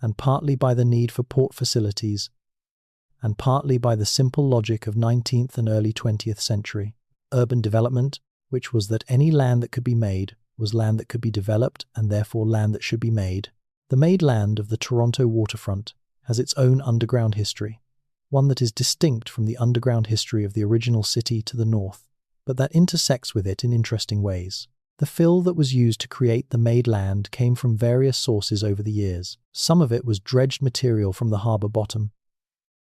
S1: and partly by the need for port facilities and partly by the simple logic of 19th and early 20th century urban development, which was that any land that could be made was land that could be developed and therefore land that should be made. The made land of the Toronto waterfront has its own underground history, one that is distinct from the underground history of the original city to the north, but that intersects with it in interesting ways. The fill that was used to create the made land came from various sources over the years. Some of it was dredged material from the harbour bottom,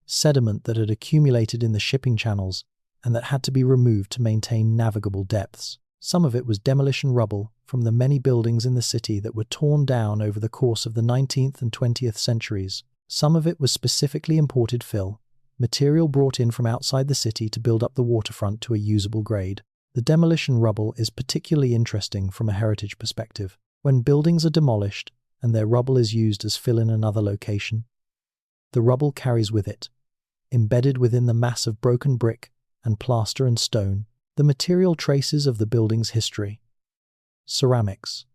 S1: sediment that had accumulated in the shipping channels and that had to be removed to maintain navigable depths. Some of it was demolition rubble from the many buildings in the city that were torn down over the course of the 19th and 20th centuries. Some of it was specifically imported fill, material brought in from outside the city to build up the waterfront to a usable grade. The demolition rubble is particularly interesting from a heritage perspective. When buildings are demolished and their rubble is used as fill in another location, the rubble carries with it, embedded within the mass of broken brick and plaster and stone, the material traces of the building's history. Ceramics,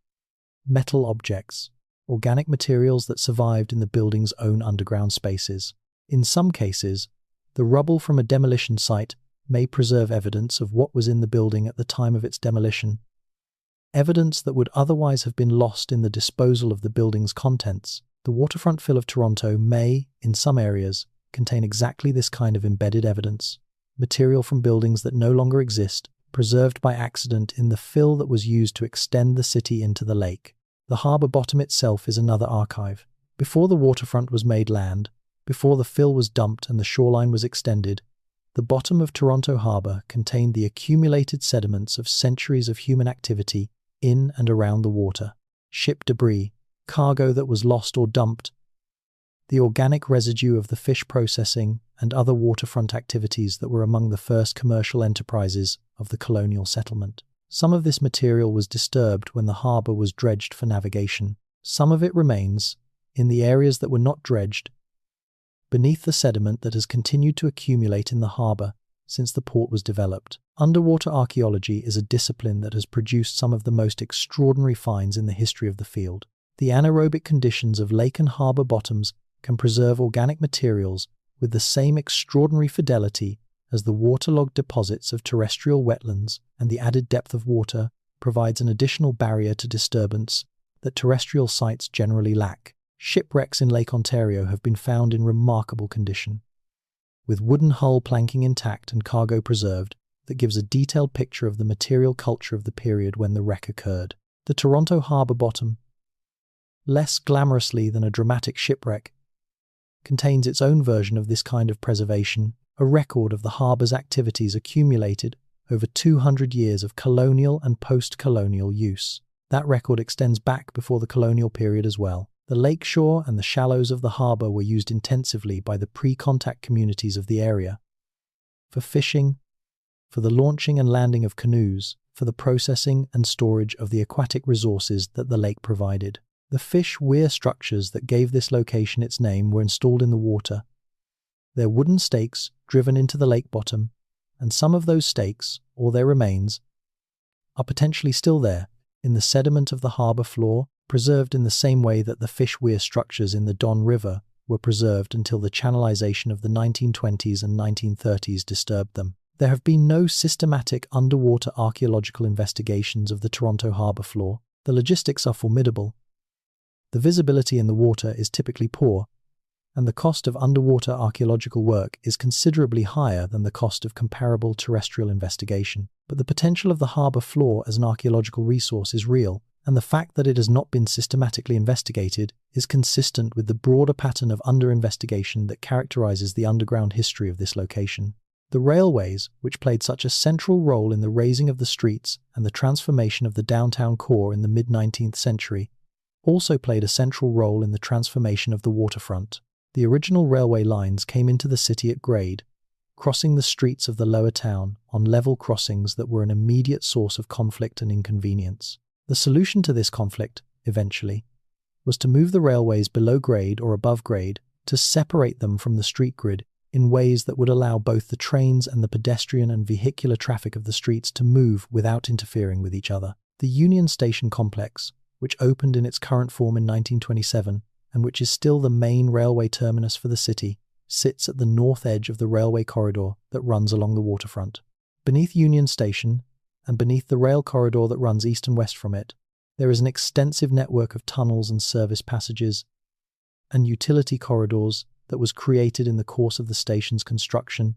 S1: metal objects, organic materials that survived in the building's own underground spaces. In some cases, the rubble from a demolition site may preserve evidence of what was in the building at the time of its demolition, evidence that would otherwise have been lost in the disposal of the building's contents. The waterfront fill of Toronto may, in some areas, contain exactly this kind of embedded evidence, material from buildings that no longer exist, preserved by accident in the fill that was used to extend the city into the lake. The harbour bottom itself is another archive. Before the waterfront was made land, before the fill was dumped and the shoreline was extended, the bottom of Toronto Harbour contained the accumulated sediments of centuries of human activity in and around the water. Ship debris, cargo that was lost or dumped, the organic residue of the fish processing and other waterfront activities that were among the first commercial enterprises of the colonial settlement. Some of this material was disturbed when the harbour was dredged for navigation. Some of it remains, in the areas that were not dredged, beneath the sediment that has continued to accumulate in the harbour since the port was developed. Underwater archaeology is a discipline that has produced some of the most extraordinary finds in the history of the field. The anaerobic conditions of lake and harbour bottoms can preserve organic materials with the same extraordinary fidelity as the waterlogged deposits of terrestrial wetlands, and the added depth of water provides an additional barrier to disturbance that terrestrial sites generally lack. Shipwrecks in Lake Ontario have been found in remarkable condition, with wooden hull planking intact and cargo preserved, that gives a detailed picture of the material culture of the period when the wreck occurred. The Toronto harbour bottom, less glamorously than a dramatic shipwreck, contains its own version of this kind of preservation, a record of the harbour's activities accumulated over 200 years of colonial and post-colonial use. That record extends back before the colonial period as well. The lakeshore and the shallows of the harbour were used intensively by the pre-contact communities of the area for fishing, for the launching and landing of canoes, for the processing and storage of the aquatic resources that the lake provided. The fish weir structures that gave this location its name were installed in the water, their wooden stakes driven into the lake bottom, and some of those stakes, or their remains, are potentially still there, in the sediment of the harbour floor, preserved in the same way that the fish weir structures in the Don River were preserved until the channelization of the 1920s and 1930s disturbed them. There have been no systematic underwater archaeological investigations of the Toronto harbour floor. The logistics are formidable. The visibility in the water is typically poor, and the cost of underwater archaeological work is considerably higher than the cost of comparable terrestrial investigation. But the potential of the harbour floor as an archaeological resource is real, and the fact that it has not been systematically investigated is consistent with the broader pattern of under-investigation that characterizes the underground history of this location. The railways, which played such a central role in the raising of the streets and the transformation of the downtown core in the mid-19th century, also played a central role in the transformation of the waterfront. The original railway lines came into the city at grade, crossing the streets of the lower town on level crossings that were an immediate source of conflict and inconvenience. The solution to this conflict, eventually, was to move the railways below grade or above grade to separate them from the street grid in ways that would allow both the trains and the pedestrian and vehicular traffic of the streets to move without interfering with each other. The Union Station complex, which opened in its current form in 1927 and which is still the main railway terminus for the city, sits at the north edge of the railway corridor that runs along the waterfront. Beneath Union Station, and beneath the rail corridor that runs east and west from it, there is an extensive network of tunnels and service passages and utility corridors that was created in the course of the station's construction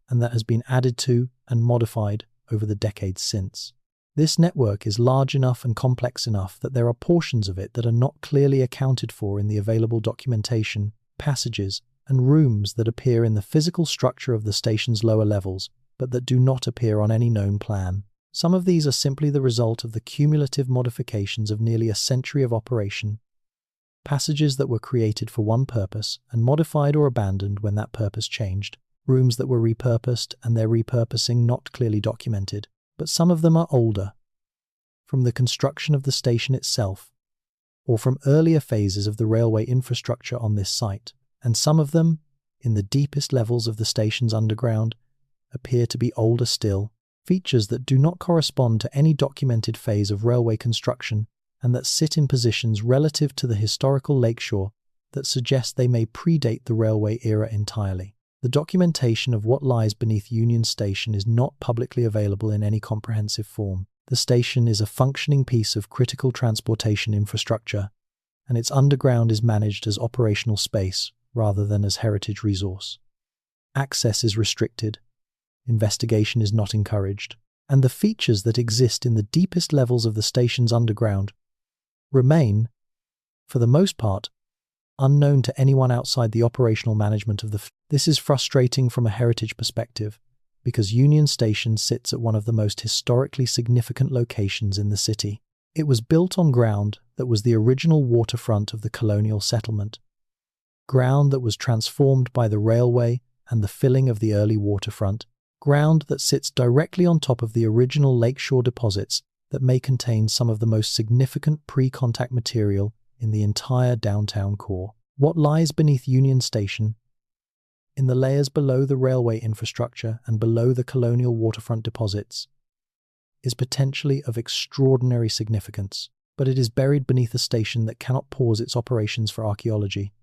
S1: and that has been added to and modified over the decades since. This network is large enough and complex enough that there are portions of it that are not clearly accounted for in the available documentation, passages, and rooms that appear in the physical structure of the station's lower levels, but that do not appear on any known plan. Some of these are simply the result of the cumulative modifications of nearly a century of operation, passages that were created for one purpose and modified or abandoned when that purpose changed, rooms that were repurposed and their repurposing not clearly documented, but some of them are older, from the construction of the station itself, or from earlier phases of the railway infrastructure on this site, and some of them, in the deepest levels of the station's underground, appear to be older still, features that do not correspond to any documented phase of railway construction and that sit in positions relative to the historical lakeshore that suggest they may predate the railway era entirely. The documentation of what lies beneath Union Station is not publicly available in any comprehensive form. The station is a functioning piece of critical transportation infrastructure, and its underground is managed as operational space rather than as heritage resource. Access is restricted, investigation is not encouraged, and the features that exist in the deepest levels of the station's underground remain, for the most part, unknown to anyone outside the operational management of the This is frustrating from a heritage perspective, because Union Station sits at one of the most historically significant locations in the city. It was built on ground that was the original waterfront of the colonial settlement, ground that was transformed by the railway and the filling of the early waterfront, ground that sits directly on top of the original lakeshore deposits that may contain some of the most significant pre-contact material in the entire downtown core. What lies beneath Union Station, in the layers below the railway infrastructure and below the colonial waterfront deposits, is potentially of extraordinary significance, but it is buried beneath a station that cannot pause its operations for archaeology,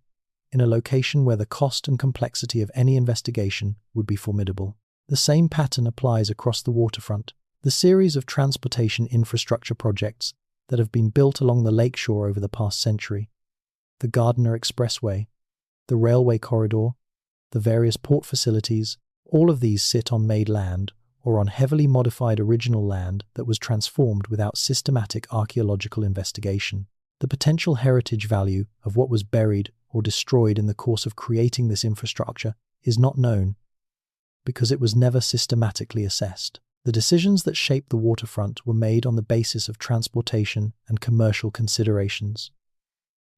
S1: in a location where the cost and complexity of any investigation would be formidable. The same pattern applies across the waterfront. The series of transportation infrastructure projects that have been built along the lakeshore over the past century, the Gardiner Expressway, the railway corridor, the various port facilities, all of these sit on made land or on heavily modified original land that was transformed without systematic archaeological investigation. The potential heritage value of what was buried or destroyed in the course of creating this infrastructure is not known, because it was never systematically assessed. The decisions that shaped the waterfront were made on the basis of transportation and commercial considerations,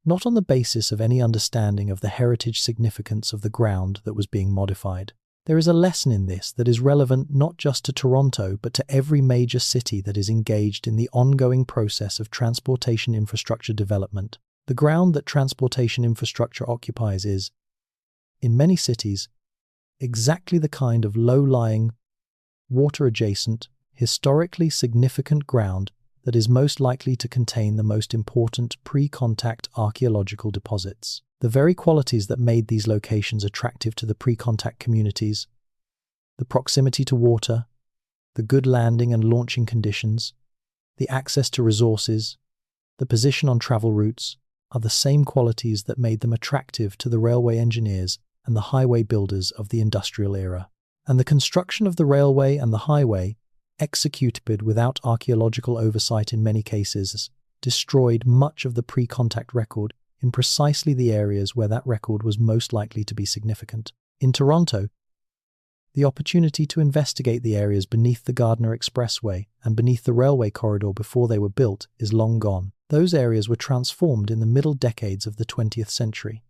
S1: not on the basis of any understanding of the heritage significance of the ground that was being modified. There is a lesson in this that is relevant not just to Toronto, but to every major city that is engaged in the ongoing process of transportation infrastructure development. The ground that transportation infrastructure occupies is, in many cities, exactly the kind of low-lying, water-adjacent, historically significant ground that is most likely to contain the most important pre-contact archaeological deposits. The very qualities that made these locations attractive to the pre-contact communities, the proximity to water, the good landing and launching conditions, the access to resources, the position on travel routes, are the same qualities that made them attractive to the railway engineers and the highway builders of the industrial era. And the construction of the railway and the highway, executed without archaeological oversight in many cases, destroyed much of the pre-contact record in precisely the areas where that record was most likely to be significant. In Toronto, The opportunity to investigate the areas beneath the Gardner Expressway and beneath the railway corridor before they were built is long gone. Those areas were transformed in the middle decades of the 20th century,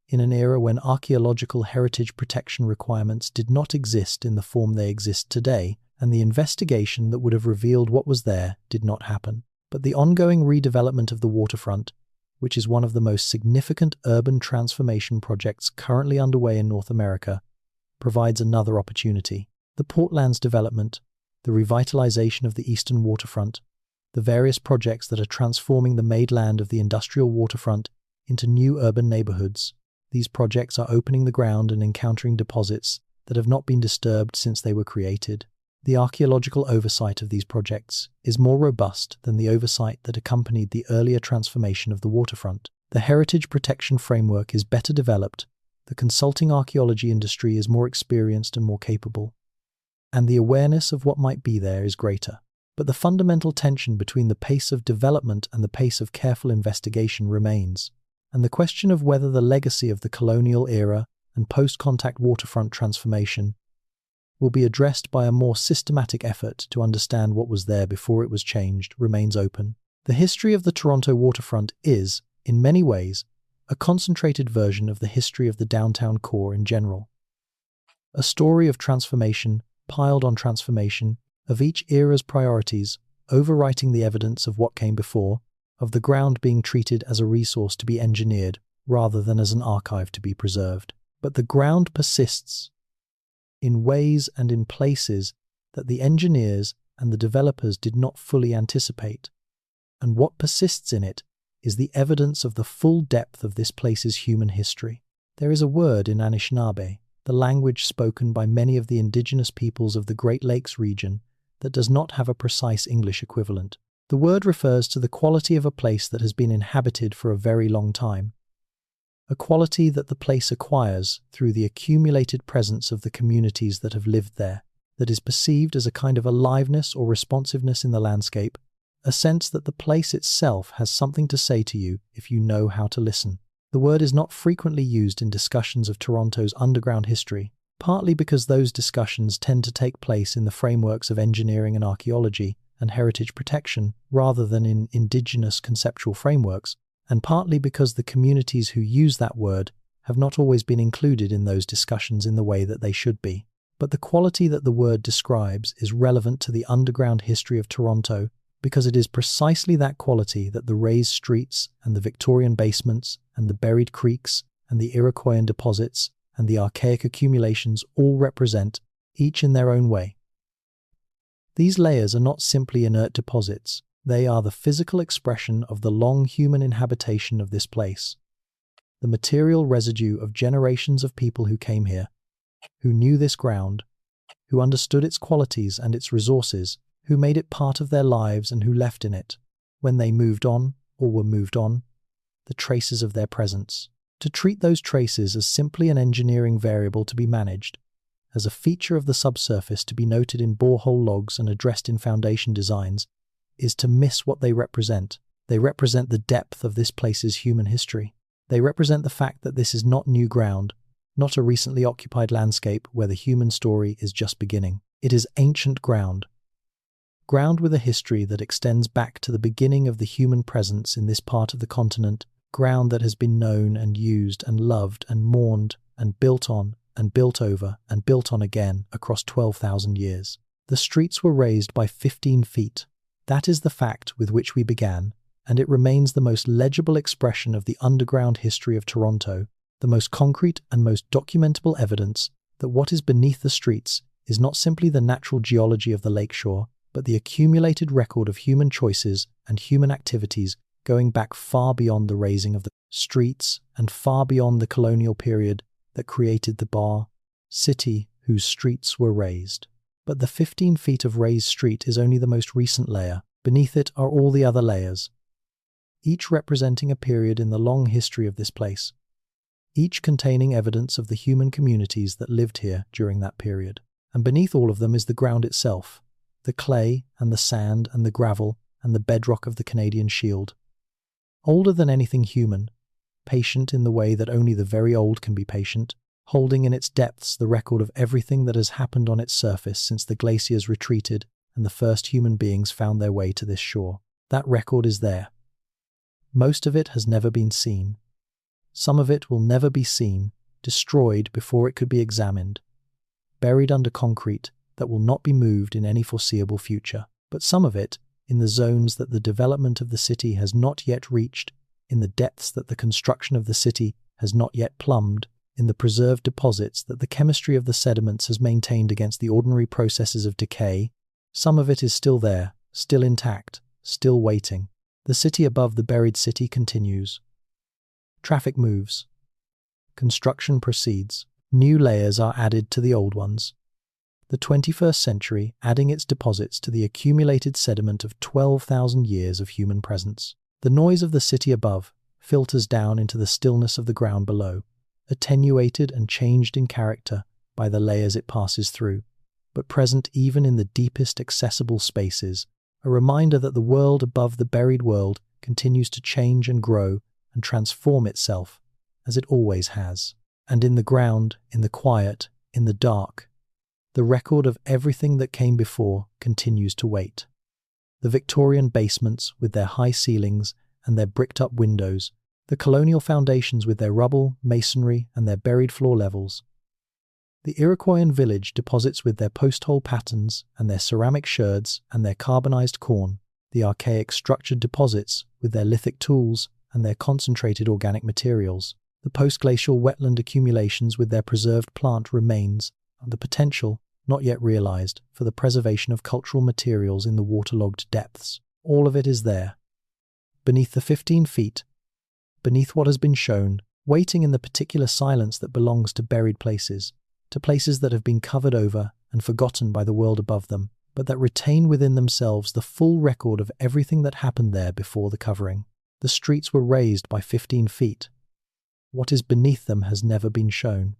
S1: in an era when archaeological heritage protection requirements did not exist in the form they exist today, and the investigation that would have revealed what was there did not happen. But the ongoing redevelopment of the waterfront, which is one of the most significant urban transformation projects currently underway in North America, provides another opportunity. The Portland's development, the revitalization of the eastern waterfront, the various projects that are transforming the made land of the industrial waterfront into new urban neighborhoods. These projects are opening the ground and encountering deposits that have not been disturbed since they were created. The archaeological oversight of these projects is more robust than the oversight that accompanied the earlier transformation of the waterfront. The heritage protection framework is better developed, the consulting archaeology industry is more experienced and more capable, and the awareness of what might be there is greater. But the fundamental tension between the pace of development and the pace of careful investigation remains, and the question of whether the legacy of the colonial era and post-contact waterfront transformation will be addressed by a more systematic effort to understand what was there before it was changed remains open. The history of the Toronto waterfront is, in many ways, a concentrated version of the history of the downtown core in general. A story of transformation piled on transformation, of each era's priorities overwriting the evidence of what came before, of the ground being treated as a resource to be engineered rather than as an archive to be preserved. But the ground persists in ways and in places that the engineers and the developers did not fully anticipate. And what persists in it is the evidence of the full depth of this place's human history. There is a word in Anishinaabe, the language spoken by many of the indigenous peoples of the Great Lakes region, that does not have a precise English equivalent. The word refers to the quality of a place that has been inhabited for a very long time, a quality that the place acquires through the accumulated presence of the communities that have lived there, that is perceived as a kind of aliveness or responsiveness in the landscape, a sense that the place itself has something to say to you if you know how to listen. The word is not frequently used in discussions of Toronto's underground history, partly because those discussions tend to take place in the frameworks of engineering and archaeology and heritage protection rather than in indigenous conceptual frameworks, and partly because the communities who use that word have not always been included in those discussions in the way that they should be. But the quality that the word describes is relevant to the underground history of Toronto because it is precisely that quality that the raised streets and the Victorian basements and the buried creeks and the Iroquoian deposits and the archaic accumulations all represent, each in their own way. These layers are not simply inert deposits, they are the physical expression of the long human inhabitation of this place, the material residue of generations of people who came here, who knew this ground, who understood its qualities and its resources, who made it part of their lives and who left in it, when they moved on or were moved on, the traces of their presence. To treat those traces as simply an engineering variable to be managed, as a feature of the subsurface to be noted in borehole logs and addressed in foundation designs, is to miss what they represent. They represent the depth of this place's human history. They represent the fact that this is not new ground, not a recently occupied landscape where the human story is just beginning. It is ancient ground. Ground with a history that extends back to the beginning of the human presence in this part of the continent, ground that has been known and used and loved and mourned and built on and built over and built on again across 12,000 years. The streets were raised by 15 feet. That is the fact with which we began, and it remains the most legible expression of the underground history of Toronto, the most concrete and most documentable evidence that what is beneath the streets is not simply the natural geology of the lakeshore, but the accumulated record of human choices and human activities going back far beyond the raising of the streets and far beyond the colonial period that created the bar city whose streets were raised. But the 15 feet of raised street is only the most recent layer. Beneath it are all the other layers, each representing a period in the long history of this place, each containing evidence of the human communities that lived here during that period. And beneath all of them is the ground itself, the clay and the sand and the gravel and the bedrock of the Canadian Shield. Older than anything human, patient in the way that only the very old can be patient, holding in its depths the record of everything that has happened on its surface since the glaciers retreated and the first human beings found their way to this shore. That record is there. Most of it has never been seen. Some of it will never be seen, destroyed before it could be examined, buried under concrete that will not be moved in any foreseeable future. But some of it, in the zones that the development of the city has not yet reached, in the depths that the construction of the city has not yet plumbed, in the preserved deposits that the chemistry of the sediments has maintained against the ordinary processes of decay, some of it is still there, still intact, still waiting. The city above the buried city continues. Traffic moves. Construction proceeds. New layers are added to the old ones. The 21st century adding its deposits to the accumulated sediment of 12,000 years of human presence. The noise of the city above filters down into the stillness of the ground below, attenuated and changed in character by the layers it passes through, but present even in the deepest accessible spaces, a reminder that the world above the buried world continues to change and grow and transform itself, as it always has. And in the ground, in the quiet, in the dark, the record of everything that came before continues to wait. The Victorian basements with their high ceilings and their bricked-up windows, the colonial foundations with their rubble, masonry, and their buried floor levels, the Iroquoian village deposits with their post-hole patterns and their ceramic sherds and their carbonized corn, the archaic structured deposits with their lithic tools and their concentrated organic materials, the post-glacial wetland accumulations with their preserved plant remains, and the potential, not yet realized, for the preservation of cultural materials in the waterlogged depths. All of it is there. Beneath the 15 feet, beneath what has been shown, waiting in the particular silence that belongs to buried places, to places that have been covered over and forgotten by the world above them, but that retain within themselves the full record of everything that happened there before the covering. The streets were raised by 15 feet. What is beneath them has never been shown.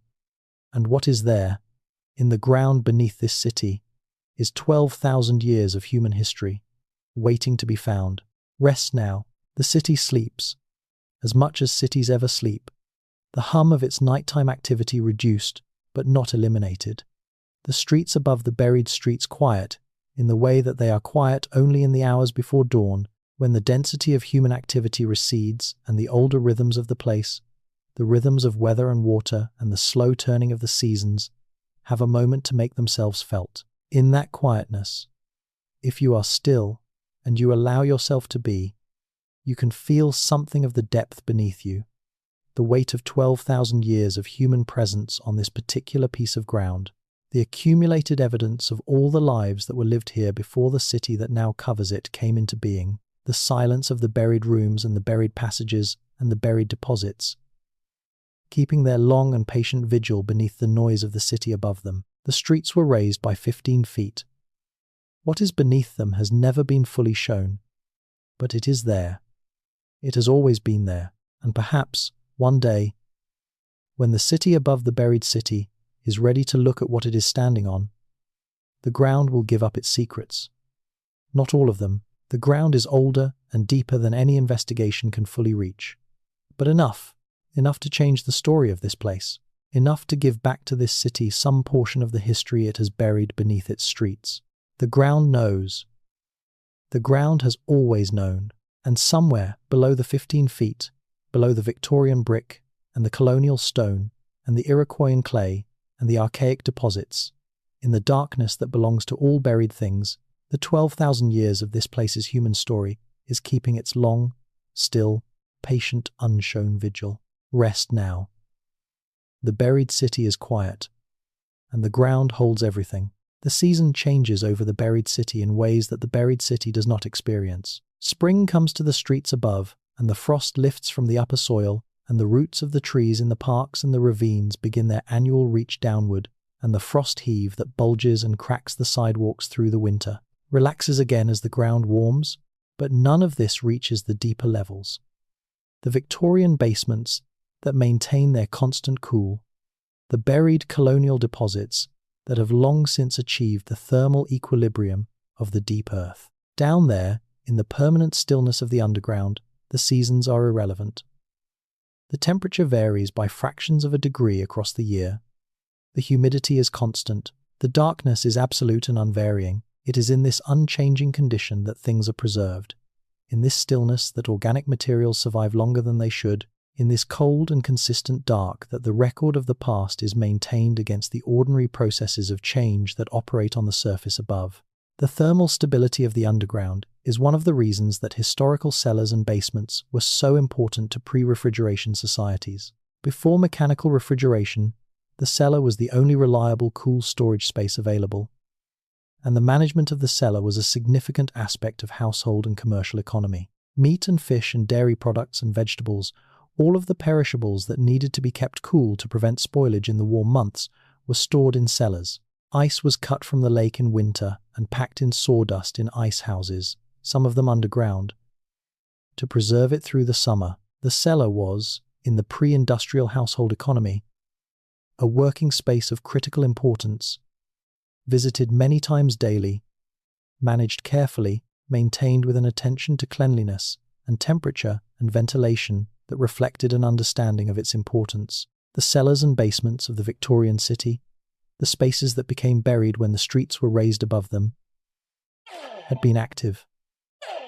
S1: And what is there, in the ground beneath this city, is 12,000 years of human history, waiting to be found. Rest now. The city sleeps, as much as cities ever sleep. The hum of its nighttime activity reduced, but not eliminated. The streets above the buried streets quiet, in the way that they are quiet only in the hours before dawn, when the density of human activity recedes and the older rhythms of the place, the rhythms of weather and water and the slow turning of the seasons, have a moment to make themselves felt. In that quietness, if you are still and you allow yourself to be, you can feel something of the depth beneath you, the weight of 12,000 years of human presence on this particular piece of ground, the accumulated evidence of all the lives that were lived here before the city that now covers it came into being, the silence of the buried rooms and the buried passages and the buried deposits, keeping their long and patient vigil beneath the noise of the city above them. The streets were raised by 15 feet. What is beneath them has never been fully shown, but it is there. It has always been there, and perhaps, one day, when the city above the buried city is ready to look at what it is standing on, the ground will give up its secrets. Not all of them. The ground is older and deeper than any investigation can fully reach. But enough to change the story of this place. Enough to give back to this city some portion of the history it has buried beneath its streets. The ground knows. The ground has always known. And somewhere below the 15 feet, below the Victorian brick and the colonial stone and the Iroquoian clay and the archaic deposits, in the darkness that belongs to all buried things, the 12,000 years of this place's human story is keeping its long, still, patient, unshown vigil. Rest now. The buried city is quiet, and the ground holds everything. The season changes over the buried city in ways that the buried city does not experience. Spring comes to the streets above, and the frost lifts from the upper soil, and the roots of the trees in the parks and the ravines begin their annual reach downward, and the frost heave that bulges and cracks the sidewalks through the winter relaxes again as the ground warms, but none of this reaches the deeper levels. The Victorian basements that maintain their constant cool, the buried colonial deposits that have long since achieved the thermal equilibrium of the deep earth. Down there, in the permanent stillness of the underground, the seasons are irrelevant. The temperature varies by fractions of a degree across the year. The humidity is constant. The darkness is absolute and unvarying. It is in this unchanging condition that things are preserved. In this stillness that organic materials survive longer than they should. In this cold and consistent dark that the record of the past is maintained against the ordinary processes of change that operate on the surface above. The thermal stability of the underground is one of the reasons that historical cellars and basements were so important to pre-refrigeration societies. Before mechanical refrigeration, the cellar was the only reliable cool storage space available, and the management of the cellar was a significant aspect of household and commercial economy. Meat and fish and dairy products and vegetables, all of the perishables that needed to be kept cool to prevent spoilage in the warm months, were stored in cellars. Ice was cut from the lake in winter and packed in sawdust in ice houses, some of them underground. To preserve it through the summer, the cellar was, in the pre-industrial household economy, a working space of critical importance, visited many times daily, managed carefully, maintained with an attention to cleanliness and temperature and ventilation that reflected an understanding of its importance. The cellars and basements of the Victorian city, the spaces that became buried when the streets were raised above them, had been active,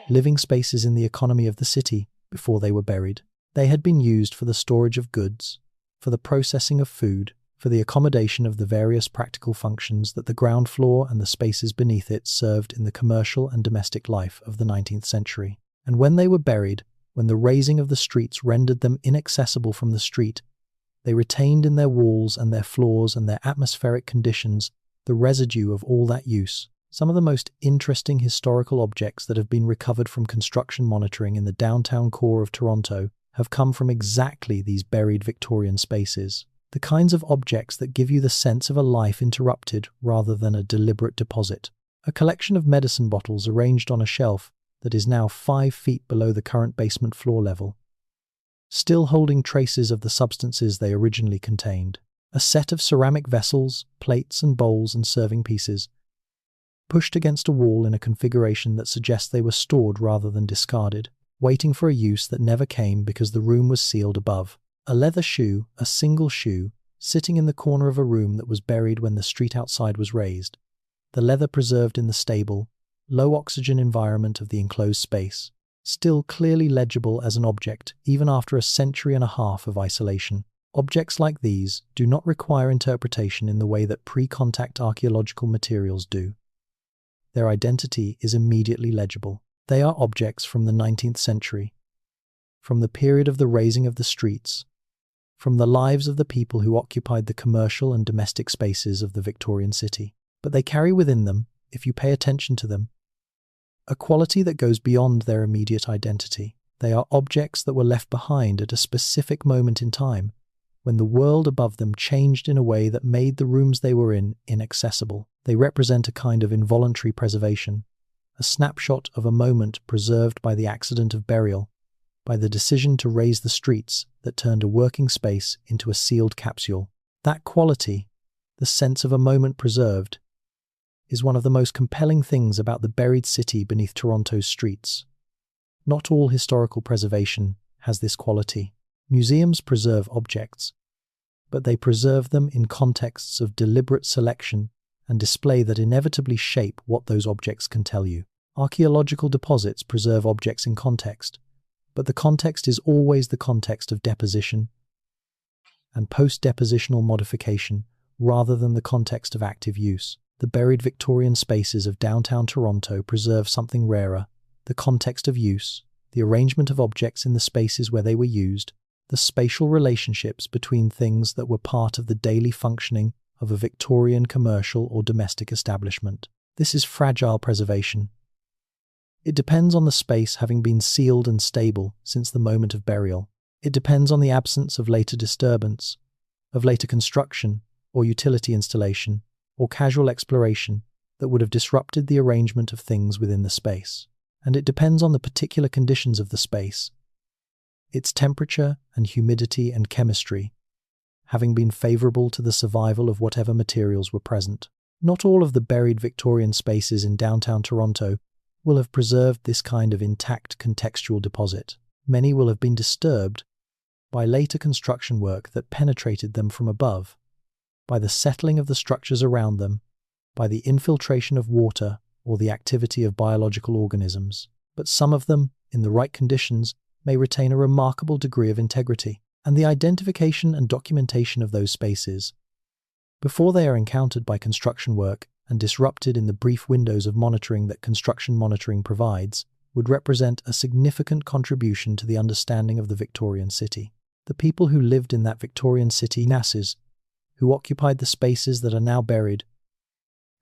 S1: living spaces in the economy of the city before they were buried. They had been used for the storage of goods, for the processing of food, for the accommodation of the various practical functions that the ground floor and the spaces beneath it served in the commercial and domestic life of the 19th century. And when they were buried, when the raising of the streets rendered them inaccessible from the street, they retained in their walls and their floors and their atmospheric conditions the residue of all that use. Some of the most interesting historical objects that have been recovered from construction monitoring in the downtown core of Toronto have come from exactly these buried Victorian spaces. The kinds of objects that give you the sense of a life interrupted rather than a deliberate deposit. A collection of medicine bottles arranged on a shelf that is now 5 feet below the current basement floor level, still holding traces of the substances they originally contained. A set of ceramic vessels, plates and bowls and serving pieces, pushed against a wall in a configuration that suggests they were stored rather than discarded, waiting for a use that never came because the room was sealed above. A leather shoe, a single shoe, sitting in the corner of a room that was buried when the street outside was raised. The leather preserved in the stable, low-oxygen environment of the enclosed space, still clearly legible as an object even after a century and a half of isolation. Objects like these do not require interpretation in the way that pre-contact archaeological materials do. Their identity is immediately legible. They are objects from the 19th century, from the period of the raising of the streets, from the lives of the people who occupied the commercial and domestic spaces of the Victorian city. But they carry within them, if you pay attention to them, a quality that goes beyond their immediate identity. They are objects that were left behind at a specific moment in time, when the world above them changed in a way that made the rooms they were in inaccessible. They represent a kind of involuntary preservation, a snapshot of a moment preserved by the accident of burial, by the decision to raise the streets that turned a working space into a sealed capsule. That quality, the sense of a moment preserved, is one of the most compelling things about the buried city beneath Toronto's streets. Not all historical preservation has this quality. Museums preserve objects, but they preserve them in contexts of deliberate selection and display that inevitably shape what those objects can tell you. Archaeological deposits preserve objects in context, but the context is always the context of deposition and post-depositional modification rather than the context of active use. The buried Victorian spaces of downtown Toronto preserve something rarer: the context of use, the arrangement of objects in the spaces where they were used, the spatial relationships between things that were part of the daily functioning of a Victorian commercial or domestic establishment. This is fragile preservation. It depends on the space having been sealed and stable since the moment of burial. It depends on the absence of later disturbance, of later construction or utility installation, or casual exploration that would have disrupted the arrangement of things within the space. And it depends on the particular conditions of the space, its temperature and humidity and chemistry, having been favorable to the survival of whatever materials were present. Not all of the buried Victorian spaces in downtown Toronto will have preserved this kind of intact contextual deposit. Many will have been disturbed, by later construction work that penetrated them from above, by the settling of the structures around them, by the infiltration of water or the activity of biological organisms. But some of them, in the right conditions, may retain a remarkable degree of integrity, and the identification and documentation of those spaces, before they are encountered by construction work and disrupted in the brief windows of monitoring that construction monitoring provides, would represent a significant contribution to the understanding of the Victorian city. The people who lived in that Victorian city, masses, who occupied the spaces that are now buried,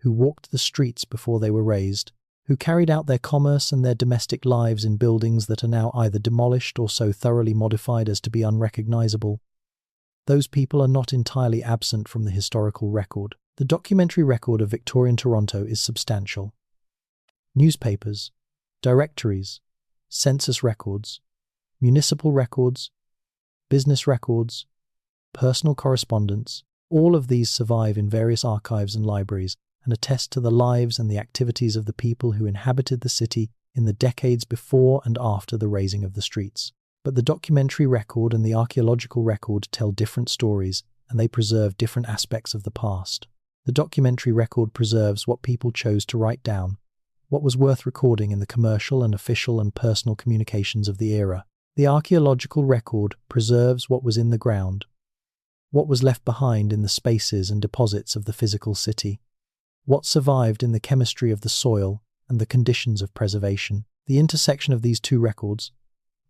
S1: who walked the streets before they were razed, who carried out their commerce and their domestic lives in buildings that are now either demolished or so thoroughly modified as to be unrecognizable. Those people are not entirely absent from the historical record. The documentary record of Victorian Toronto is substantial. Newspapers, directories, census records, municipal records, business records, personal correspondence, all of these survive in various archives and libraries and attest to the lives and the activities of the people who inhabited the city in the decades before and after the razing of the streets. But the documentary record and the archaeological record tell different stories, and they preserve different aspects of the past. The documentary record preserves what people chose to write down, what was worth recording in the commercial and official and personal communications of the era. The archaeological record preserves what was in the ground, what was left behind in the spaces and deposits of the physical city, what survived in the chemistry of the soil and the conditions of preservation. The intersection of these two records,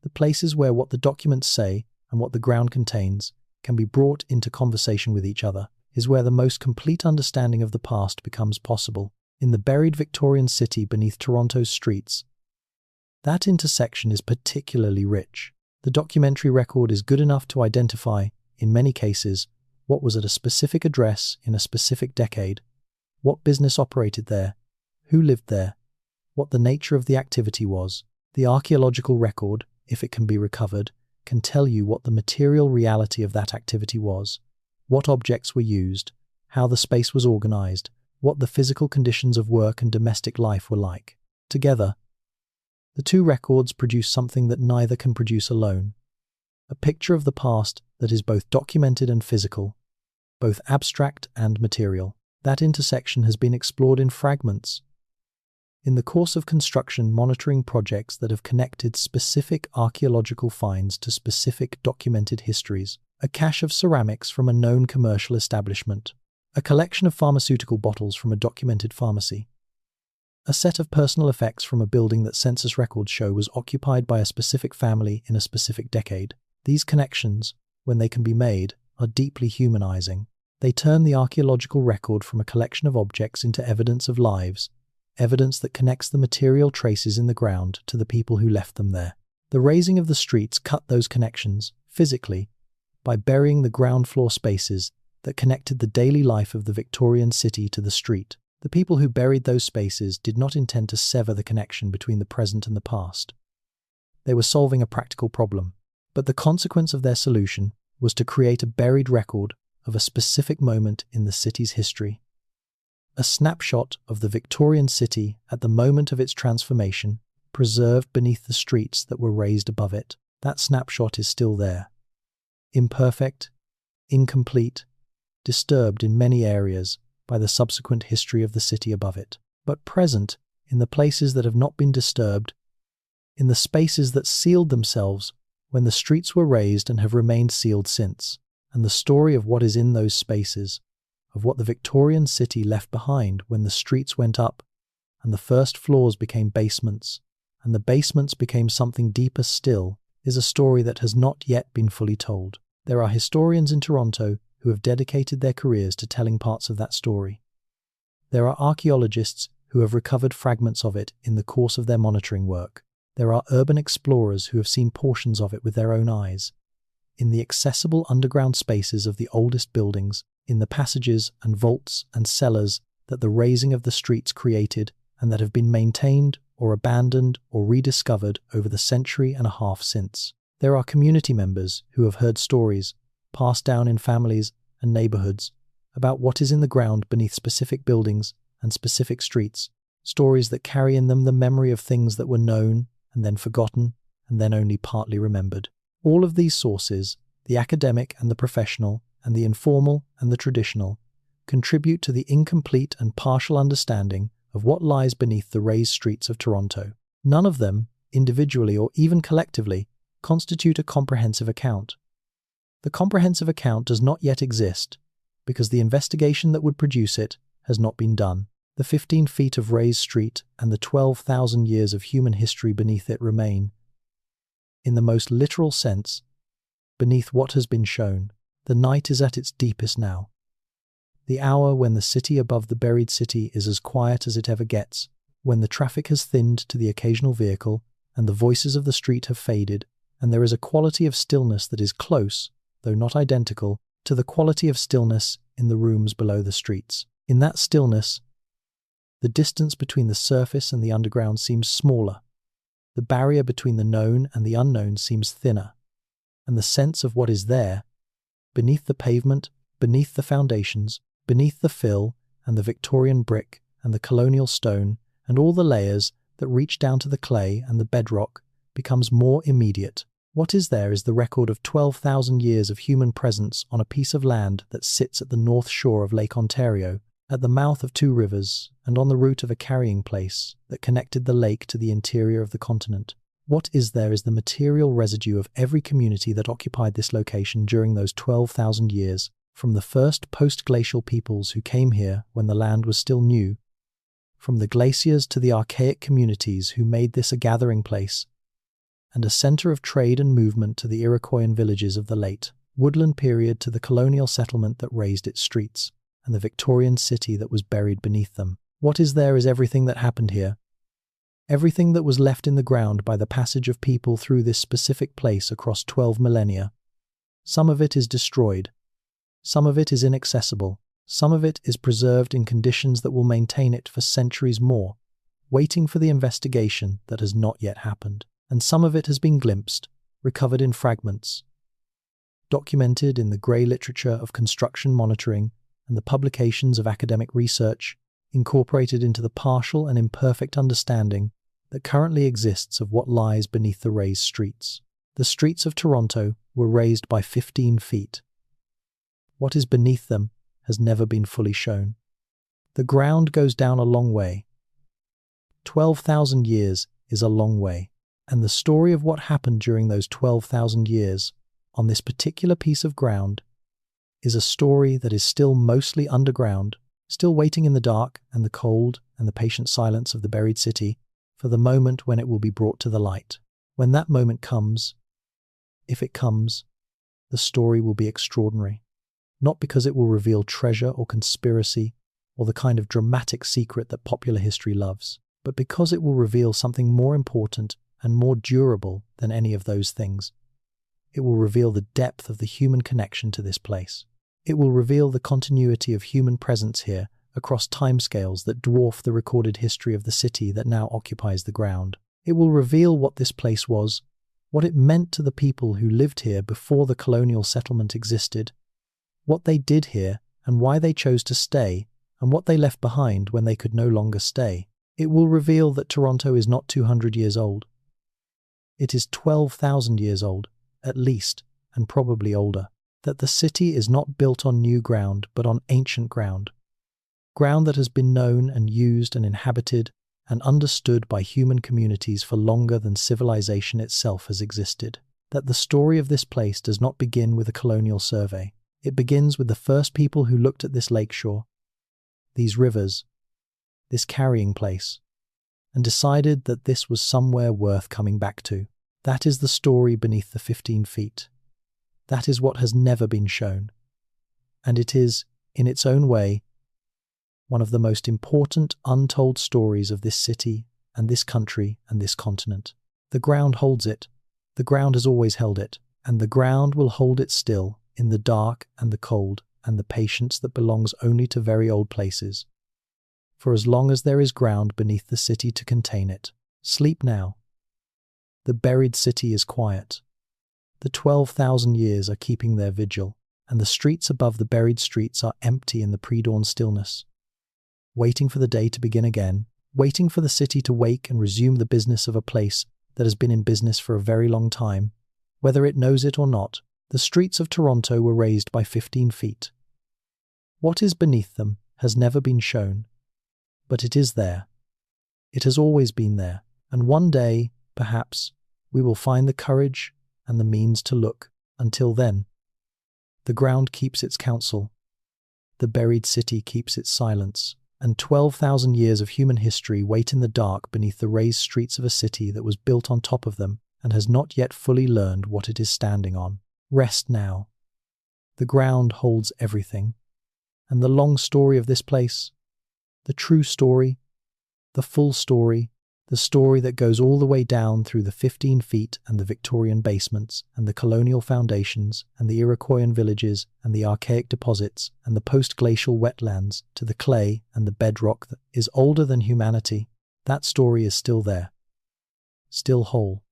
S1: the places where what the documents say and what the ground contains can be brought into conversation with each other, is where the most complete understanding of the past becomes possible. In the buried Victorian city beneath Toronto's streets, that intersection is particularly rich. The documentary record is good enough to identify, in many cases, what was at a specific address in a specific decade, what business operated there, who lived there, what the nature of the activity was. The archaeological record, if it can be recovered, can tell you what the material reality of that activity was, what objects were used, how the space was organized, what the physical conditions of work and domestic life were like. Together, the two records produce something that neither can produce alone, a picture of the past that is both documented and physical, both abstract and material. That intersection has been explored in fragments in the course of construction monitoring projects that have connected specific archaeological finds to specific documented histories. A cache of ceramics from a known commercial establishment, a collection of pharmaceutical bottles from a documented pharmacy, a set of personal effects from a building that census records show was occupied by a specific family in a specific decade. These connections, when they can be made, are deeply humanizing. They turn the archaeological record from a collection of objects into evidence of lives, evidence that connects the material traces in the ground to the people who left them there. The razing of the streets cut those connections, physically, by burying the ground floor spaces that connected the daily life of the Victorian city to the street. The people who buried those spaces did not intend to sever the connection between the present and the past. They were solving a practical problem, but the consequence of their solution was to create a buried record of a specific moment in the city's history. A snapshot of the Victorian city at the moment of its transformation, preserved beneath the streets that were raised above it. That snapshot is still there. Imperfect, incomplete, disturbed in many areas by the subsequent history of the city above it, but present in the places that have not been disturbed, in the spaces that sealed themselves when the streets were raised and have remained sealed since, and the story of what is in those spaces, of what the Victorian city left behind when the streets went up, and the first floors became basements, and the basements became something deeper still, is a story that has not yet been fully told. There are historians in Toronto who have dedicated their careers to telling parts of that story. There are archaeologists who have recovered fragments of it in the course of their monitoring work. There are urban explorers who have seen portions of it with their own eyes, in the accessible underground spaces of the oldest buildings, in the passages and vaults and cellars that the razing of the streets created and that have been maintained or abandoned or rediscovered over the century and a half since. There are community members who have heard stories, passed down in families and neighborhoods, about what is in the ground beneath specific buildings and specific streets, stories that carry in them the memory of things that were known and then forgotten and then only partly remembered. All of these sources the academic and the professional, and the informal and the traditional, contribute to the incomplete and partial understanding of what lies beneath the raised streets of Toronto. None of them, individually or even collectively, constitute a comprehensive account. The comprehensive account does not yet exist, because the investigation that would produce it has not been done. The 15 feet of raised street and the 12,000 years of human history beneath it remain, in the most literal sense, beneath what has been shown. The night is at its deepest now. The hour when the city above the buried city is as quiet as it ever gets, when the traffic has thinned to the occasional vehicle, and the voices of the street have faded, and there is a quality of stillness that is close, though not identical, to the quality of stillness in the rooms below the streets. In that stillness, the distance between the surface and the underground seems smaller. The barrier between the known and the unknown seems thinner, and the sense of what is there, beneath the pavement, beneath the foundations, beneath the fill and the Victorian brick and the colonial stone and all the layers that reach down to the clay and the bedrock, becomes more immediate. What is there is the record of 12,000 years of human presence on a piece of land that sits at the north shore of Lake Ontario, at the mouth of 2 rivers, and on the route of a carrying place that connected the lake to the interior of the continent. What is there is the material residue of every community that occupied this location during those 12,000 years, from the first post-glacial peoples who came here when the land was still new, from the glaciers to the archaic communities who made this a gathering place, and a center of trade and movement to the Iroquoian villages of the late woodland period to the colonial settlement that raised its streets, and the Victorian city that was buried beneath them. What is there is everything that happened here. Everything that was left in the ground by the passage of people through this specific place across 12 millennia. Some of it is destroyed. Some of it is inaccessible. Some of it is preserved in conditions that will maintain it for centuries more, waiting for the investigation that has not yet happened. And some of it has been glimpsed, recovered in fragments, documented in the grey literature of construction monitoring and the publications of academic research, incorporated into the partial and imperfect understanding that currently exists of what lies beneath the raised streets. The streets of Toronto were raised by 15 feet. What is beneath them has never been fully shown. The ground goes down a long way. 12,000 years is a long way. And the story of what happened during those 12,000 years on this particular piece of ground is a story that is still mostly underground, still waiting in the dark and the cold and the patient silence of the buried city for the moment when it will be brought to the light. When that moment comes, if it comes, the story will be extraordinary. Not because it will reveal treasure or conspiracy or the kind of dramatic secret that popular history loves, but because it will reveal something more important and more durable than any of those things. It will reveal the depth of the human connection to this place. It will reveal the continuity of human presence here across timescales that dwarf the recorded history of the city that now occupies the ground. It will reveal what this place was, what it meant to the people who lived here before the colonial settlement existed, what they did here and why they chose to stay, and what they left behind when they could no longer stay. It will reveal that Toronto is not 200 years old. It is 12,000 years old, at least, and probably older. That the city is not built on new ground, but on ancient ground. Ground that has been known and used and inhabited and understood by human communities for longer than civilization itself has existed. That the story of this place does not begin with a colonial survey. It begins with the first people who looked at this lakeshore, these rivers, this carrying place, and decided that this was somewhere worth coming back to. That is the story beneath the 15 feet. That is what has never been shown. And it is, in its own way, one of the most important untold stories of this city and this country and this continent. The ground holds it. The ground has always held it. And the ground will hold it still in the dark and the cold and the patience that belongs only to very old places. For as long as there is ground beneath the city to contain it. Sleep now. The buried city is quiet. The 12,000 years are keeping their vigil, and the streets above the buried streets are empty in the pre-dawn stillness, waiting for the day to begin again, waiting for the city to wake and resume the business of a place that has been in business for a very long time, whether it knows it or not, The streets of Toronto were raised by 15 feet. What is beneath them has never been shown, but it is there. It has always been there, and one day, perhaps, we will find the courage and the means to look. Until then, the ground keeps its counsel, the buried city keeps its silence, and 12,000 years of human history wait in the dark beneath the raised streets of a city that was built on top of them and has not yet fully learned what it is standing on. Rest now. The ground holds everything, and the long story of this place, the true story, the full story, the story that goes all the way down through the 15 feet and the Victorian basements and the colonial foundations and the Iroquoian villages and the archaic deposits and the post-glacial wetlands to the clay and the bedrock that is older than humanity, that story is still there, still whole,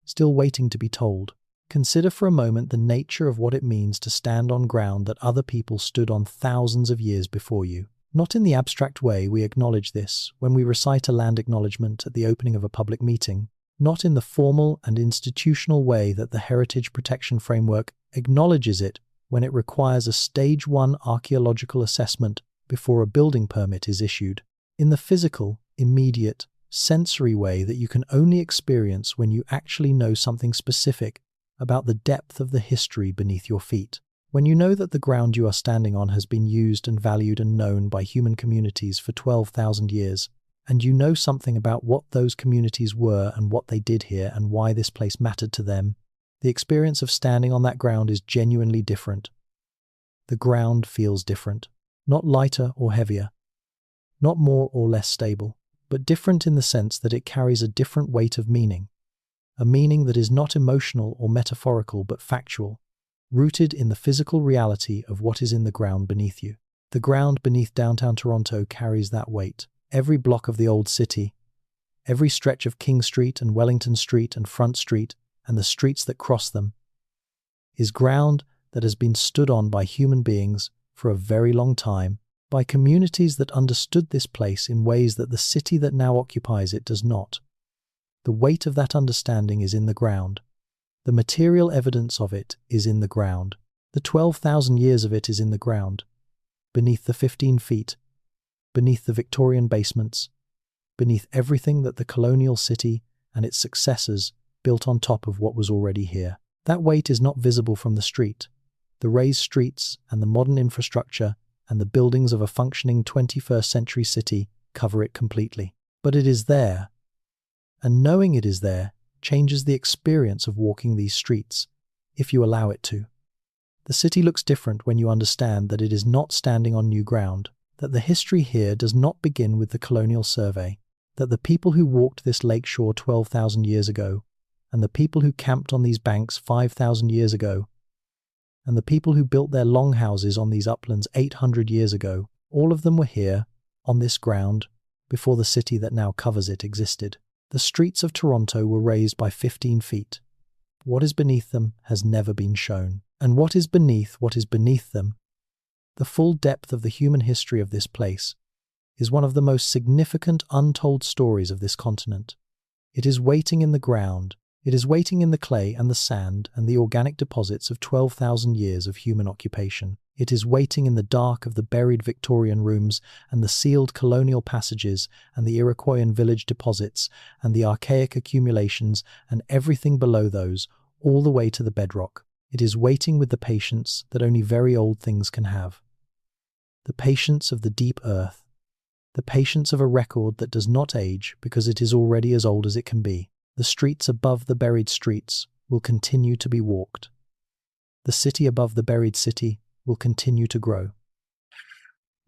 S1: still waiting to be told. Consider for a moment the nature of what it means to stand on ground that other people stood on thousands of years before you. Not in the abstract way we acknowledge this when we recite a land acknowledgement at the opening of a public meeting, not in the formal and institutional way that the Heritage Protection Framework acknowledges it when it requires a Stage 1 archaeological assessment before a building permit is issued, in the physical, immediate, sensory way that you can only experience when you actually know something specific about the depth of the history beneath your feet. When you know that the ground you are standing on has been used and valued and known by human communities for 12,000 years, and you know something about what those communities were and what they did here and why this place mattered to them, the experience of standing on that ground is genuinely different. The ground feels different, not lighter or heavier, not more or less stable, but different in the sense that it carries a different weight of meaning, a meaning that is not emotional or metaphorical but factual, rooted in the physical reality of what is in the ground beneath you. The ground beneath downtown Toronto carries that weight. Every block of the old city, every stretch of King Street and Wellington Street and Front Street and the streets that cross them, is ground that has been stood on by human beings for a very long time, by communities that understood this place in ways that the city that now occupies it does not. The weight of that understanding is in the ground. The material evidence of it is in the ground. The 12,000 years of it is in the ground, beneath the 15 feet, beneath the Victorian basements, beneath everything that the colonial city and its successors built on top of what was already here. That weight is not visible from the street. The raised streets and the modern infrastructure and the buildings of a functioning 21st century city cover it completely. But it is there, and knowing it is there changes the experience of walking these streets, if you allow it to. The city looks different when you understand that it is not standing on new ground, that the history here does not begin with the colonial survey, that the people who walked this lakeshore 12,000 years ago, and the people who camped on these banks 5,000 years ago, and the people who built their longhouses on these uplands 800 years ago, all of them were here, on this ground, before the city that now covers it existed. The streets of Toronto were raised by 15 feet. What is beneath them has never been shown. And what is beneath them, the full depth of the human history of this place, is one of the most significant untold stories of this continent. It is waiting in the ground. It is waiting in the clay and the sand and the organic deposits of 12,000 years of human occupation. It is waiting in the dark of the buried Victorian rooms and the sealed colonial passages and the Iroquoian village deposits and the archaic accumulations and everything below those, all the way to the bedrock. It is waiting with the patience that only very old things can have. The patience of the deep earth. The patience of a record that does not age because it is already as old as it can be. The streets above the buried streets will continue to be walked. The city above the buried city will continue to grow.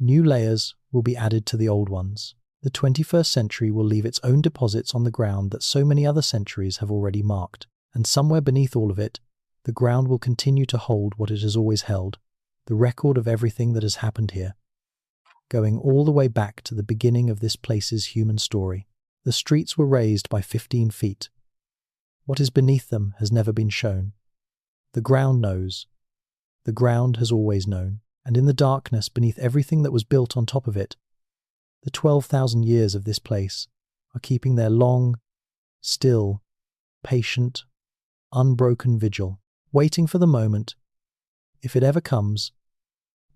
S1: New layers will be added to the old ones. The 21st century will leave its own deposits on the ground that so many other centuries have already marked, and somewhere beneath all of it, the ground will continue to hold what it has always held, the record of everything that has happened here, going all the way back to the beginning of this place's human story. The streets were raised by 15 feet. What is beneath them has never been shown. The ground knows. The ground has always known, and in the darkness beneath everything that was built on top of it, the 12,000 years of this place are keeping their long, still, patient, unbroken vigil. waiting for the moment, if it ever comes,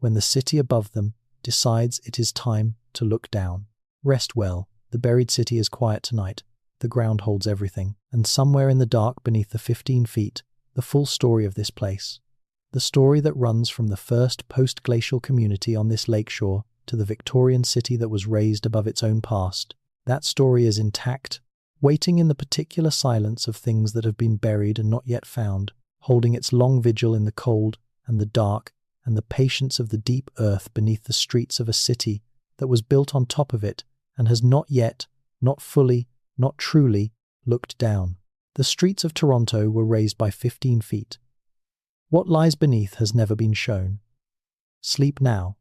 S1: when the city above them decides it is time to look down. Rest well, the buried city is quiet tonight. The ground holds everything, and somewhere in the dark beneath the 15 feet, the full story of this place. The story that runs from the first post-glacial community on this lakeshore to the Victorian city that was raised above its own past. That story is intact, waiting in the particular silence of things that have been buried and not yet found, holding its long vigil in the cold and the dark and the patience of the deep earth beneath the streets of a city that was built on top of it and has not yet, not fully, not truly, looked down. The streets of Toronto were raised by 15 feet. What lies beneath has never been shown. Sleep now.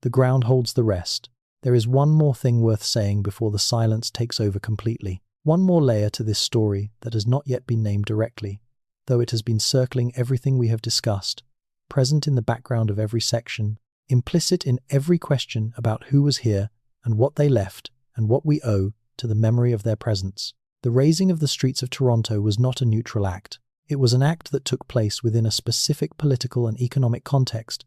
S1: The ground holds the rest. There is one more thing worth saying before the silence takes over completely. One more layer to this story that has not yet been named directly, though it has been circling everything we have discussed, present in the background of every section, implicit in every question about who was here and what they left and what we owe to the memory of their presence. The raising of the streets of Toronto was not a neutral act. It was an act that took place within a specific political and economic context,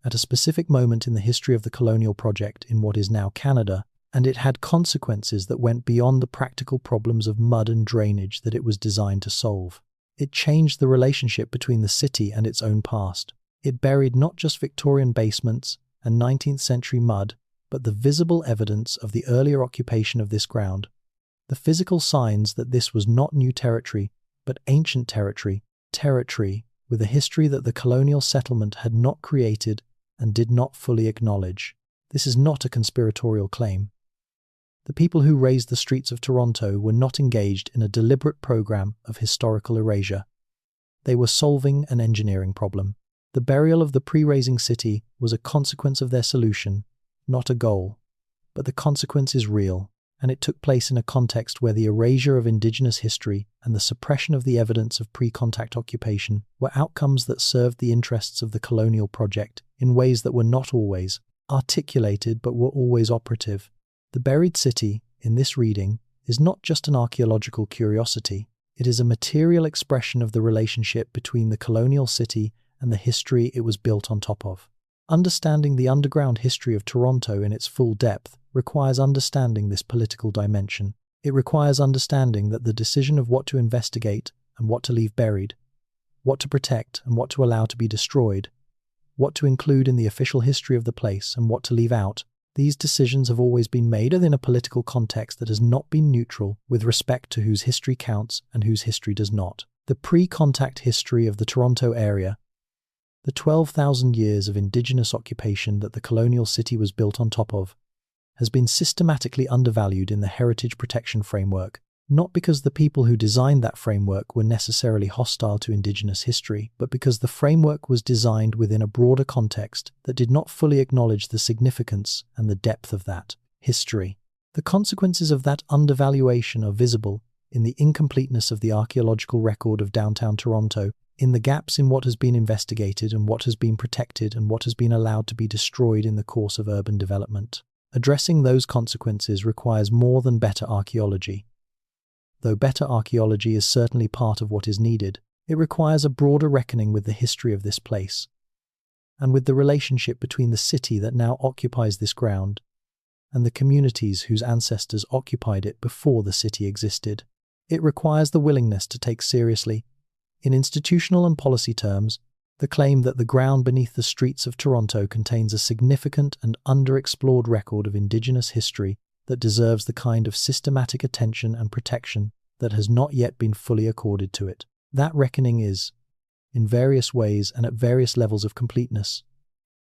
S1: at a specific moment in the history of the colonial project in what is now Canada, and it had consequences that went beyond the practical problems of mud and drainage that it was designed to solve. It changed the relationship between the city and its own past. It buried not just Victorian basements and 19th century mud, but the visible evidence of the earlier occupation of this ground, the physical signs that this was not new territory, but ancient territory, territory with a history that the colonial settlement had not created and did not fully acknowledge. This is not a conspiratorial claim. The people who raised the streets of Toronto were not engaged in a deliberate program of historical erasure. They were solving an engineering problem. The burial of the pre-raising city was a consequence of their solution, not a goal. But the consequence is real, and it took place in a context where the erasure of Indigenous history and the suppression of the evidence of pre-contact occupation were outcomes that served the interests of the colonial project in ways that were not always articulated but were always operative. The buried city, in this reading, is not just an archaeological curiosity. It is a material expression of the relationship between the colonial city and the history it was built on top of. Understanding the underground history of Toronto in its full depth requires understanding this political dimension. It requires understanding that the decision of what to investigate and what to leave buried, what to protect and what to allow to be destroyed, what to include in the official history of the place and what to leave out, these decisions have always been made within a political context that has not been neutral with respect to whose history counts and whose history does not. The pre-contact history of the Toronto area, the 12,000 years of Indigenous occupation that the colonial city was built on top of, has been systematically undervalued in the heritage protection framework, not because the people who designed that framework were necessarily hostile to Indigenous history, but because the framework was designed within a broader context that did not fully acknowledge the significance and the depth of that history. The consequences of that undervaluation are visible in the incompleteness of the archaeological record of downtown Toronto, in the gaps in what has been investigated and what has been protected and what has been allowed to be destroyed in the course of urban development. Addressing those consequences requires more than better archaeology. Though better archaeology is certainly part of what is needed, it requires a broader reckoning with the history of this place, and with the relationship between the city that now occupies this ground and the communities whose ancestors occupied it before the city existed. It requires the willingness to take seriously, in institutional and policy terms, the claim that the ground beneath the streets of Toronto contains a significant and underexplored record of Indigenous history that deserves the kind of systematic attention and protection that has not yet been fully accorded to it. That reckoning is, in various ways and at various levels of completeness,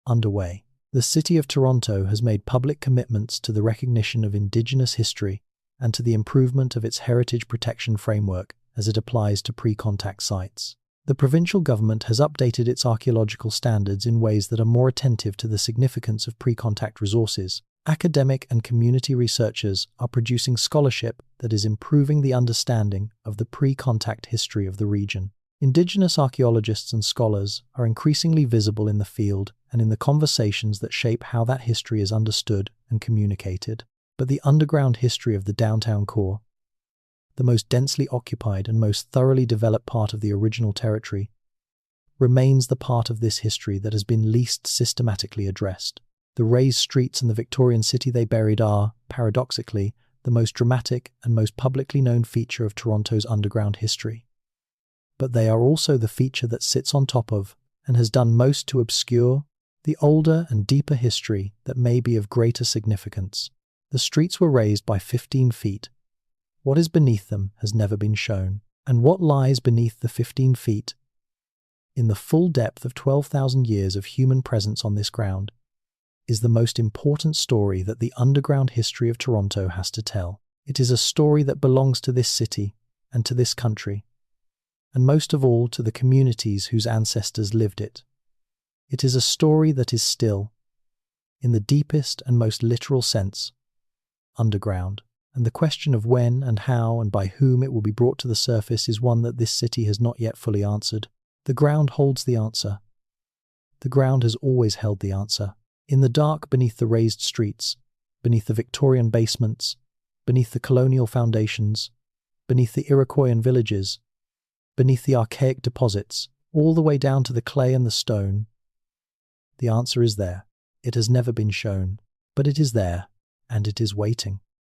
S1: underway. The City of Toronto has made public commitments to the recognition of Indigenous history and to the improvement of its heritage protection framework as it applies to pre-contact sites. The provincial government has updated its archaeological standards in ways that are more attentive to the significance of pre-contact resources. Academic and community researchers are producing scholarship that is improving the understanding of the pre-contact history of the region. Indigenous archaeologists and scholars are increasingly visible in the field and in the conversations that shape how that history is understood and communicated. But the underground history of the downtown core, the most densely occupied and most thoroughly developed part of the original territory, remains the part of this history that has been least systematically addressed. The raised streets and the Victorian city they buried are, paradoxically, the most dramatic and most publicly known feature of Toronto's underground history. But they are also the feature that sits on top of, and has done most to obscure, the older and deeper history that may be of greater significance. The streets were raised by 15 feet. What is beneath them has never been shown. And what lies beneath the 15 feet, in the full depth of 12,000 years of human presence on this ground, is the most important story that the underground history of Toronto has to tell. It is a story that belongs to this city and to this country, and most of all to the communities whose ancestors lived it. It is a story that is still, in the deepest and most literal sense, underground. And the question of when and how and by whom it will be brought to the surface is one that this city has not yet fully answered. The ground holds the answer. The ground has always held the answer. In the dark beneath the raised streets, beneath the Victorian basements, beneath the colonial foundations, beneath the Iroquoian villages, beneath the archaic deposits, all the way down to the clay and the stone, the answer is there. It has never been shown, but it is there, and it is waiting.